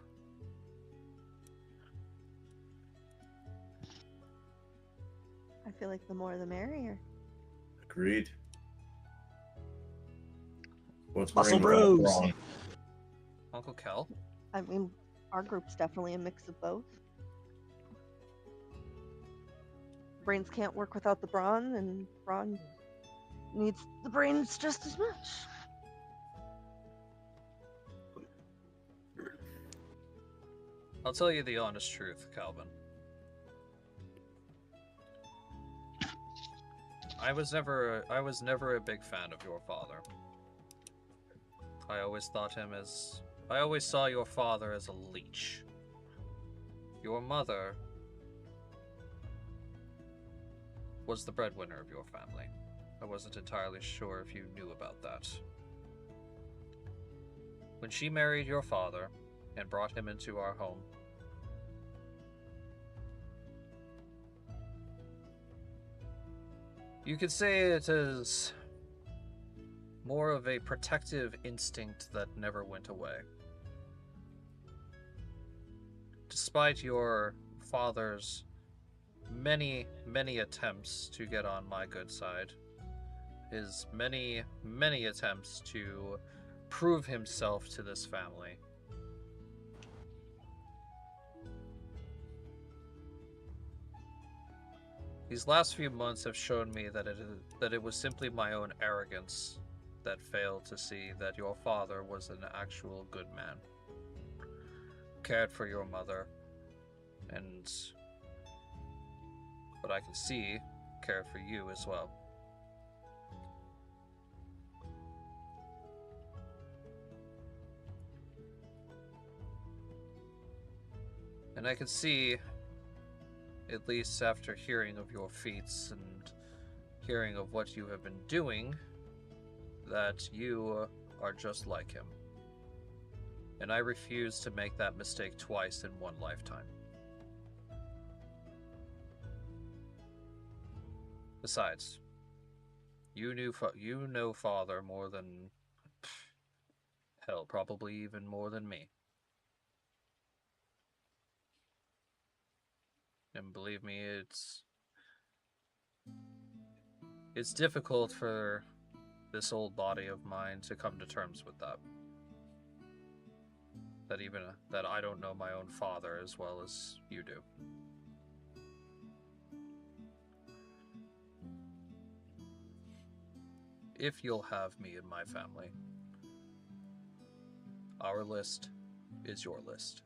I feel like the more the merrier. Agreed. What's Muscle bringing bros. wrong? Uncle Kel? I mean, our group's definitely a mix of both. brains can't work without the brawn, and brawn needs the brains just as much. I'll tell you the honest truth, Calvin. I was never a big fan of your father. I always saw your father as a leech. Your mother was the breadwinner of your family. I wasn't entirely sure if you knew about that. When she married your father and brought him into our home, you could say it is more of a protective instinct that never went away. Despite your father's many, many attempts to get on my good side, his many, many attempts to prove himself to this family, these last few months have shown me that it was simply my own arrogance that failed to see that your father was an actual good man. Cared for your mother, and what I can see, cared for you as well. And I can see, at least after hearing of your feats and hearing of what you have been doing, that you are just like him. And I refuse to make that mistake twice in one lifetime. Besides, you know father more than, hell, probably even more than me. And believe me, it's difficult for this old body of mine to come to terms with that. That I don't know my own father as well as you do. If you'll have me in my family, our list is your list.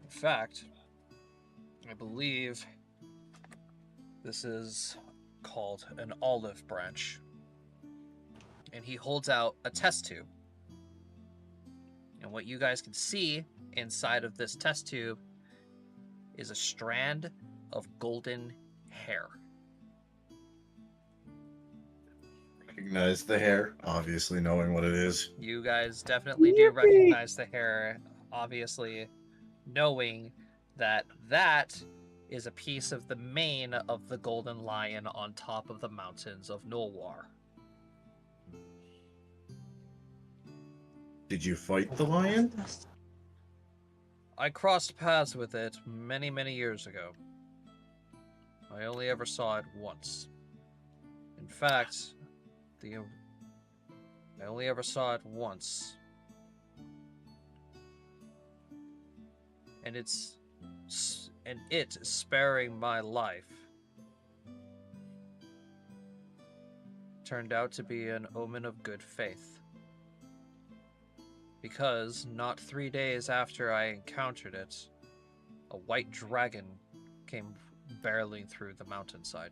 In fact, I believe this is called an olive branch. And he holds out a test tube. And what you guys can see inside of this test tube is a strand of golden hair. Recognize the hair, obviously knowing what it is. You guys definitely do recognize the hair, obviously knowing that that is a piece of the mane of the golden lion on top of the mountains of Nolwar. Did you fight the lion? I crossed paths with it many, many years ago. I only ever saw it once. In fact, I only ever saw it once. And it sparing my life turned out to be an omen of good faith. Because not 3 days after I encountered it, a white dragon came barreling through the mountainside.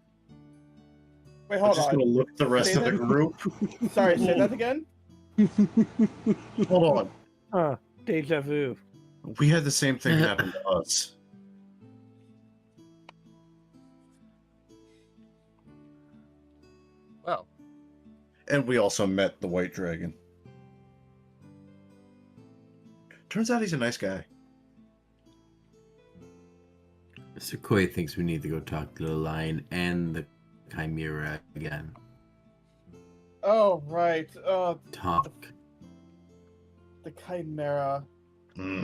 Wait, I'm hold just on. gonna look at the rest Say of the that- group. Sorry, say that again? Hold on. Deja vu. We had the same thing happen to us. Well, And we also met the white dragon. Turns out he's a nice guy. Mr. Koi thinks we need to go talk to the lion and the chimera again. Oh, right. Talk. The chimera. Mm.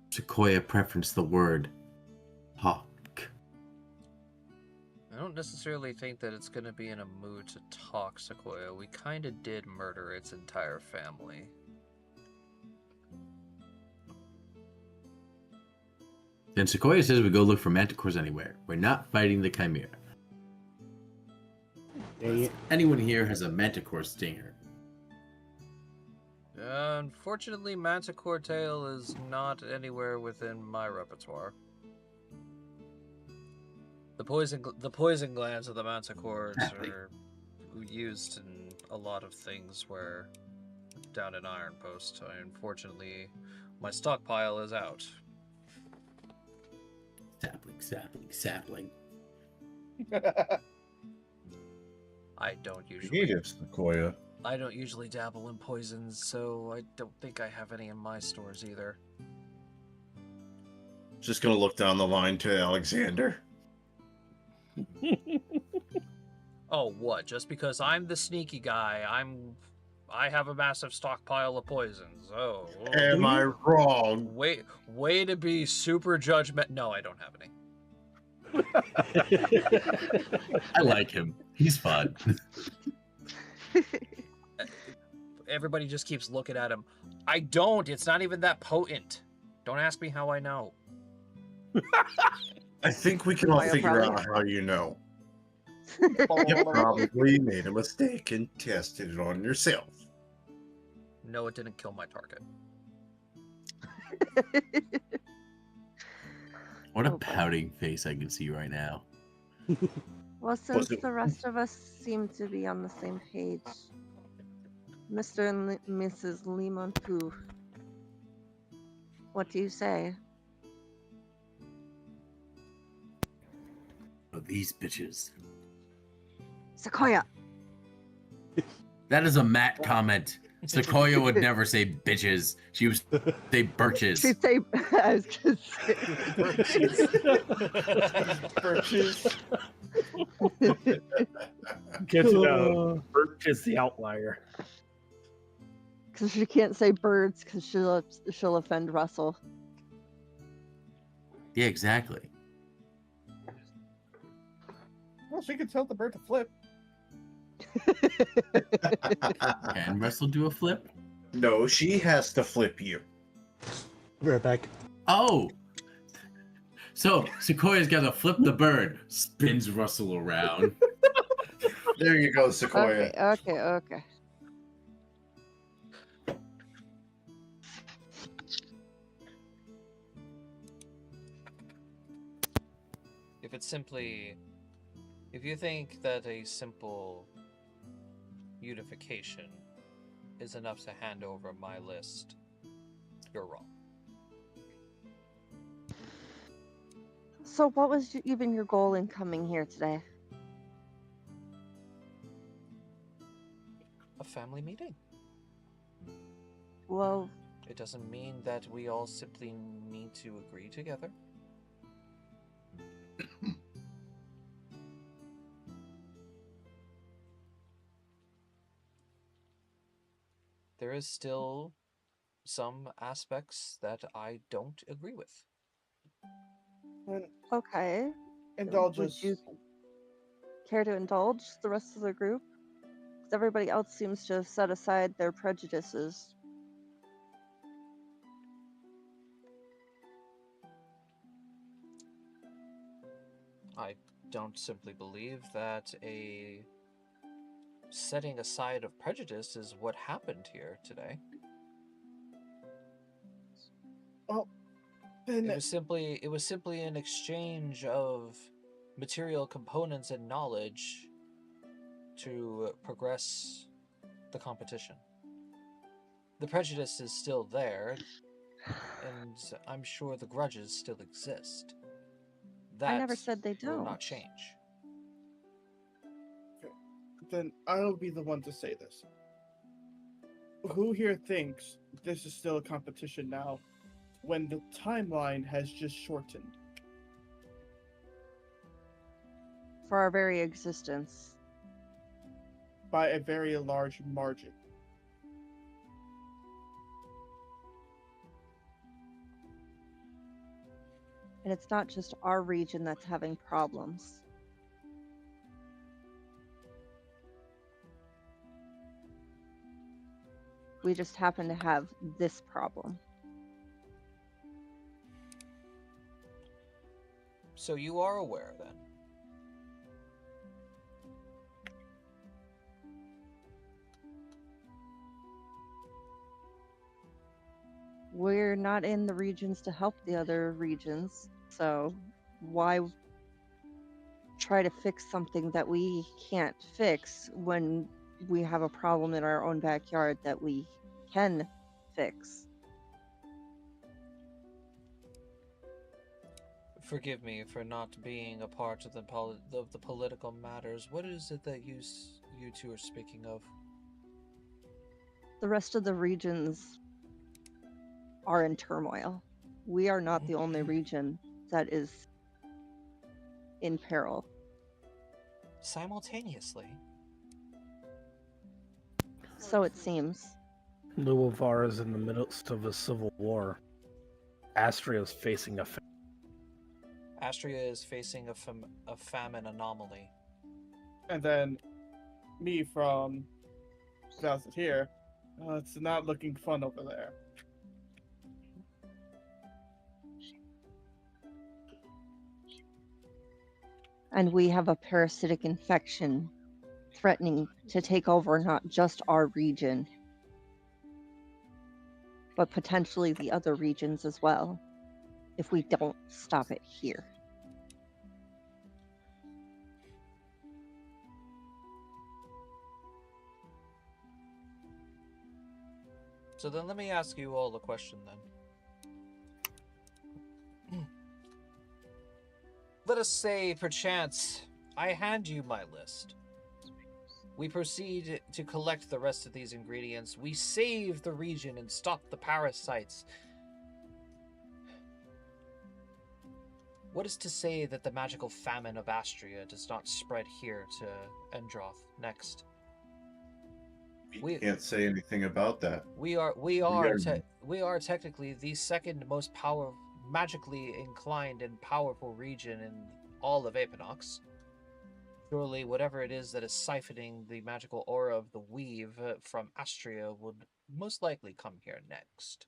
Sequoia preference the word talk. I don't necessarily think that it's going to be in a mood to talk, Sequoia. We kind of did murder its entire family. Then Sequoia says we go look for manticores anywhere. We're not fighting the Chimera. Dang it. Anyone here has a manticore stinger? Unfortunately, Manticore Tail is not anywhere within my repertoire. The poison glands of the Manticores are used in a lot of things where down in Iron Post. Unfortunately, my stockpile is out. Sapling. I don't You usually. need it, Sequoia. I don't usually dabble in poisons, so I don't think I have any in my stores either. Just gonna look down the line to Alexander. Oh, what? Just because I'm the sneaky guy, I have a massive stockpile of poisons. Oh. Am I wrong? Way to be super judgment. No, I don't have any. I like him. He's fun. Everybody just keeps looking at him. I don't. It's not even that potent. Don't ask me how I know. I think we can all Bio figure probably- out how you know. You probably made a mistake and tested it on yourself. No, it didn't kill my target. What a Oh, boy. pouting face I can see right now. Well, since it- the rest of us seem to be on the same page, Mr. and Mrs. Limontou, what do you say? Oh, these bitches. Sequoia! That is a Matt comment. Sequoia would never say bitches. She would say birches. She'd say, I was gonna say, Birches. Gets it out. Birch is the outlier. because she can't say birds because she'll offend Russell. Yeah, exactly. Well, she could tell the bird to flip. Can Russell do a flip? No, she has to flip you. Be right back. Oh! So, Sequoia's got to flip the bird, spins Russell around. There you go, Sequoia. Okay. If you think that a simple unification is enough to hand over my list, you're wrong. So, what was even your goal in coming here today? A family meeting. Well, It doesn't mean that we all simply need to agree together. There is still some aspects that I don't agree with. And okay. indulge Would us. you care to indulge the rest of the group? 'Cause everybody else seems to have set aside their prejudices. I don't simply believe that a setting aside of prejudice is what happened here today. Then It was simply an exchange of material components and knowledge to progress the competition. The prejudice is still there, and I'm sure the grudges still exist. That I never said they will don't. not change. then I'll be the one to say this. Who here thinks this is still a competition now when the timeline has just shortened? For our very existence. By a very large margin. And it's not just our region that's having problems. We just happen to have this problem. So you are aware then? We're not in the regions to help the other regions, so why try to fix something that we can't fix when we have a problem in our own backyard that we can fix? Forgive me for not being a part of the political matters. What is it that you two are speaking of? The rest of the regions are in turmoil. We are not the only region that is in peril. Simultaneously? So it seems. Luovar is in the midst of a civil war. Astria is facing a Astria is facing a famine anomaly. And then me from Velgaros here. It's not looking fun over there. And we have a parasitic infection threatening to take over not just our region, but potentially the other regions as well, if we don't stop it here. So then let me ask you all a question then. Let us say, perchance, I hand you my list. We proceed to collect the rest of these ingredients. We save the region and stop the parasites. What is to say that the magical famine of Astria does not spread here to Endroth next? We can't say anything about that. We are technically the second most magically inclined and powerful region in all of Apinox. Surely whatever it is that is siphoning the magical aura of the weave from Astria would most likely come here next.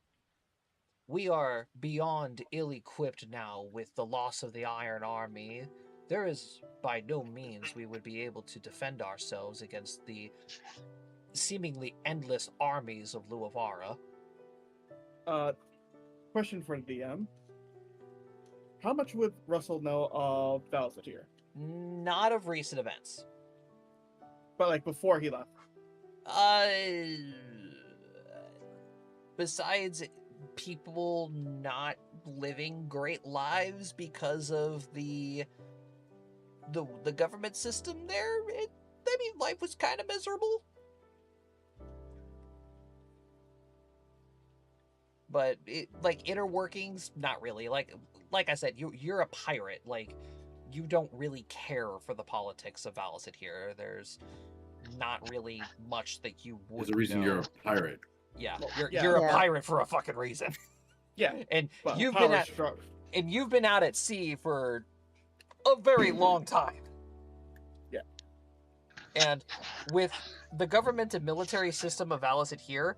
We are beyond ill-equipped now with the loss of the Iron Army. There is by no means we would be able to defend ourselves against the seemingly endless armies of Luavara. Question for the DM. How much would Russell know of Velgaros here? Not of recent events. But like before he left. Besides people not living great lives because of the government system there, life was kind of miserable. But inner workings, not really. Like I said, you're a pirate. Like, you don't really care for the politics of Velgaros here. There's not really much that you would. There's a reason you're a pirate. Yeah, Well, you're a Yeah. pirate for a fucking reason. Yeah. And Well, you've been out at sea for a very long time. Yeah. And with the government and military system of Velgaros here,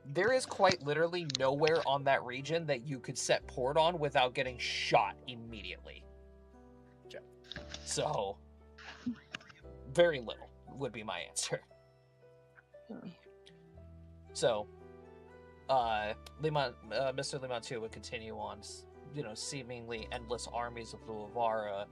there is quite literally nowhere on that region that you could set port on without getting shot immediately. Yeah. So, very little would be my answer. So, Mr. Limantu would continue on, seemingly endless armies of Luavara,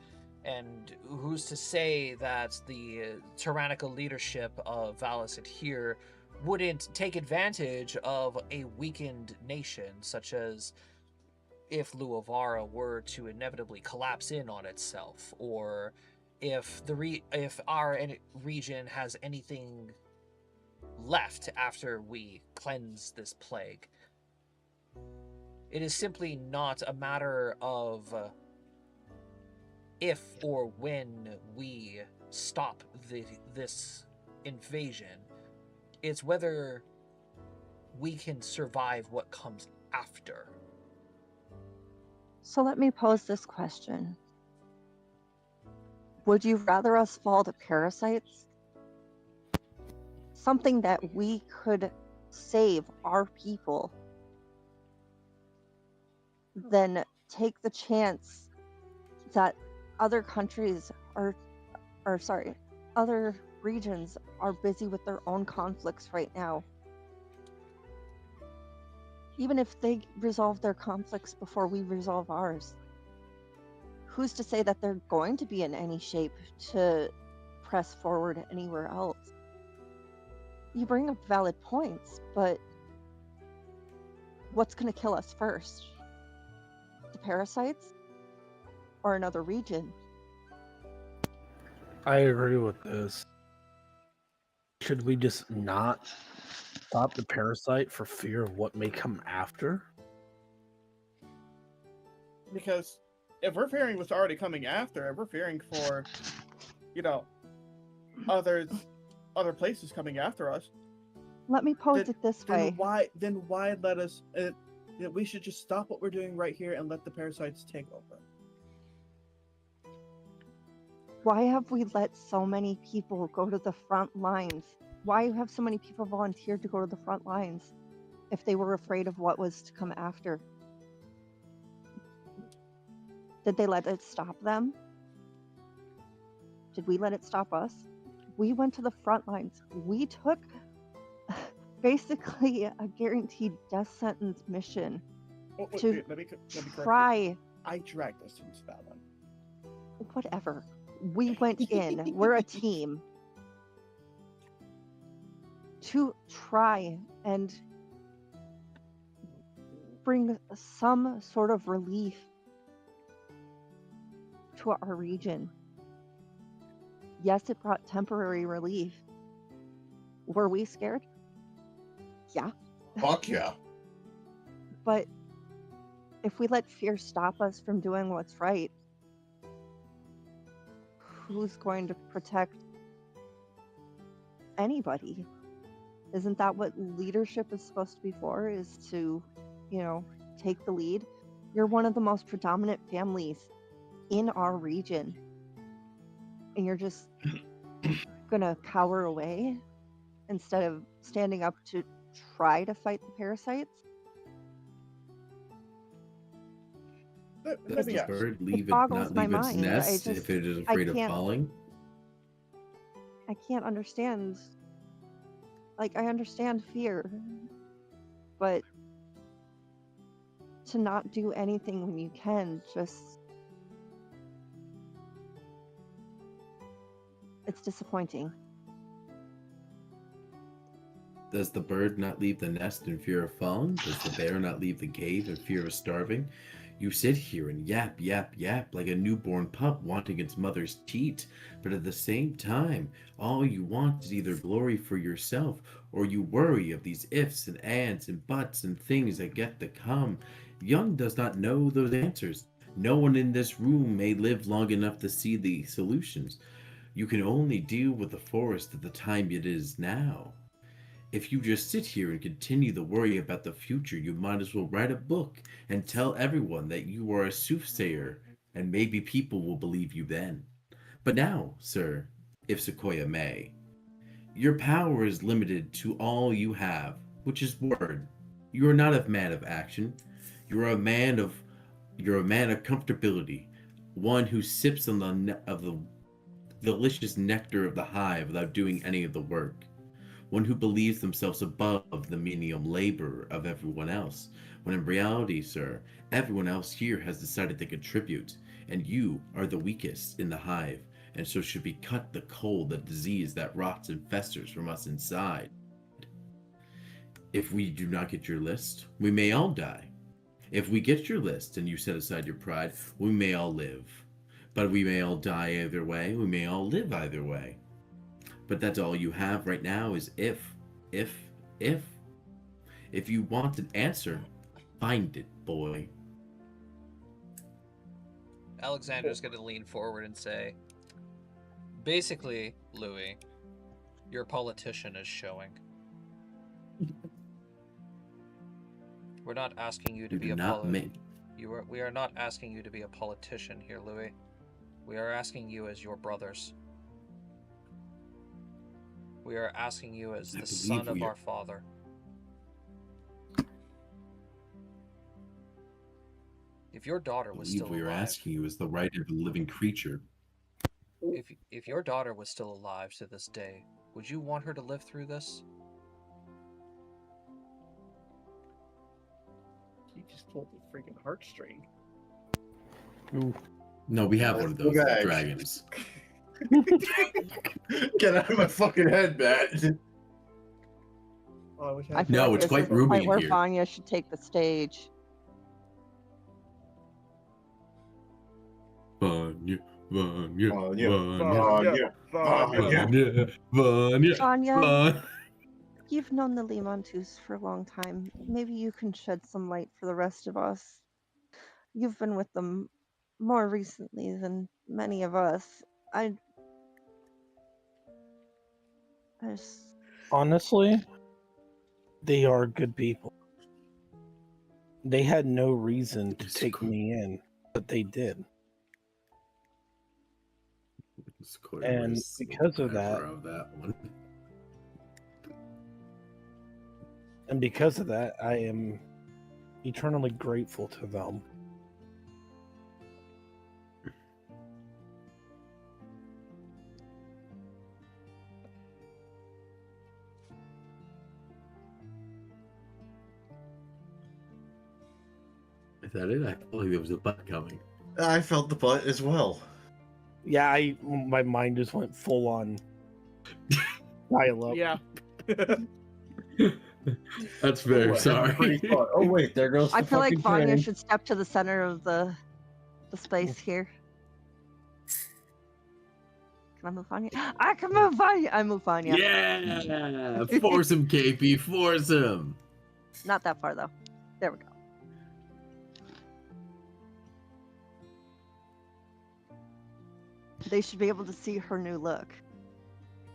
and who's to say that the tyrannical leadership of Velgaros here wouldn't take advantage of a weakened nation, such as if Luavara were to inevitably collapse in on itself, or if our region has anything left after we cleanse this plague. It is simply not a matter of if or when we stop this invasion. It's whether we can survive what comes after. So let me pose this question. Would you rather us fall to parasites? Something that we could save our people than take the chance that other countries are, or sorry, other regions are busy with their own conflicts right now. Even if they resolve their conflicts before we resolve ours, who's to say that they're going to be in any shape to press forward anywhere else? You bring up valid points, but what's going to kill us first? The parasites or another region? I agree with this. Should we just not stop the parasite for fear of what may come after? Because if we're fearing what's already coming after, if we're fearing for, other places coming after us, Let me pose it this way. then why let us? We should just stop what we're doing right here and let the parasites take over. Why have we let so many people go to the front lines? Why have so many people volunteered to go to the front lines if they were afraid of what was to come after? Did they let it stop them? Did we let it stop us? We went to the front lines. We took basically a guaranteed death sentence mission to let me correct you. try. I dragged us into that one. Whatever. We went in. We're a team to try and bring some sort of relief to our region. Yes, it brought temporary relief. Were we scared? Yeah. Fuck yeah. But if we let fear stop us from doing what's right, who's going to protect anybody? Isn't that what leadership is supposed to be for? Is to, take the lead? You're one of the most predominant families in our region, and you're just gonna cower away instead of standing up to try to fight the parasites? Does the bird leave it, boggles not my leave its mind. nest if it is afraid of can't- falling? I can't understand. Like, I understand fear, but to not do anything when you can, it's disappointing. Does the bird not leave the nest in fear of falling? Does the bear not leave the cave in fear of starving? You sit here and yap, yap, yap like a newborn pup wanting its mother's teat, but at the same time, all you want is either glory for yourself, or you worry of these ifs and ands and buts and things that get to come. Young does not know those answers. No one in this room may live long enough to see the solutions. You can only deal with the forest at the time it is now. If you just sit here and continue to worry about the future, you might as well write a book and tell everyone that you are a soothsayer, and maybe people will believe you then. But now, sir, if Sequoia may, your power is limited to all you have, which is word. You are not a man of action. You're a man of comfortability, one who sips on the delicious nectar of the hive without doing any of the work. One who believes themselves above the menial labor of everyone else, when in reality, sir, everyone else here has decided to contribute, and you are the weakest in the hive, and so should be cut the cold, the disease that rots and festers from us inside. If we do not get your list, we may all die. If we get your list and you set aside your pride, we may all live. But we may all die either way, we may all live either way. But that's all you have right now is if. If you want an answer, find it, boy. Alexander's going to lean forward and say, basically, Louis, your politician is showing. We're not asking you to be a politician. We are not asking you to be a politician here, Louis. We are asking you as your brothers. We are asking you as the son of our father. If your daughter I was believe still we were alive, asking you is the right of a living creature. if your daughter was still alive to this day, would you want her to live through this? He just pulled the freaking heartstring. Ooh. No, we have one of those Bag. dragons. Get out of my fucking head, Matt. Oh, I wish I I had feel No, like it's this quite is the roomy point in where here. Vanya should take the stage. Vanya, Vanya, Vanya, Vanya, Vanya. Vanya, Vanya, Vanya. you've known the Limontus for a long time. Maybe you can shed some light for the rest of us. You've been with them more recently than many of us. I just... Honestly, they are good people. They had no reason to It's take cool. me in, but they did. Sequoia And raised the because of that- eyebrow of that one. And because of that, I am eternally grateful to them. Is that it? I felt like there was a butt coming. I felt the butt as well. Yeah, my mind just went full on dial up. Yeah. That's fair. Oh, Sorry. Oh wait, there goes the I feel like fucking Vanya train. should step to the center of the space here. Can I move Vanya? I can move Vanya! I move Vanya. Yeah, force him, KP, force him. Not that far, though. There we go. They should be able to see her new look.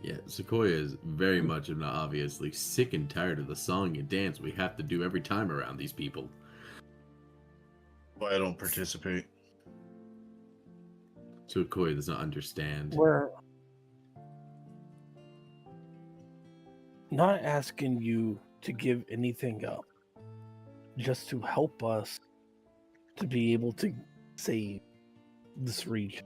Yeah, Sequoia is very much, if not obviously, sick and tired of the song and dance we have to do every time around these people. Why I don't participate. Sequoia does not understand. We're not asking you to give anything up, just to help us to be able to save this region.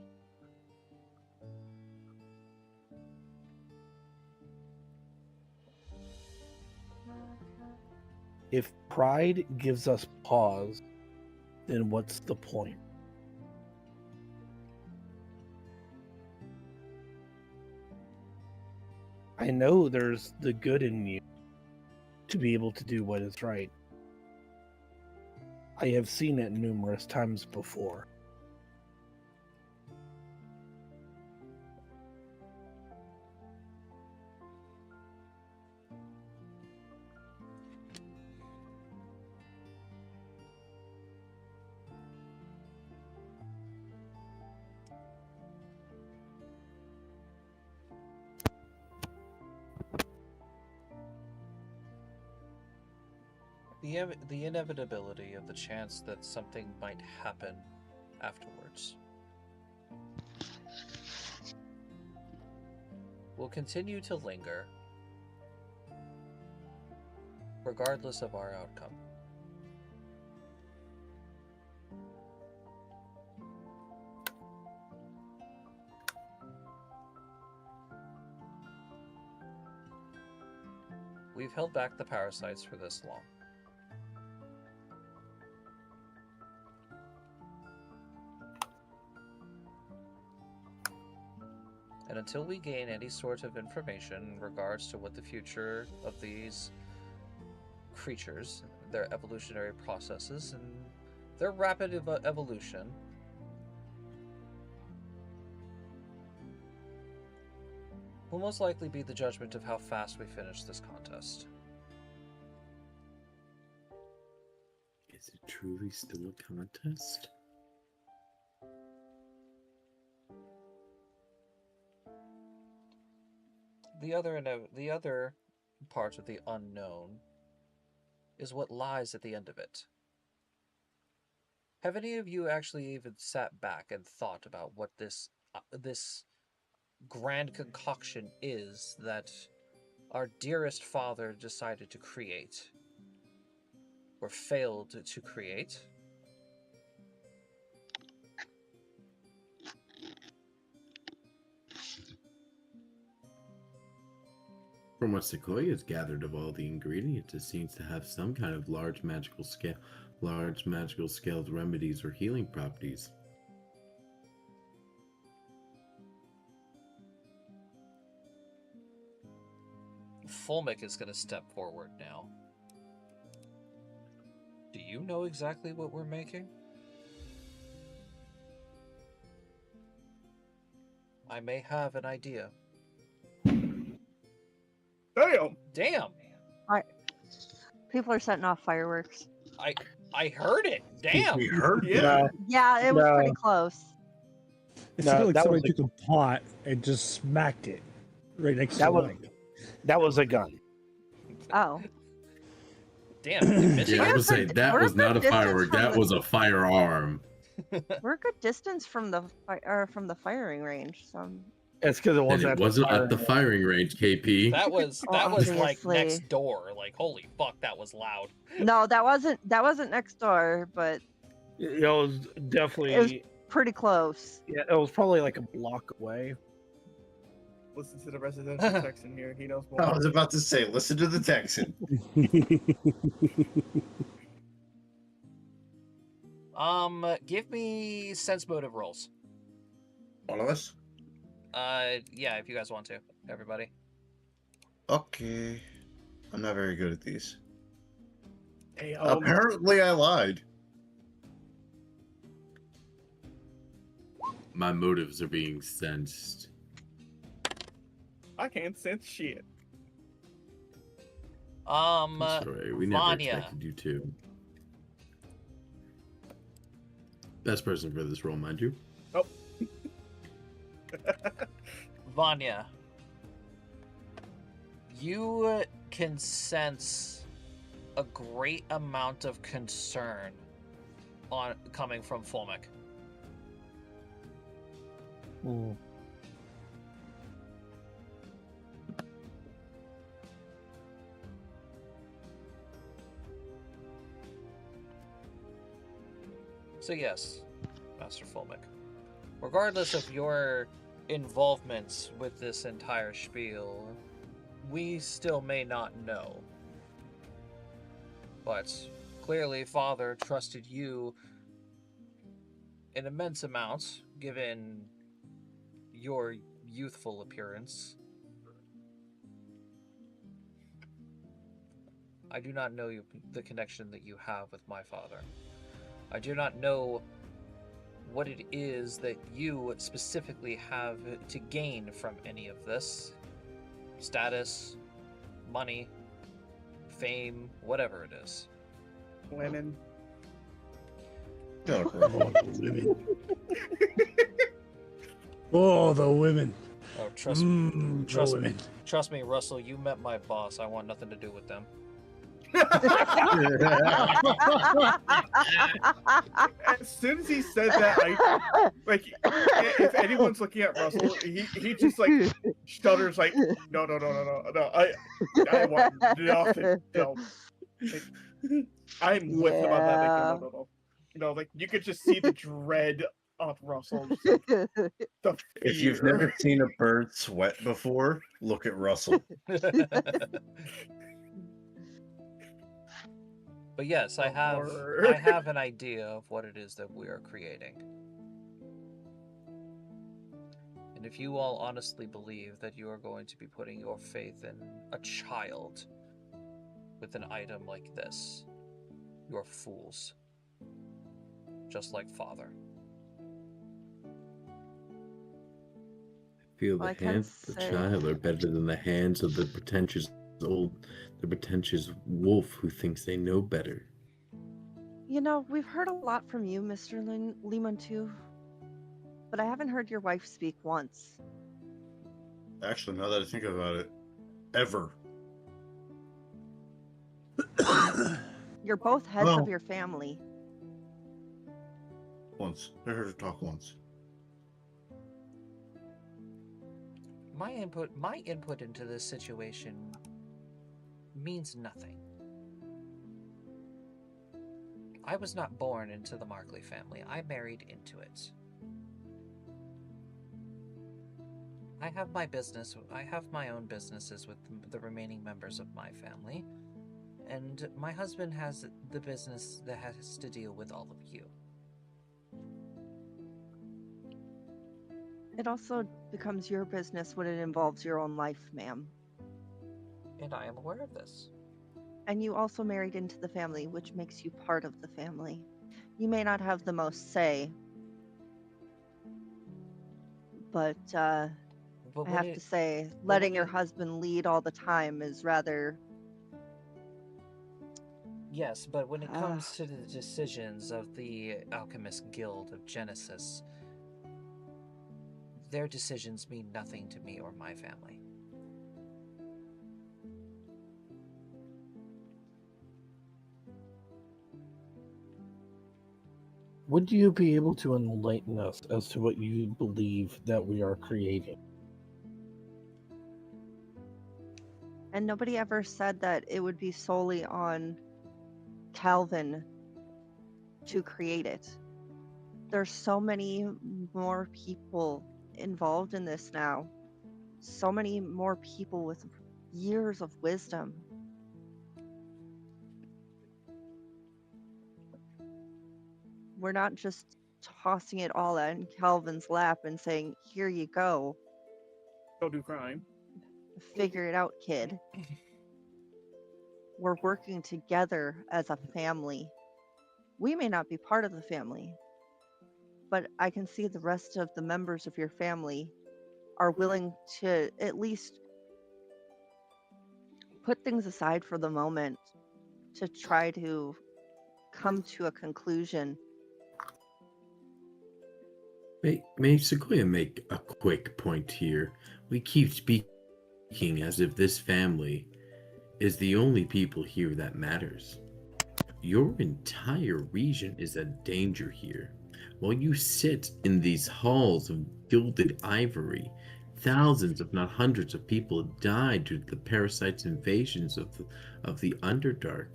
If pride gives us pause, then what's the point? I know there's the good in you to be able to do what is right. I have seen it numerous times before. The inevitability of the chance that something might happen afterwards will continue to linger regardless of our outcome. We've held back the parasites for this long. And until we gain any sort of information in regards to what the future of these creatures, their evolutionary processes, and their rapid evolution, will most likely be the judgment of how fast we finish this contest. Is it truly still a contest? The other part of the unknown is what lies at the end of it. Have any of you actually even sat back and thought about what this grand concoction is that our dearest father decided to create, or failed to create? From what Sequoia has gathered of all the ingredients, it seems to have some kind of large magical scaled remedies or healing properties. Fulmic is going to step forward now. Do you know exactly what we're making? I may have an idea. Damn! Damn! People are setting off fireworks. I heard it. Damn! We heard Yeah. that. Yeah, it was pretty No. close. It No, sounded like that somebody was took a pot and just smacked it right next to That the was- mic. That was a gun. Oh. Damn! In Michigan? Yeah, I would say We're that a was good not a distance firework. from That the- was a firearm. We're a good distance from the firing range. So It's because it And wasn't. it wasn't at the firing range, KP. That was like Obviously. next door. Like holy fuck, that was loud. no, that wasn't next door, but It was definitely. It was- pretty close. Yeah, it was probably like a block away. Listen to the residential Texan here. He knows more. I was about to say, listen to the Texan. Give me sense motive rolls. All of us? Yeah, if you guys want to, everybody. Okay. I'm not very good at these. Hey, Apparently, I lied. My motives are being sensed. I can't sense shit. Sorry, we never Vanya. expected you to. Best person for this role, mind you. Vanya, you can sense a great amount of concern coming from Fulmic. So yes, Master Fulmic, regardless of your involvements with this entire spiel, we still may not know. But clearly Father trusted you an immense amount, given your youthful appearance. I do not know the connection that you have with my father. I do not know what it is that you specifically have to gain from any of this. Status, money, fame, whatever it is. Women. No, Oh, the women. Oh, trust The women. trust me, Russell, you met my boss. I want nothing to do with them. As soon as he said that, I like. If anyone's looking at Russell, he just like stutters, like, no. I want nothing. No. Like, I'm with him on that. Like, no. No, like you could just see the dread on Russell. Just, like, the if you've fear. never seen a bird sweat before, look at Russell. But yes, I have Horror. I have an idea of what it is that we are creating. And if you all honestly believe that you are going to be putting your faith in a child with an item like this, you're fools. Just like Father. I feel Well, the I can't hands of the say. child are better than the hands of the pretentious wolf who thinks they know better. You know, we've heard a lot from you, Mr. Lehman, too. But I haven't heard your wife speak once. Actually, now that I think about it, ever. You're both heads Well- of your family. Once. I heard her talk once. My input into this situation means nothing. I was not born into the Markley family. I married into it. I have my business. I have my own businesses with the remaining members of my family. And my husband has the business that has to deal with all of you. It also becomes your business when it involves your own life, ma'am. And I am aware of this. And you also married into the family, which makes you part of the family. You may not have the most say, but I have to say, letting your husband lead all the time is rather... Yes, but when it comes to the decisions of the Alchemist Guild of Genesis, their decisions mean nothing to me or my family. Would you be able to enlighten us as to what you believe that we are creating? And nobody ever said that it would be solely on Calvin to create it. There's so many more people involved in this now. So many more people with years of wisdom. We're not just tossing it all in Calvin's lap and saying, here you go. Go do crime. Figure it out, kid. We're working together as a family. We may not be part of the family, but I can see the rest of the members of your family are willing to at least put things aside for the moment to try to come to a conclusion. May Sequoia make a quick point here? We keep speaking as if this family is the only people here that matters. Your entire region is a danger here. While you sit in these halls of gilded ivory, thousands, if not hundreds of people died due to the parasites' invasions of the Underdark.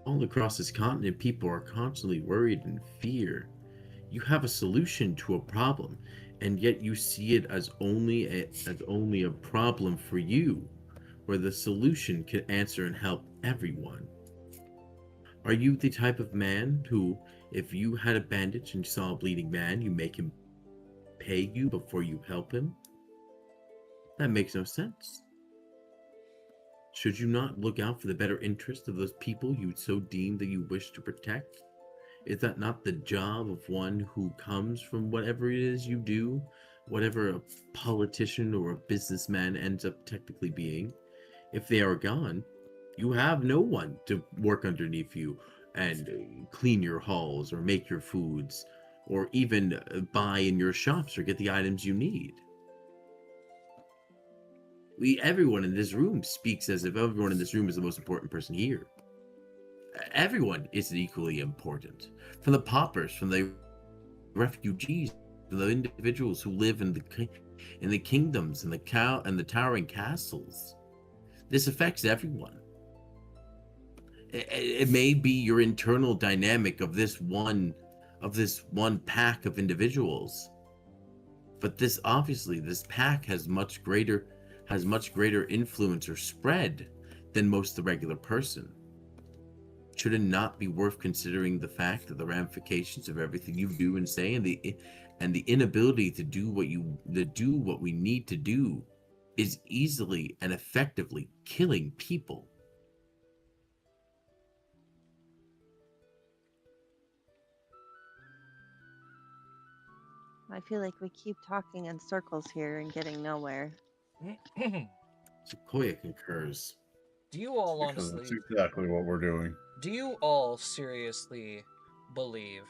All across this continent, people are constantly worried and fear. You have a solution to a problem, and yet you see it as only a problem for you, where the solution can answer and help everyone. Are you the type of man who, if you had a bandage and saw a bleeding man, you make him pay you before you help him? That makes no sense. Should you not look out for the better interest of those people you so deem that you wish to protect? Is that not the job of one who comes from whatever it is you do, whatever a politician or a businessman ends up technically being? If they are gone, you have no one to work underneath you and clean your halls or make your foods or even buy in your shops or get the items you need. Everyone in this room speaks as if everyone in this room is the most important person here. Everyone is equally important. From the paupers, from the refugees, from the individuals who live in the kingdoms and the towering castles. This affects everyone. It may be your internal dynamic of this one pack of individuals, but this pack has much greater influence or spread than most the regular person. Should it not be worth considering the fact that the ramifications of everything you do and say and the inability to do what we need to do is easily and effectively killing people? I feel like we keep talking in circles here and getting nowhere. Sequoia concurs. Do you all Because honestly... that's exactly what we're doing. Do you all seriously believe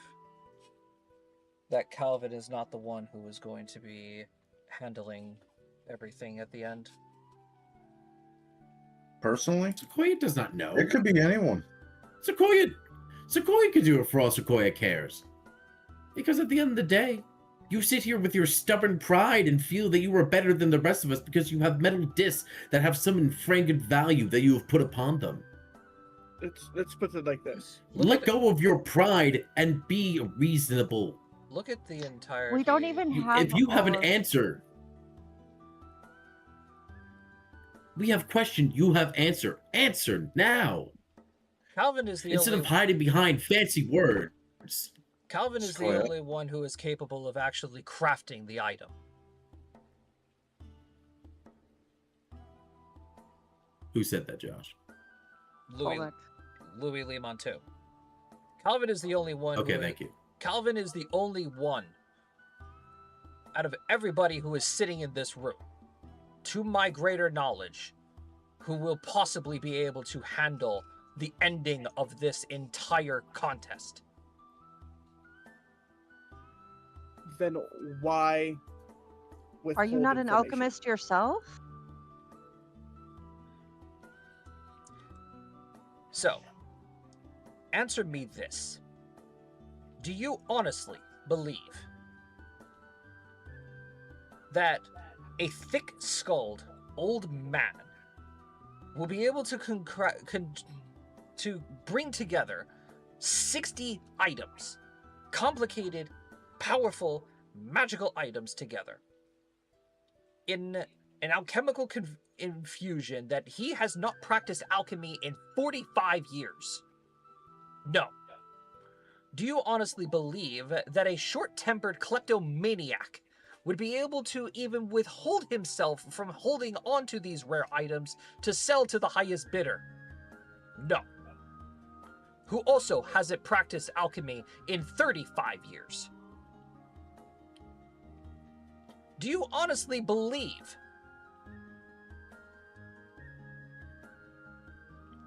that Calvin is not the one who is going to be handling everything at the end? Personally, Sequoia does not know. it could be anyone. Sequoia could do it for all Sequoia cares. Because at the end of the day, you sit here with your stubborn pride and feel that you are better than the rest of us because you have metal discs that have some infringed value that you have put upon them. Let's put it like this. Let go of your pride and be reasonable. Look at the entire... We don't even have... If you have an answer, We have question. You have answer. Answer now. Calvin is the Instead only of hiding behind fancy words. Calvin is the Square. only one who is capable of actually crafting the item. Who said that, Josh? Louis Hold Louis Lemon too. Calvin is the only one. Okay, who, thank you. Calvin is the only one out of everybody who is sitting in this room, to my greater knowledge, who will possibly be able to handle the ending of this entire contest. Then why? Are you withhold not an information? alchemist yourself? So, answer me this. Do you honestly believe that a thick-skulled old man will be able to to bring together 60 items, complicated, powerful, magical items together in an alchemical infusion that he has not practiced alchemy in 45 years? No. Do you honestly believe that a short-tempered kleptomaniac would be able to even withhold himself from holding on to these rare items to sell to the highest bidder? No. Who also hasn't practiced alchemy in 35 years? Do you honestly believe?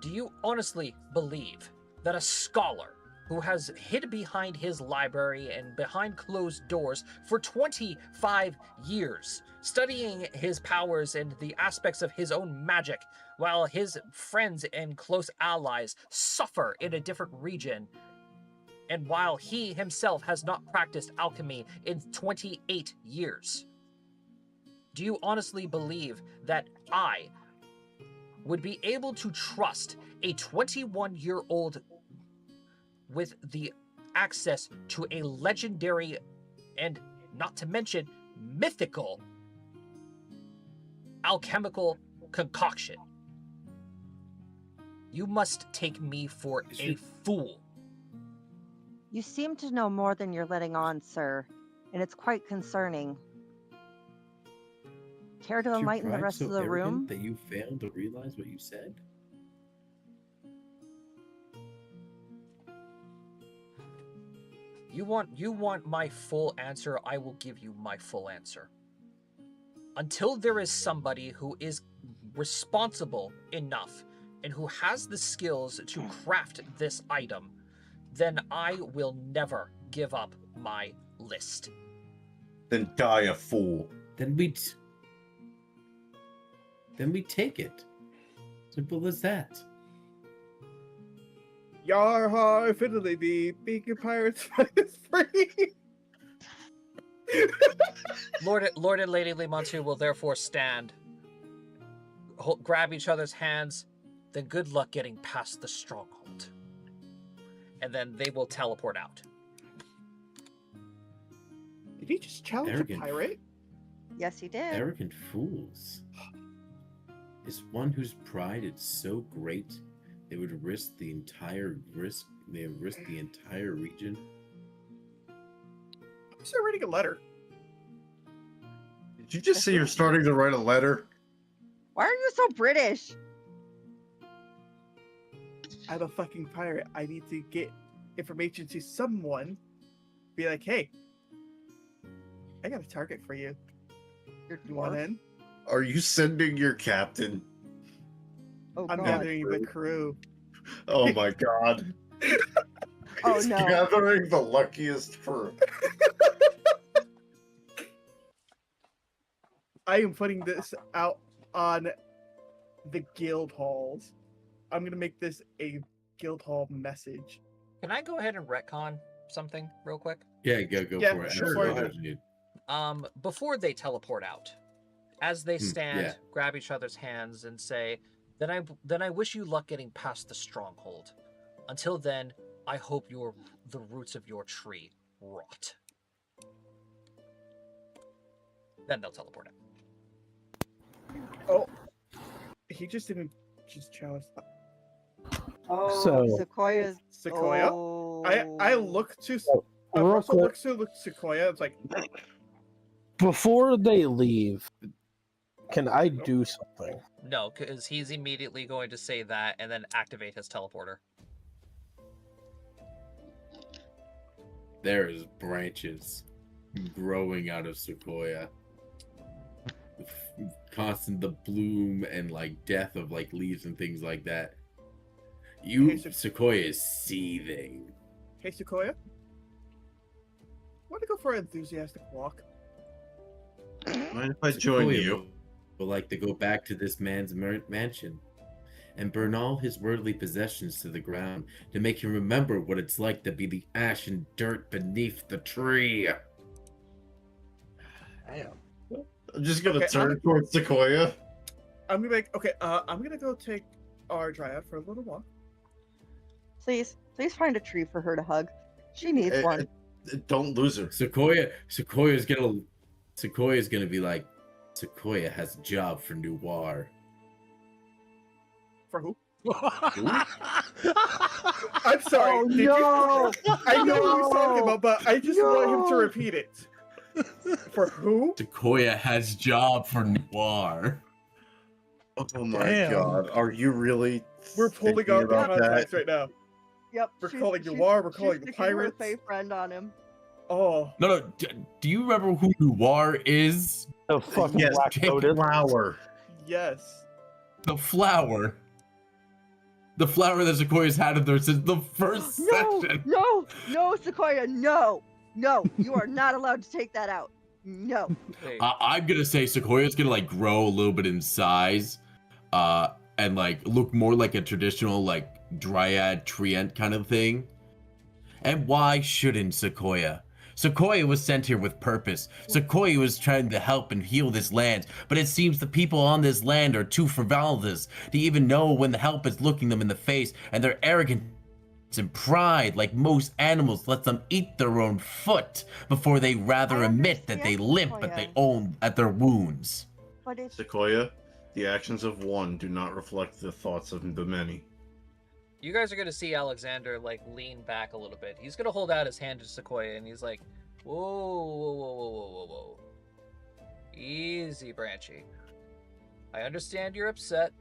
Do you honestly believe that a scholar who has hid behind his library and behind closed doors for 25 years, studying his powers and the aspects of his own magic, while his friends and close allies suffer in a different region, and while he himself has not practiced alchemy in 28 years? Do you honestly believe that I would be able to trust a 21-year-old with the access to a legendary and, not to mention, mythical alchemical concoction? You must take me for a fool. You seem to know more than you're letting on, sir, and it's quite concerning. Care to Is your enlighten the pride rest so of the arrogant room? that you failed to realize what you said? You want my full answer, I will give you my full answer. Until there is somebody who is responsible enough and who has the skills to craft this item, then I will never give up my list. Then die a fool. Then we take it. Simple as that. Yar har fiddly dee, beacon pirates free. Lord and Lady Limantu will therefore stand, grab each other's hands, then good luck getting past the stronghold. And then they will teleport out. Did he just challenge Arrogant. a pirate? Yes, he did. Arrogant fools. Is one whose pride is so great they would risk the entire region. I'm still writing a letter. Did you just say you're starting to write a letter? Why are you so British? I'm a fucking pirate. I need to get information to someone. Be like, hey, I got a target for you. You want in? Are you sending your captain? Oh, I'm God. gathering the crew. Oh my god. Oh, He's no. gathering the luckiest crew. I am putting this out on the guild halls. I'm gonna make this a guild hall message. Can I go ahead and retcon something real quick? Yeah, go Yeah, for it. sure, go Absolutely. ahead. Before they teleport out, as they stand, yeah. grab each other's hands and say, then I wish you luck getting past the stronghold. Until then, I hope the roots of your tree rot. Then they'll teleport out. Oh, He just didn't just challenge. Oh, So- Sequoia's. Sequoia. Oh. I look to. Real Russell quick, looks to Sequoia. It's like, before they leave, can I do something? No, because he's immediately going to say that and then activate his teleporter. There is branches growing out of Sequoia. Constant the bloom and like death of like leaves and things like that. Sequoia is seething. hey Sequoia, want to go for an enthusiastic walk? Mind if I join Sequoia you? would like to go back to this man's mansion and burn all his worldly possessions to the ground to make him remember what it's like to be the ash and dirt beneath the tree. Damn. I'm just gonna Okay, turn towards Sequoia. I'm gonna make okay. I'm gonna go take our dryad for a little walk. Please find a tree for her to hug. She needs Eh, one. Don't lose her. Sequoia's gonna be like, Sequoia has a job for Noir. For who? I'm sorry. Oh, did no! you... I know what he's talking No! about, but I just want him to No! repeat it. For who? Sequoia has job for Noir. Oh my Damn. god. Are you really We're pulling thinking out the about contacts that? right now. Yep. We're she's- calling she's- Noir, we're she's calling the sticking her pirates. fey friend on him. Oh, No. Do you remember who Noir is? The fucking Yes, black take coated. Flower. yes. The flower. The flower that Sequoia's had in there since the first No! session. No, Sequoia, no! No, you are not allowed to take that out. No. Wait, I'm gonna say Sequoia's gonna like grow a little bit in size, and like look more like a traditional like dryad treant kind of thing. And why shouldn't Sequoia? Sequoia was sent here with purpose. Sequoia was trying to help and heal this land, but it seems the people on this land are too frivolous to even know when the help is looking them in the face, and their arrogance and pride, like most animals, lets them eat their own foot before they rather I admit that they understand, limp at Sequoia. they own at their wounds. But it's Sequoia, the actions of one do not reflect the thoughts of the many. you guys are gonna see Alexander like lean back a little bit. He's gonna hold out his hand to Sequoia, and he's like, "Whoa, whoa, whoa, whoa, whoa, whoa, whoa, easy, Branchy. I understand you're upset,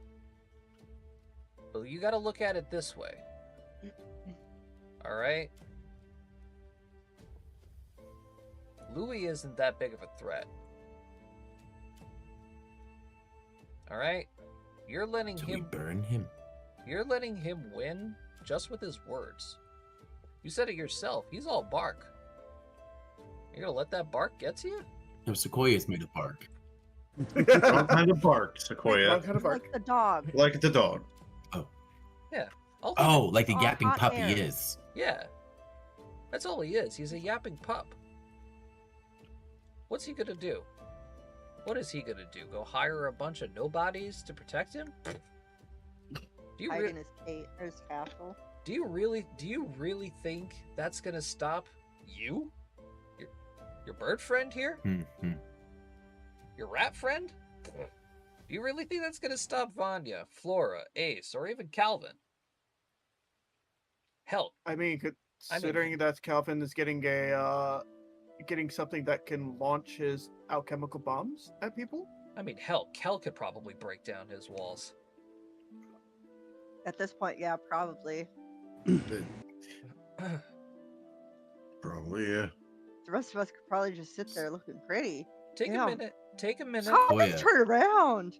but you gotta look at it this way. All right, Louis isn't that big of a threat. All right, you're letting So we him." burn him. You're letting him win just with his words. You said it yourself. He's all bark. You're gonna let that bark get to you? No, Sequoia's made of bark. Wrong kind of bark, Wrong Sequoia. kind of bark. like the dog. Like the dog. Oh, like the Oh, yapping hot puppy air. is. Yeah. That's all he is. He's a yapping pup. What's he gonna do? What is he gonna do? Go hire a bunch of nobodies to protect him? Do you, Hide re- in his cage or his castle. do you really think that's gonna stop you? Your bird friend here? Mm-hmm. Your rat friend? Do you really think that's gonna stop Vanya, Flora, Ace, or even Calvin? Hell, I mean, considering that Calvin is getting getting something that can launch his alchemical bombs at people. hell, Kel could probably break down his walls. At this point, yeah, probably. Probably, yeah. The rest of us could probably just sit there looking pretty. Take Yeah. a minute. Take a minute. Oh, Sequoia. let's turn around.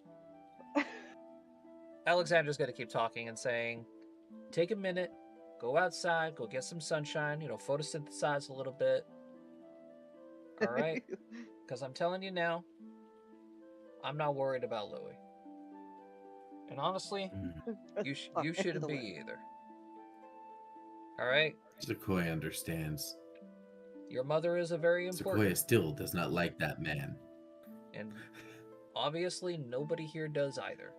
Alexander's gonna keep talking and saying, take a minute, go outside, go get some sunshine, photosynthesize a little bit. All right? Because I'm telling you now, I'm not worried about Louis. And honestly, you shouldn't be either. All right? Sequoia understands. Your mother is a very Sequoia important, still does not like that man. and obviously nobody here does either.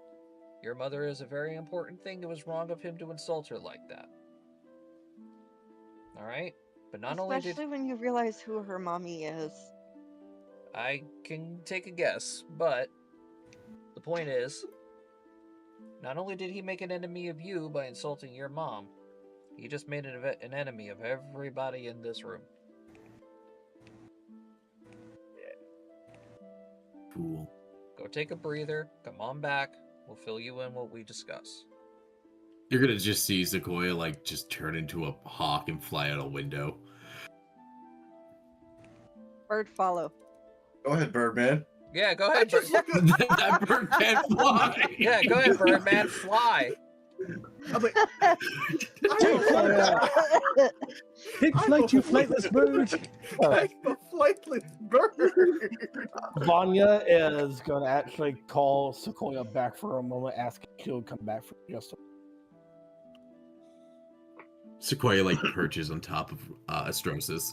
Your mother is a very important thing. It was wrong of him to insult her like that. All right? But not only did Especially when you realize who her mommy is. I can take a guess, but the point is, Not only did he make an enemy of you by insulting your mom, he just made an enemy of everybody in this room. Fool. Go take a breather, come on back, we'll fill you in what we discuss. You're gonna just see Sequoia like just turn into a hawk and fly out a window. Bird follow. Go ahead, Birdman. Yeah, go ahead, Bird. That bird can't fly. Yeah, go ahead, Birdman, fly. I'm like, Take flight, you flightless bird! I'm a flightless bird. Vanya is going to actually call Sequoia back for a moment, ask if she'll come back for just a Sequoia like perches on top of Astrosis.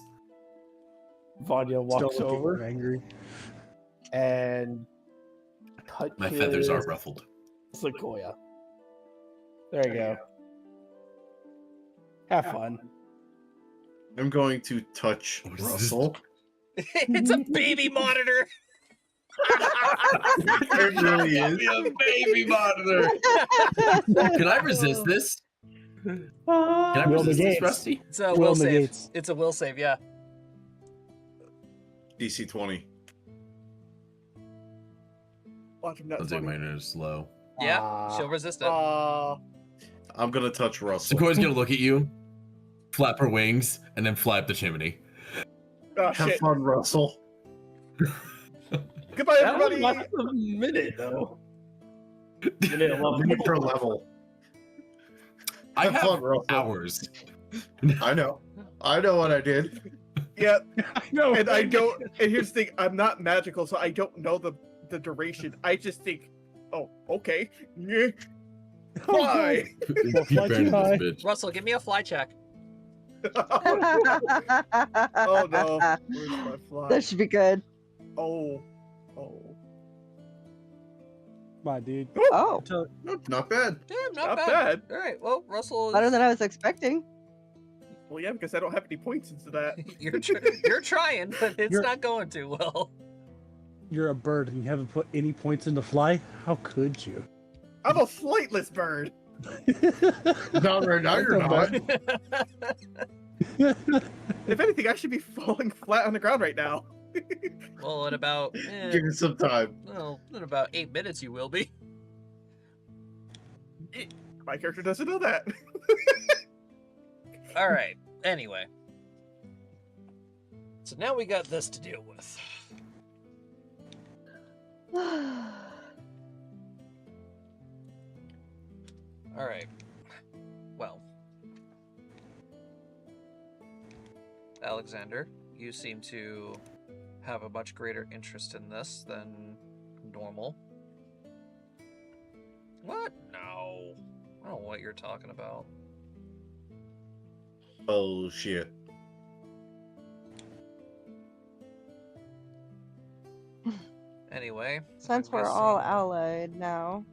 Vanya walks Still looking over angry. and touches My feathers are ruffled. Sequoia. There you go. Have fun. I'm going to touch What is this? Russell. It's a baby monitor. It really is. Be a baby monitor. Can I resist this? Can I Will resist this, negates. Rusty? It's a Will will save. negates. It's a will save, yeah. DC 20. Watch him not I'll take funny. mine slow. Yeah, she'll resist it. I'm gonna touch Russell. Sequoia's gonna look at you, flap her wings, and then fly up the chimney. Oh, Have shit. fun, Russell. Goodbye, That was everybody. like a minute, though. Minute 11. Minute per level. I Have have fun, Russell. hours. I know. I know what I did. Yeah, No, and I don't. And here's the thing: I'm not magical, so I don't know the duration. I just think, oh, okay. Nyeh. Fly. Keep fly burning too high. this bitch. Russell, give me a fly check. Oh no! Where's my fly? That should be good. Oh. Come on, dude. Oh, Not bad. Yeah, not, Not bad. bad. All right, well, Russell is... better than I was expecting. Well, yeah, because I don't have any points into that. You're trying, but it's You're- not going too well. You're a bird and you haven't put any points into fly? How could you? I'm a flightless bird. Not right now, you're not. If anything, I should be falling flat on the ground right now. Well, in about Give it some time. well, in about 8 minutes you will be. My character doesn't know that. All right. Anyway, so now we got this to deal with. All right. Well, Alexander, you seem to have a much greater interest in this than normal. What? No. I don't know what you're talking about. Oh shit. Anyway, Since I'm we're all guessing- allied now,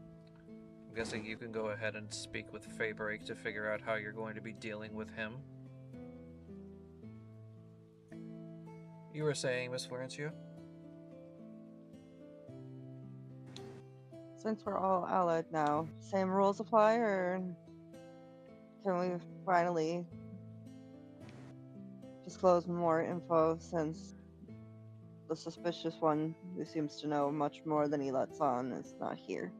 I'm guessing you can go ahead and speak with Faybreak to figure out how you're going to be dealing with him. You were saying, Miss Florencia? since we're all allied now, same rules apply, or can we finally disclose more info since the suspicious one, who seems to know much more than he lets on, is not here?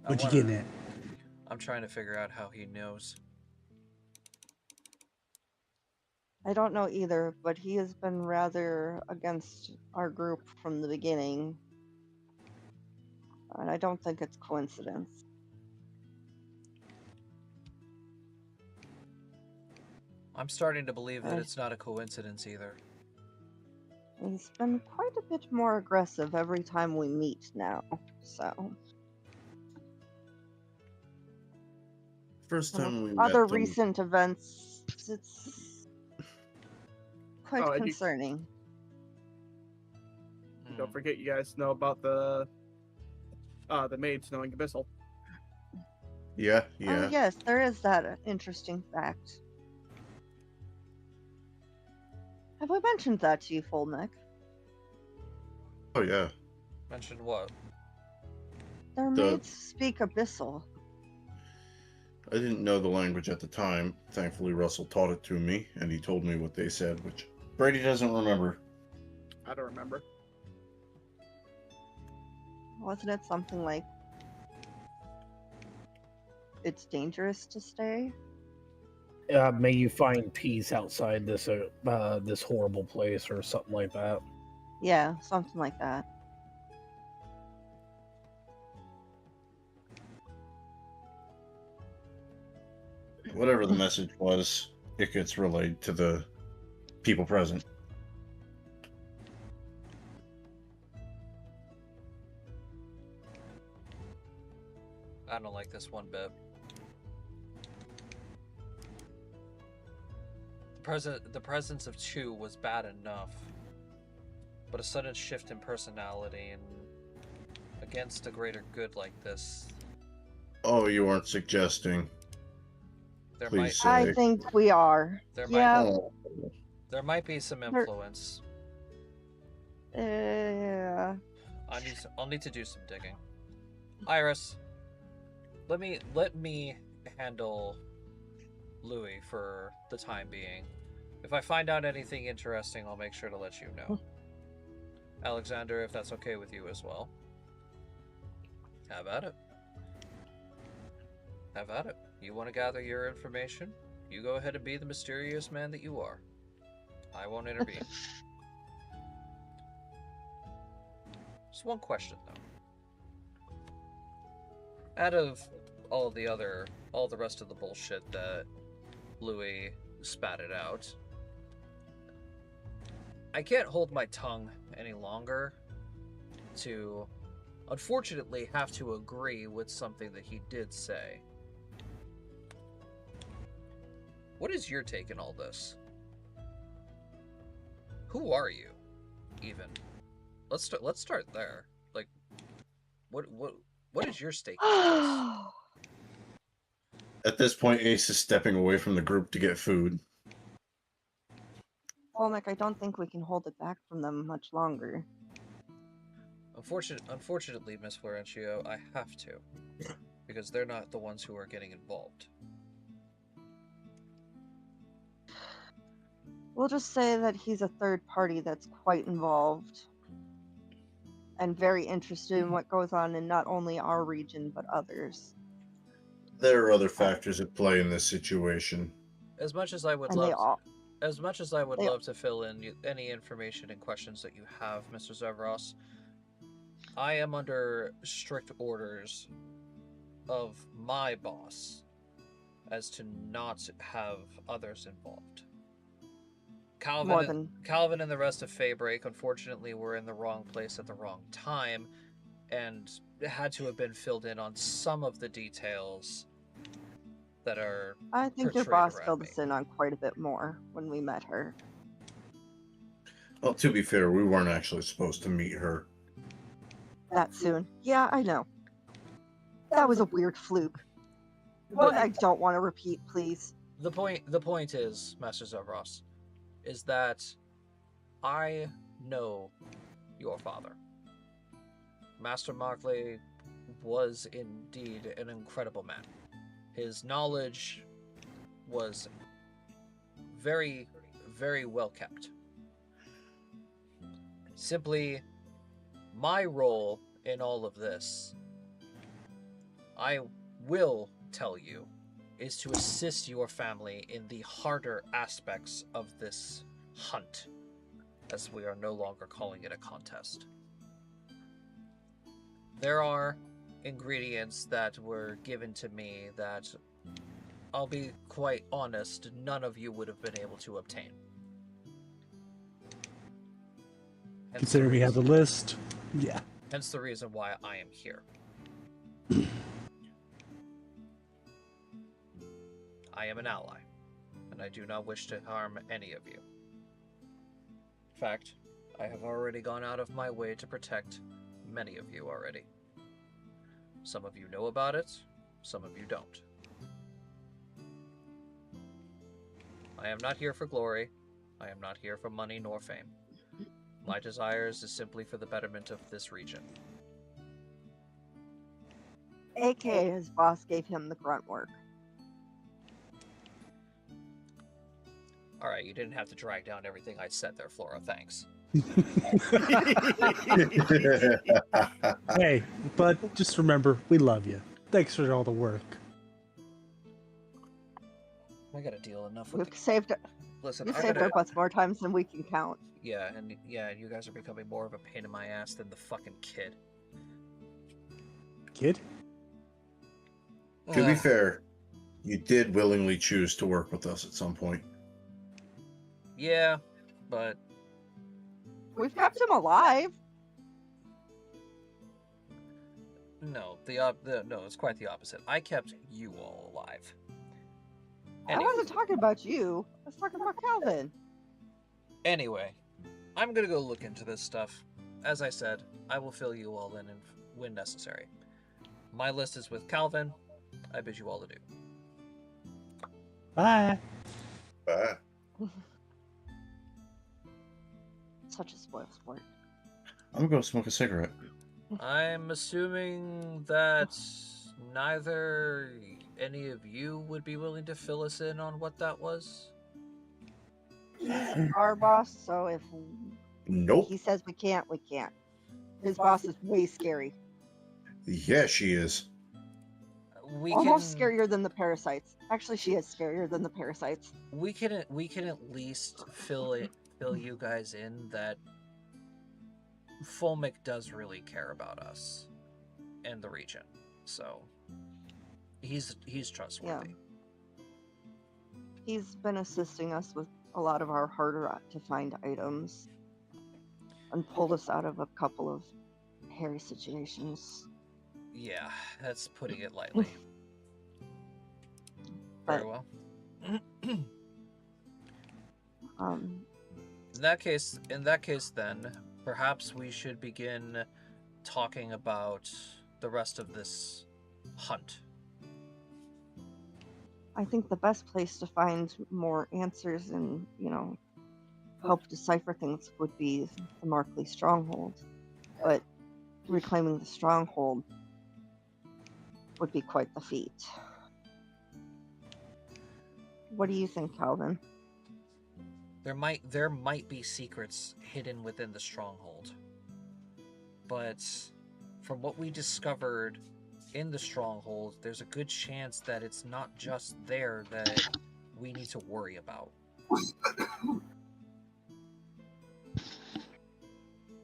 What you getting at? I'm trying to figure out how he knows. I don't know either, but he has been rather against our group from the beginning. And I don't think it's coincidence. I'm starting to believe that I- it's not a coincidence either. He's been quite a bit more aggressive every time we meet now, so. First And time with we met other them, recent events, it's quite Oh, and you- concerning. Hmm. Don't forget, you guys know about the maids knowing Abyssal. Yeah, Oh, yeah. yes, there is that interesting fact. Have I mentioned that to you, Fullneck? Oh yeah. Mentioned what? Their maids speak Abyssal. I didn't know the language at the time. Thankfully, Russell taught it to me, and he told me what they said, which Brady doesn't remember. I don't remember. Wasn't it something like, it's dangerous to stay? May you find peace outside this this horrible place, or something like that. Yeah, something like that. Whatever the message was, it gets relayed to the people present. I don't like this one bit. The presence of two was bad enough, but a sudden shift in personality and against a greater good like this. Oh, you aren't suggesting. There Please might I say. think we are. There Yeah. Oh, there might be some influence. Yeah. I'll need to do some digging. Iris, let me handle Louis for the time being. If I find out anything interesting, I'll make sure to let you know. Alexander, if that's okay with you as well. Have at it. Have at it. You want to gather your information? You go ahead and be the mysterious man that you are. I won't intervene. Just one question, though. Out of all the rest of the bullshit that Louis spatted out, I can't hold my tongue any longer to, unfortunately, have to agree with something that he did say. What is your take on all this? Who are you, even? Let's start there. Like, what is your stake in this? at this point, Ace is stepping away from the group to get food. Fullneck, I don't think we can hold it back from them much longer. Unfortunately, Miss Florencio, I have to, because they're not the ones who are getting involved. We'll just say that he's a third party that's quite involved and very interested in what goes on in not only our region but others. There are other factors at play in this situation. As much as I would And love to fill in any information and questions that you have, Mr. Zevros, I am under strict orders of my boss as to not have others involved. Calvin and the rest of Faybreak, unfortunately, were in the wrong place at the wrong time, and had to have been filled in on some of the details that are. I think your boss filled us in on quite a bit more when we met her. Well, to be fair, we weren't actually supposed to meet her. That soon. Yeah, I know. That was a weird fluke. What I don't want to repeat, please. The point is, Master Zevros, is that I know your father. Master Markley was indeed an incredible man. His knowledge was very, very well kept. Simply, my role in all of this, I will tell you, is to assist your family in the harder aspects of this hunt, as we are no longer calling it a contest. There are ingredients that were given to me that, I'll be quite honest, none of you would have been able to obtain. Consider we have the list. Yeah. Hence the reason why I am here. I am an ally, and I do not wish to harm any of you. In fact, I have already gone out of my way to protect many of you already. Some of you know about it, some of you don't. I am not here for glory. I am not here for money nor fame. My desires is simply for the betterment of this region. AKA his boss gave him the grunt work. Alright, you didn't have to drag down everything I said there, Flora. Thanks. Hey, but just remember, we love you. Thanks for all the work. I gotta deal enough with We've saved Listen, we've I saved gotta... our butts more times than we can count. Yeah, and you guys are becoming more of a pain in my ass than the fucking kid. Kid? To be fair, you did willingly choose to work with us at some point. Yeah, but We've kept him alive. no, no, it's quite the opposite. I kept you all alive. I Anyway, wasn't talking about you. I was talking about Calvin. anyway, I'm gonna go look into this stuff. As I said, I will fill you all in when necessary. My list is with Calvin. I bid you all adieu. Bye. Bye. Such a spoil sport. I'm gonna go smoke a cigarette. I'm assuming that neither any of you would be willing to fill us in on what that was? He's our boss, so if Nope. he says we can't, we can't. His boss is way scary. Yeah, she is. We Almost can, scarier than the parasites. Actually, she is scarier than the parasites. we can at least fill you guys in that Fulmic does really care about us and the region. So he's trustworthy. Yeah. He's been assisting us with a lot of our harder to find items and pulled us out of a couple of hairy situations. Yeah, that's putting it lightly. Very well. Um, In that case then, perhaps we should begin talking about the rest of this hunt. I think the best place to find more answers and, help decipher things would be the Markley Stronghold. But reclaiming the Stronghold would be quite the feat. What do you think, Calvin? There might be secrets hidden within the stronghold. But from what we discovered in the stronghold, there's a good chance that it's not just there that we need to worry about.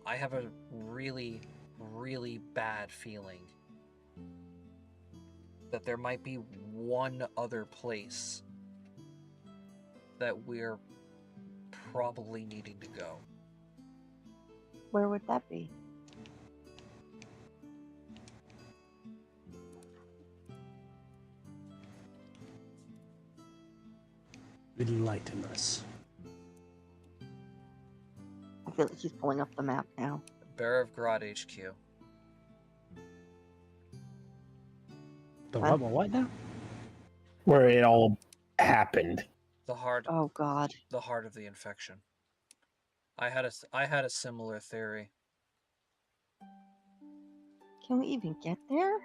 I have a really, really bad feeling that there might be one other place that we're probably needing to go. Where would that be? Enlighten us. I feel like he's pulling up the map now. Bear of Grot HQ. The Huh? what now? Where it all happened. The heart Oh God. the heart of the infection. I had a similar theory. Can we even get there?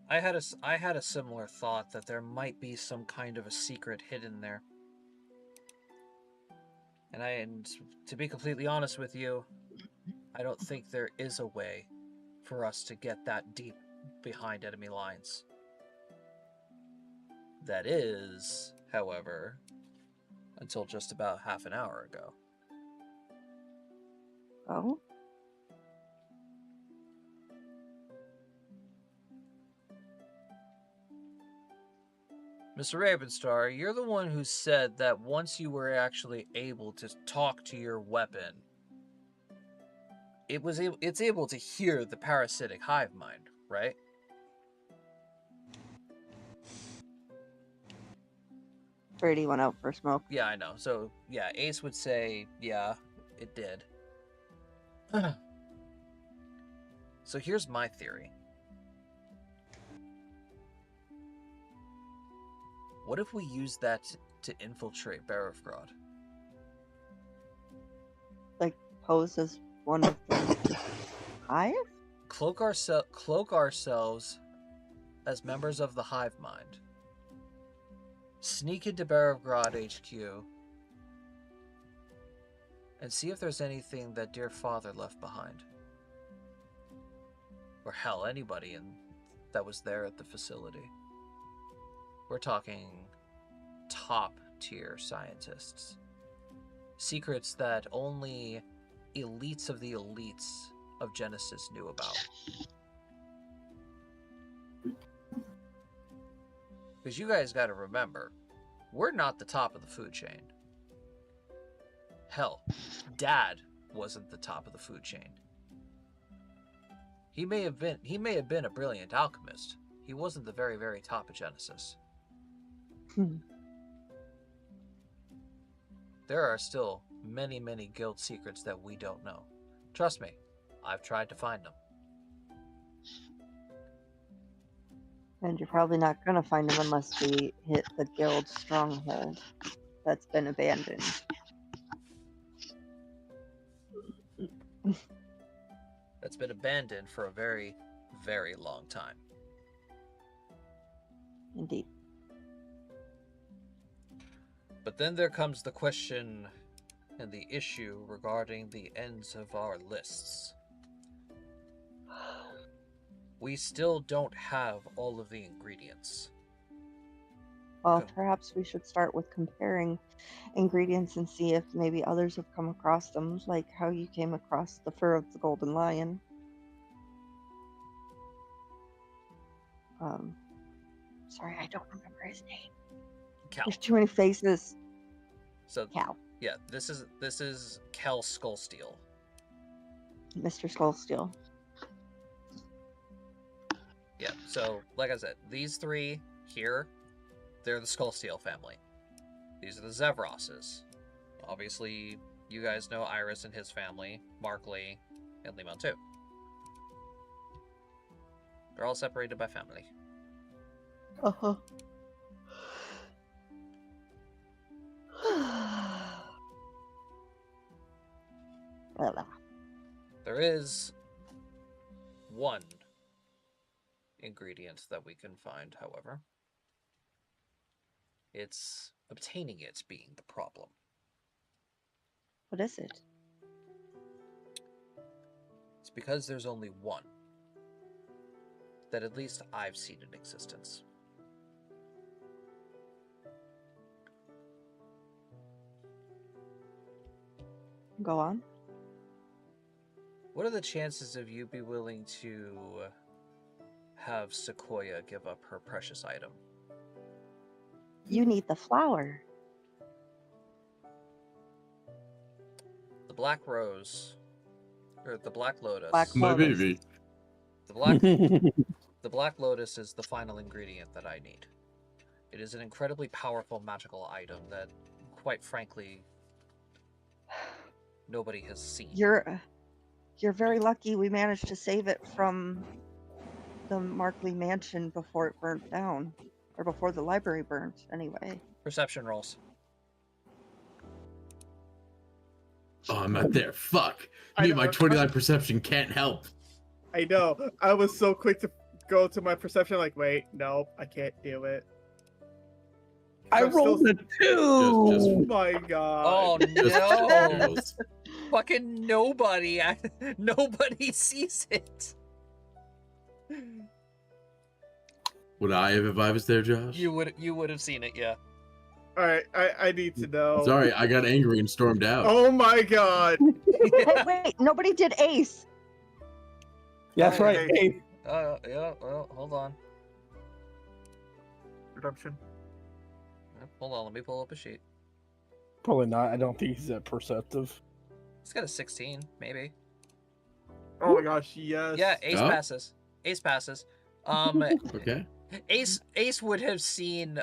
I had a similar thought that there might be some kind of a secret hidden there. And to be completely honest with you, I don't think there is a way for us to get that deep behind enemy lines. That is, however, until just about half an hour ago. Oh? Mr. Ravenstar, you're the one who said that once you were actually able to talk to your weapon, it's able to hear the parasitic hive mind, right? Brady went out for a smoke. Yeah, I know. So, yeah, Ace would say, yeah, it did. So here's my theory. What if we use that to infiltrate Barevgrad? Like, pose as one of the hive? Cloak ourselves as members of the hive mind. Sneak into Barevgrad HQ and see if there's anything that dear father left behind. Or hell, anybody that was there at the facility. We're talking top tier scientists. Secrets that only elites of the elites of Genesis knew about. Because you guys gotta remember, we're not the top of the food chain. Hell, Dad wasn't the top of the food chain. He may have been a brilliant alchemist. He wasn't the very, very top of Genesis. There are still many, many guild secrets that we don't know. Trust me, I've tried to find them. And you're probably not going to find them unless we hit the guild stronghold that's been abandoned. That's been abandoned for a very, very long time. Indeed. But then there comes the question and the issue regarding the ends of our lists. We still don't have all of the ingredients. Well, perhaps we should start with comparing ingredients and see if maybe others have come across them, like how you came across the fur of the golden lion. Sorry, I don't remember his name. Cal. There's too many faces. So Cal. yeah, this is Cal Skullsteel. Mr. Skullsteel. Yeah, so like I said, these three here, they're the Skullsteel family. These are the Zevroses. Obviously, you guys know Iris and his family, Markley, and Lemon too. They're all separated by family. Uh-huh. Well, There is one ingredient that we can find, however. It's obtaining it being the problem. what is it? It's because there's only one that at least I've seen in existence. Go on. What are the chances of you be willing to have Sequoia give up her precious item? You need the flower. The Black Rose, or the Black Lotus. Black My Lotus. baby. The Black Lotus is the final ingredient that I need. It is an incredibly powerful magical item that, quite frankly, nobody has seen. You're very lucky we managed to save it from the Markley mansion before it burnt down. Or before the library burnt, anyway. Perception rolls. Oh, I'm not there. Fuck. I Me know, and my 29 perception can't help. I know. I was so quick to go to my perception, like, wait, no, I can't do it. I I'm rolled still- a 2. Oh my god. Oh Just no! almost. Fucking nobody! Nobody sees it. Would I have if I was there, Josh? You would have seen it, yeah. Alright, I need to know. Sorry, I got angry and stormed out. Oh my god. Hey, wait, nobody did Ace. That's right. Okay. Hey, Yeah. Well, hold on. Redemption. Hold on. Let me pull up a sheet. probably not. I don't think he's that perceptive. It's got a 16, maybe. Oh my gosh, yes. Yeah, Ace Oh. passes. Ace passes. Okay. Ace would have seen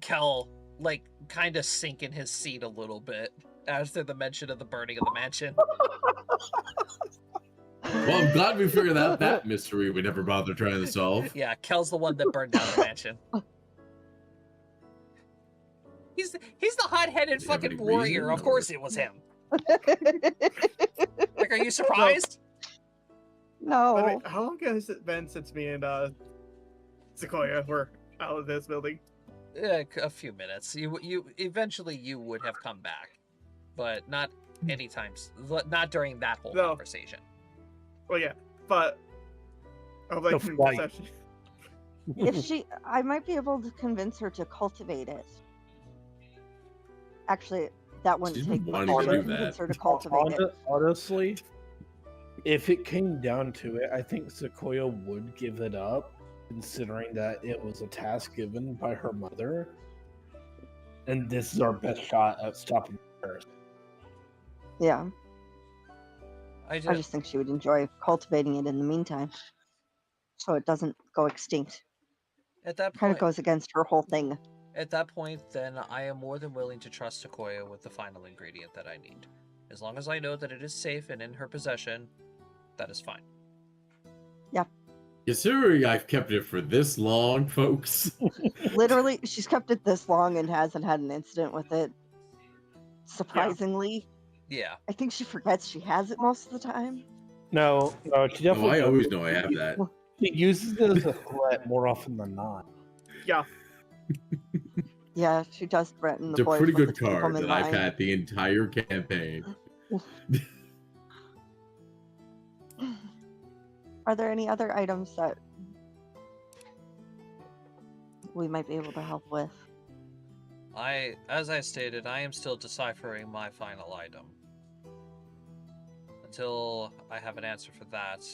Kel like kind of sink in his seat a little bit after the mention of the burning of the mansion. Well, I'm glad we figured out that mystery we never bothered trying to solve. Yeah, Kel's the one that burned down the mansion. He's the hot-headed Do you have fucking any warrior. reason, Of or- course it was him. Like, are you surprised? By the way, No. how long has it been since me and Sequoia were out of this building? A few minutes. You eventually you would have come back, but not not during that whole No. conversation. Well, yeah, but I'm like The flight. perception. If I might be able to convince her to cultivate it. Actually, that wouldn't She's take been much wanting to to do convince that. her to cultivate it. Honestly, if it came down to it, I think Sequoia would give it up, considering that it was a task given by her mother. And this is our best shot at stopping her. Yeah, I I just, just think she would enjoy cultivating it in the meantime, so it doesn't go extinct. at that Kind point, of goes against her whole thing. at that point, then I am more than willing to trust Sequoia with the final ingredient that I need. As long as I know that it is safe and in her possession, that is fine. Considering I've kept it for this long, folks. Literally, she's kept it this long and hasn't had an incident with it. Surprisingly, Yeah. I think she forgets she has it most of the time. No, she Oh, definitely. I always know I have that. She uses it as a threat more often than not. Yeah, Yeah, she does threaten It's the a boys pretty with good the take 'em card in that I've line. had the entire campaign. Are there any other items that we might be able to help with? As I stated, I am still deciphering my final item. Until I have an answer for that,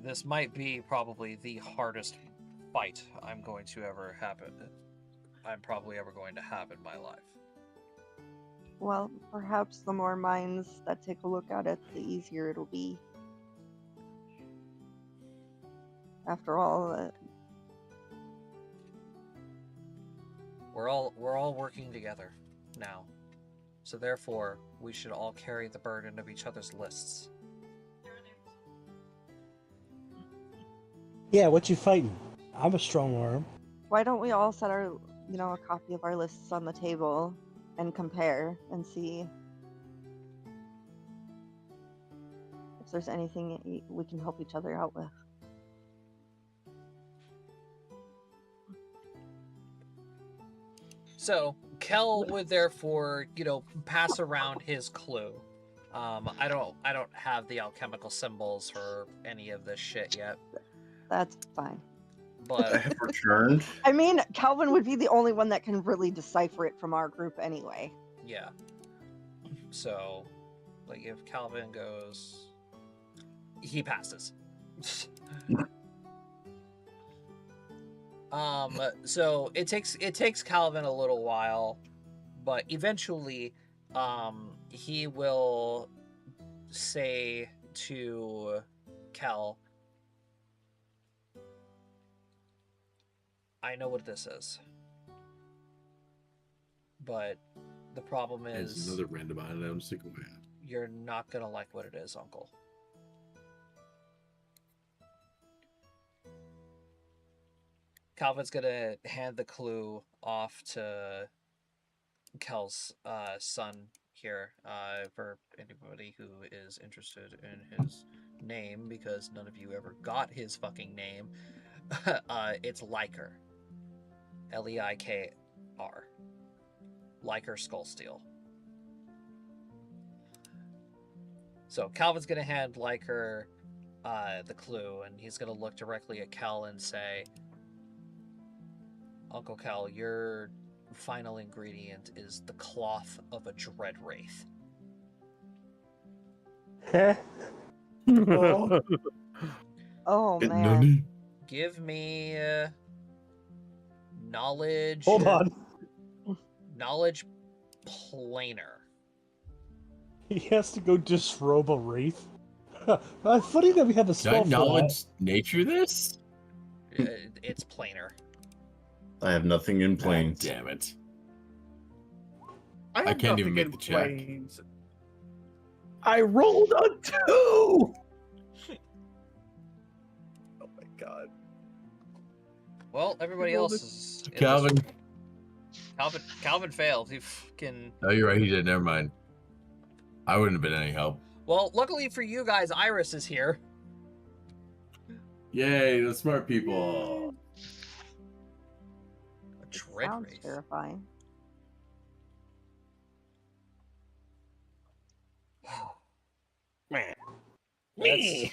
this might be probably the hardest fight I'm probably ever going to have in my life. Well, perhaps the more minds that take a look at it, the easier it'll be. After all, We're all working together now. So therefore, we should all carry the burden of each other's lists. Yeah, what you fighting? I'm a strong arm. why don't we all set a copy of our lists on the table and compare and see if there's anything we can help each other out with. So Kel would therefore, pass around his clue. I don't have the alchemical symbols for any of this shit yet, That's fine. I but have returned. I mean, Calvin would be the only one that can really decipher it from our group anyway. yeah. So, like, if Calvin goes, he passes. So it takes Calvin a little while, but eventually, he will say to Cal, I know what this is, but the problem As is another random item, stick away. you're not gonna like what it is, Uncle. Calvin's gonna hand the clue off to Kel's son here, for anybody who is interested in his name, because none of you ever got his fucking name. It's Liker. Leikr. Liker Skullsteel. So Calvin's gonna hand Liker the clue, and he's gonna look directly at Kel and say, Uncle Kel, your final ingredient is the cloth of a dread wraith. Heh. Oh. Oh It- man. Nani? Give me knowledge. Hold on. Knowledge planar. He has to go disrobe a wraith. Funny that we have a Did I spell for that. knowledge nature this? It's planar. I have nothing in God planes. damn it. I, have can't nothing even make in the check. planes. I rolled a 2! Oh my god. Well, everybody Roll else this- is in Calvin, Calvin failed. He can. Oh, you're right. He did. Never mind. I wouldn't have been any help. Well, luckily for you guys, Iris is here. Yay, the smart people. A dread Sounds wraith. terrifying. Man. Me.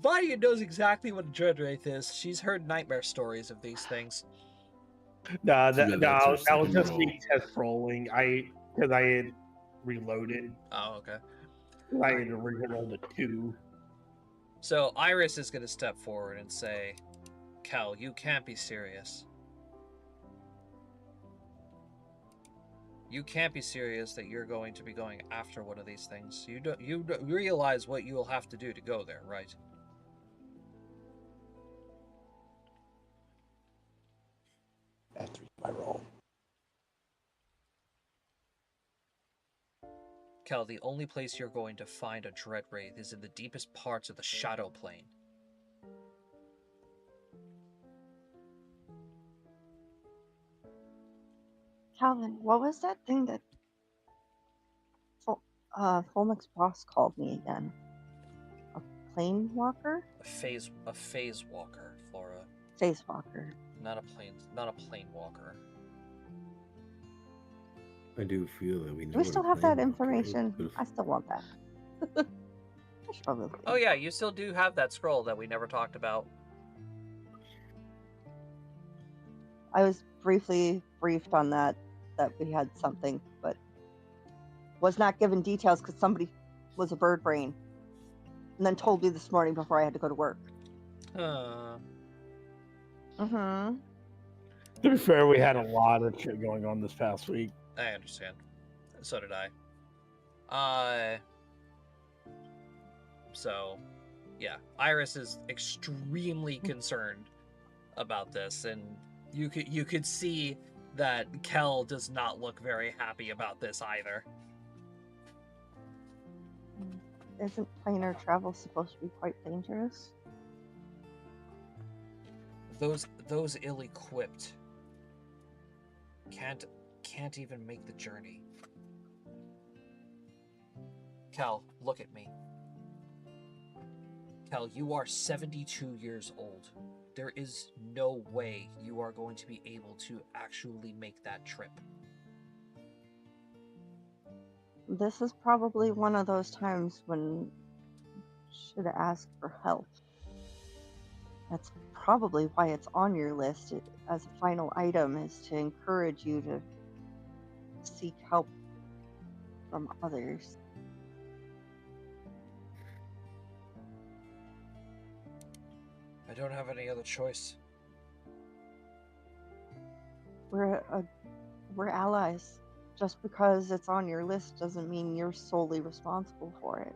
Vanya knows exactly what a dread wraith is. She's heard nightmare stories of these things. No, Too bad that's her that was second just roll. me test rolling. Because I had reloaded. Oh, okay. I had rolled a 2. So Iris is going to step forward and say, Cal, you can't be serious. You can't be serious that you're going to be going after one of these things. You don't realize what you will have to do to go there, right? After my roll. Cal, the only place you're going to find a dread wraith is in the deepest parts of the shadow plane. Calvin, what was that thing that Fulmic's boss called me again? A plane walker? A phase walker, Flora. Phase walker. Not a plane walker. I do feel that we know. Do we still have that information? I still want that. I should probably. Oh yeah, you still do have that scroll that we never talked about. I was briefly briefed on that we had something, but was not given details because somebody was a bird brain and then told me this morning before I had to go to work. To be fair, we had a lot of shit going on this past week. I understand. So did I. So, yeah, Iris is extremely concerned about this, and you could see that Kel does not look very happy about this either. Isn't planar travel supposed to be quite dangerous? Those ill-equipped can't even make the journey. Cal, look at me. Cal, you are 72 years old. There is no way you are going to be able to actually make that trip. This is probably one of those times when you should ask for help. That's probably why it's on your list as a final item, is to encourage you to seek help from others. I don't have any other choice. We're allies. Just because it's on your list doesn't mean you're solely responsible for it.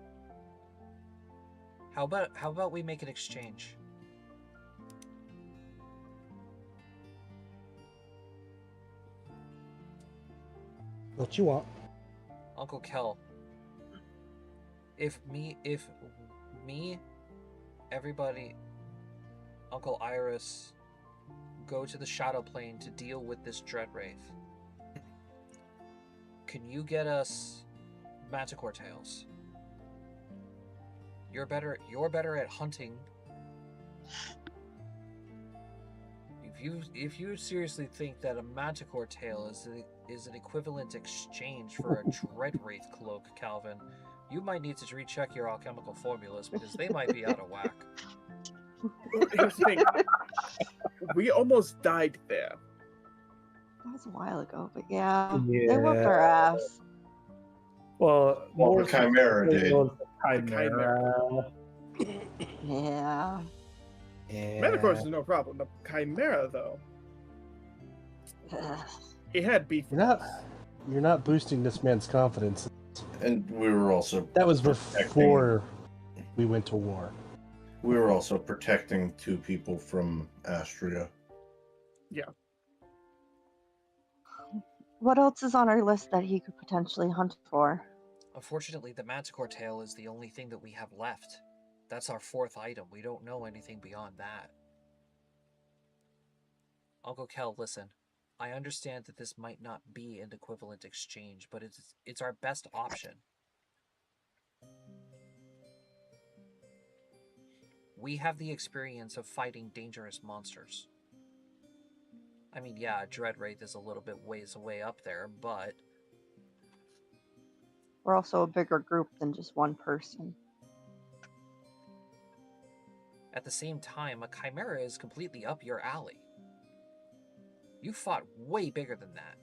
How about we make an exchange? What you want? Uncle Kel, if me, everybody, Uncle Iris, go to the Shadow Plane to deal with this Dread Wraith, can you get us Manticore tails? You're better at hunting. If you seriously think that a Manticore tail is an equivalent exchange for a Dread Wraith cloak, Calvin, you might need to recheck your alchemical formulas because they might be out of whack. Here's the thing. We almost died there. That was a while ago, but yeah. They whooped our ass. Well, the Chimera did. Chimera. Yeah. Manticores is no problem. The Chimera, though, it had beef. You're not boosting this man's confidence. And we were also That was protecting- before we went to war. We were also protecting 2 people from Astria. Yeah. What else is on our list that he could potentially hunt for? Unfortunately, the Manticore tail is the only thing that we have left. That's our 4th item. We don't know anything beyond that. Uncle Kel, listen. I understand that this might not be an equivalent exchange, but it's our best option. We have the experience of fighting dangerous monsters. I mean, yeah, Dread Wraith is a little bit ways away up there, but We're also a bigger group than just one person. at the same time, a Chimera is completely up your alley. You fought way bigger than that.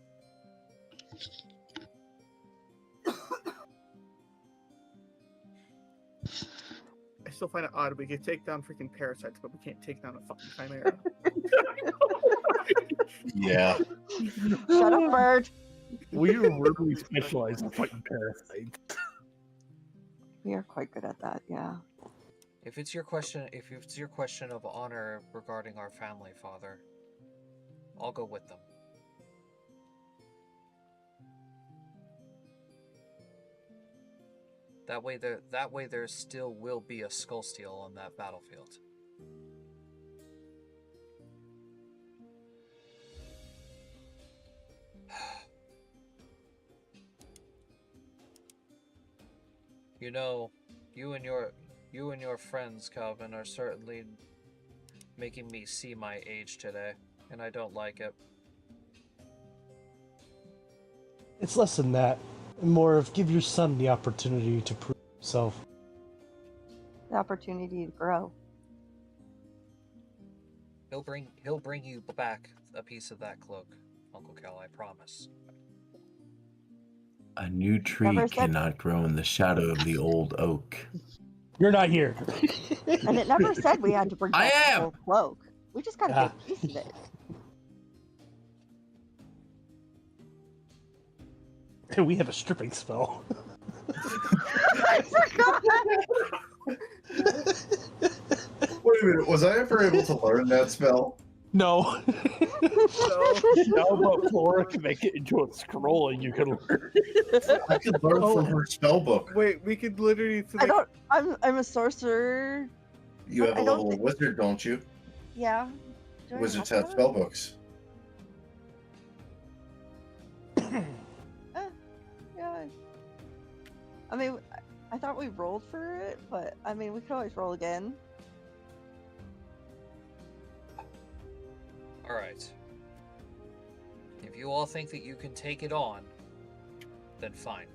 I still find it odd we could take down freaking parasites, but we can't take down a fucking chimera. Yeah. Shut up, bird. We are really specialized in fighting parasites. We are quite good at that, yeah. If it's your question of honor regarding our family, Father, I'll go with them. That way there still will be a skull steel on that battlefield. You know, you and your friends, Calvin, are certainly making me see my age today, and I don't like it. It's less than that. More of give your son the opportunity to prove himself. The opportunity to grow. He'll bring you back a piece of that cloak, Uncle Cal, I promise. A new tree Never said- cannot grow in the shadow of the old oak. You're not here. And it never said we had to bring I back the am! whole cloak. We just got a Ah. big piece of it. We have a stripping spell. I forgot. Wait a minute, was I ever able to learn that spell? No. Now, but Flora can make it into a scroll and you can learn. I could learn from her spell book. Wait, we could literally. I don't. I'm a sorcerer. You have I a don't level think- wizard, don't you? Yeah. Do I Wizards have have that? spell books. Yeah. I mean, I thought we rolled for it, but I mean, we could always roll again. Alright. If you all think that you can take it on, then fine.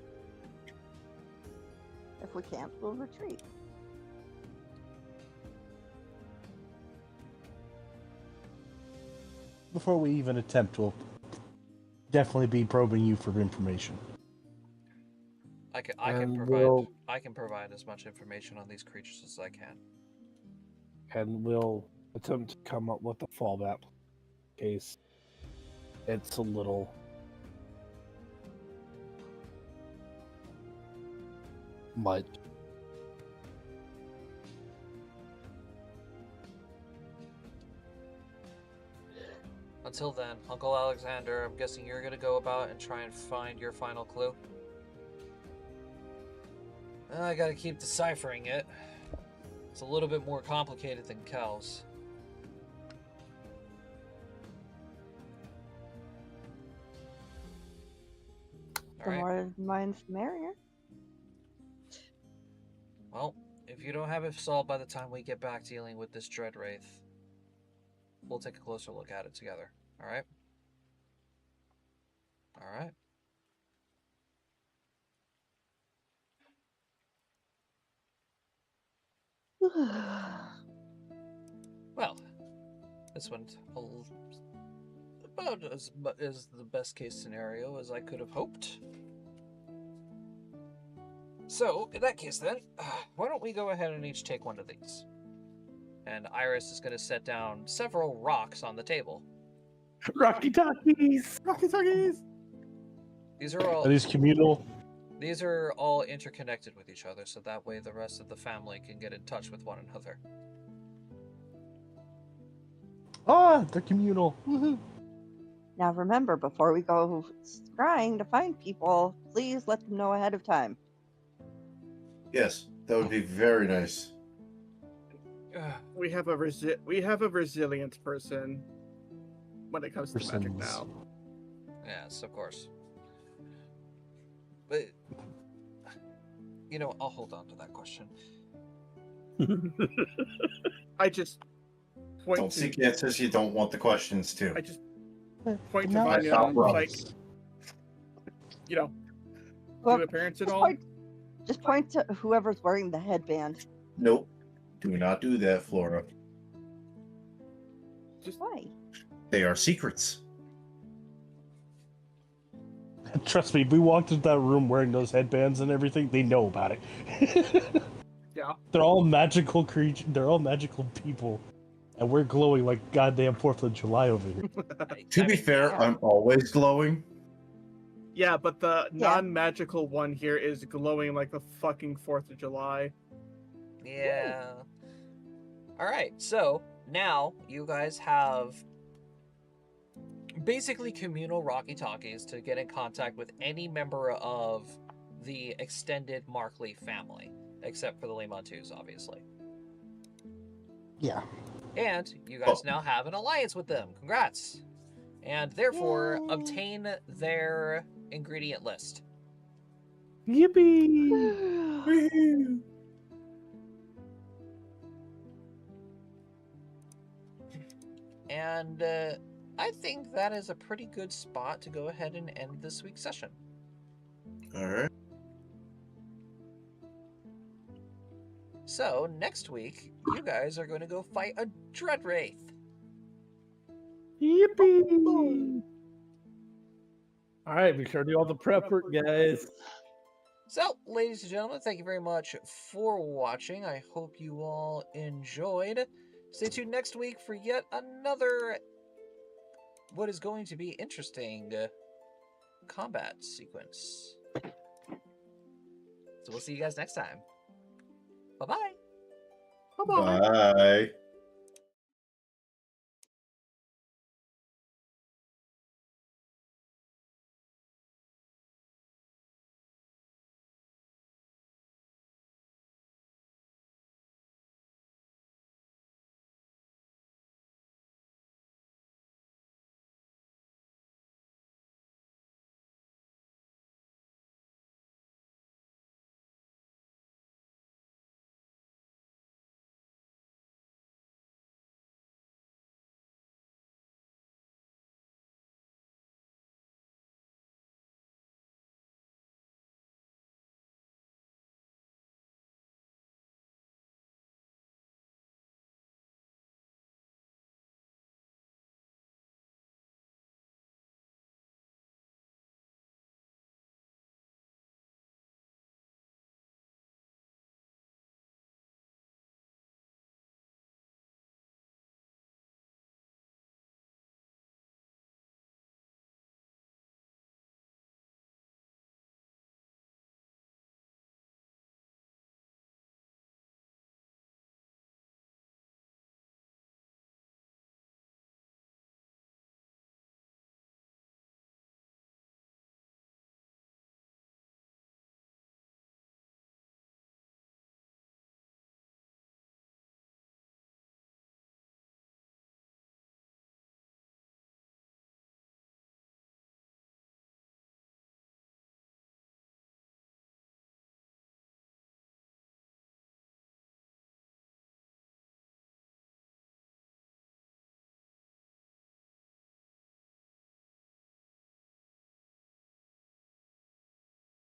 If we can't, we'll retreat. Before we even attempt, we'll definitely be probing you for information. I can And provide as much information on these creatures as I can. And we'll attempt to come up with a fallback case. It's a little much. Until then, Uncle Alexander, I'm guessing you're gonna go about and try and find your final clue. I gotta keep deciphering it. It's a little bit more complicated than Cal's. The more minds, the merrier. Well, if you don't have it solved by the time we get back dealing with this Dread Wraith, we'll take a closer look at it together. Alright? Alright. Well, this went about as the best case scenario as I could have hoped. So, in that case then, why don't we go ahead and each take one of these? And Iris is going to set down several rocks on the table. Rocky Talkies! Rocky Talkies! These are all Are these communal? These are all interconnected with each other, so that way the rest of the family can get in touch with one another. Ah, they're communal. Woohoo. Now remember, before we go scrying to find people, please let them know ahead of time. Yes, that would be very nice. We have a resilience person when it comes to magic now. Yes, of course. But I'll hold on to that question. I just point Don't to seek answers you don't want the questions to. I just point to No. Vanya Stop and I'm like, runs. do Well, appearance at just all? just point to whoever's wearing the headband. Nope. Do not do that, Flora. Just Why? They are secrets. Trust me, we walked into that room wearing those headbands and everything. They know about it. yeah. They're all magical creatures. They're all magical people, and we're glowing like goddamn 4th of July over here. To be fair, I'm always glowing. Yeah, but the Yeah. non-magical one here is glowing like the fucking 4th of July. Yeah. All right. So now you guys have basically communal Rocky Talkies to get in contact with any member of the extended Markley family, except for the Lemontus, obviously. Yeah. And you guys now have an alliance with them. Congrats. And therefore, Yay. obtain their ingredient list. Yippee! And I think that is a pretty good spot to go ahead and end this week's session. All right. So, next week, you guys are going to go fight a Dread Wraith. Yippee! All right, be sure to do all the prep work, guys. So, ladies and gentlemen, thank you very much for watching. I hope you all enjoyed. Stay tuned next week for yet another, what is going to be interesting combat sequence. So we'll see you guys next time. Bye-bye. Bye-bye. Bye.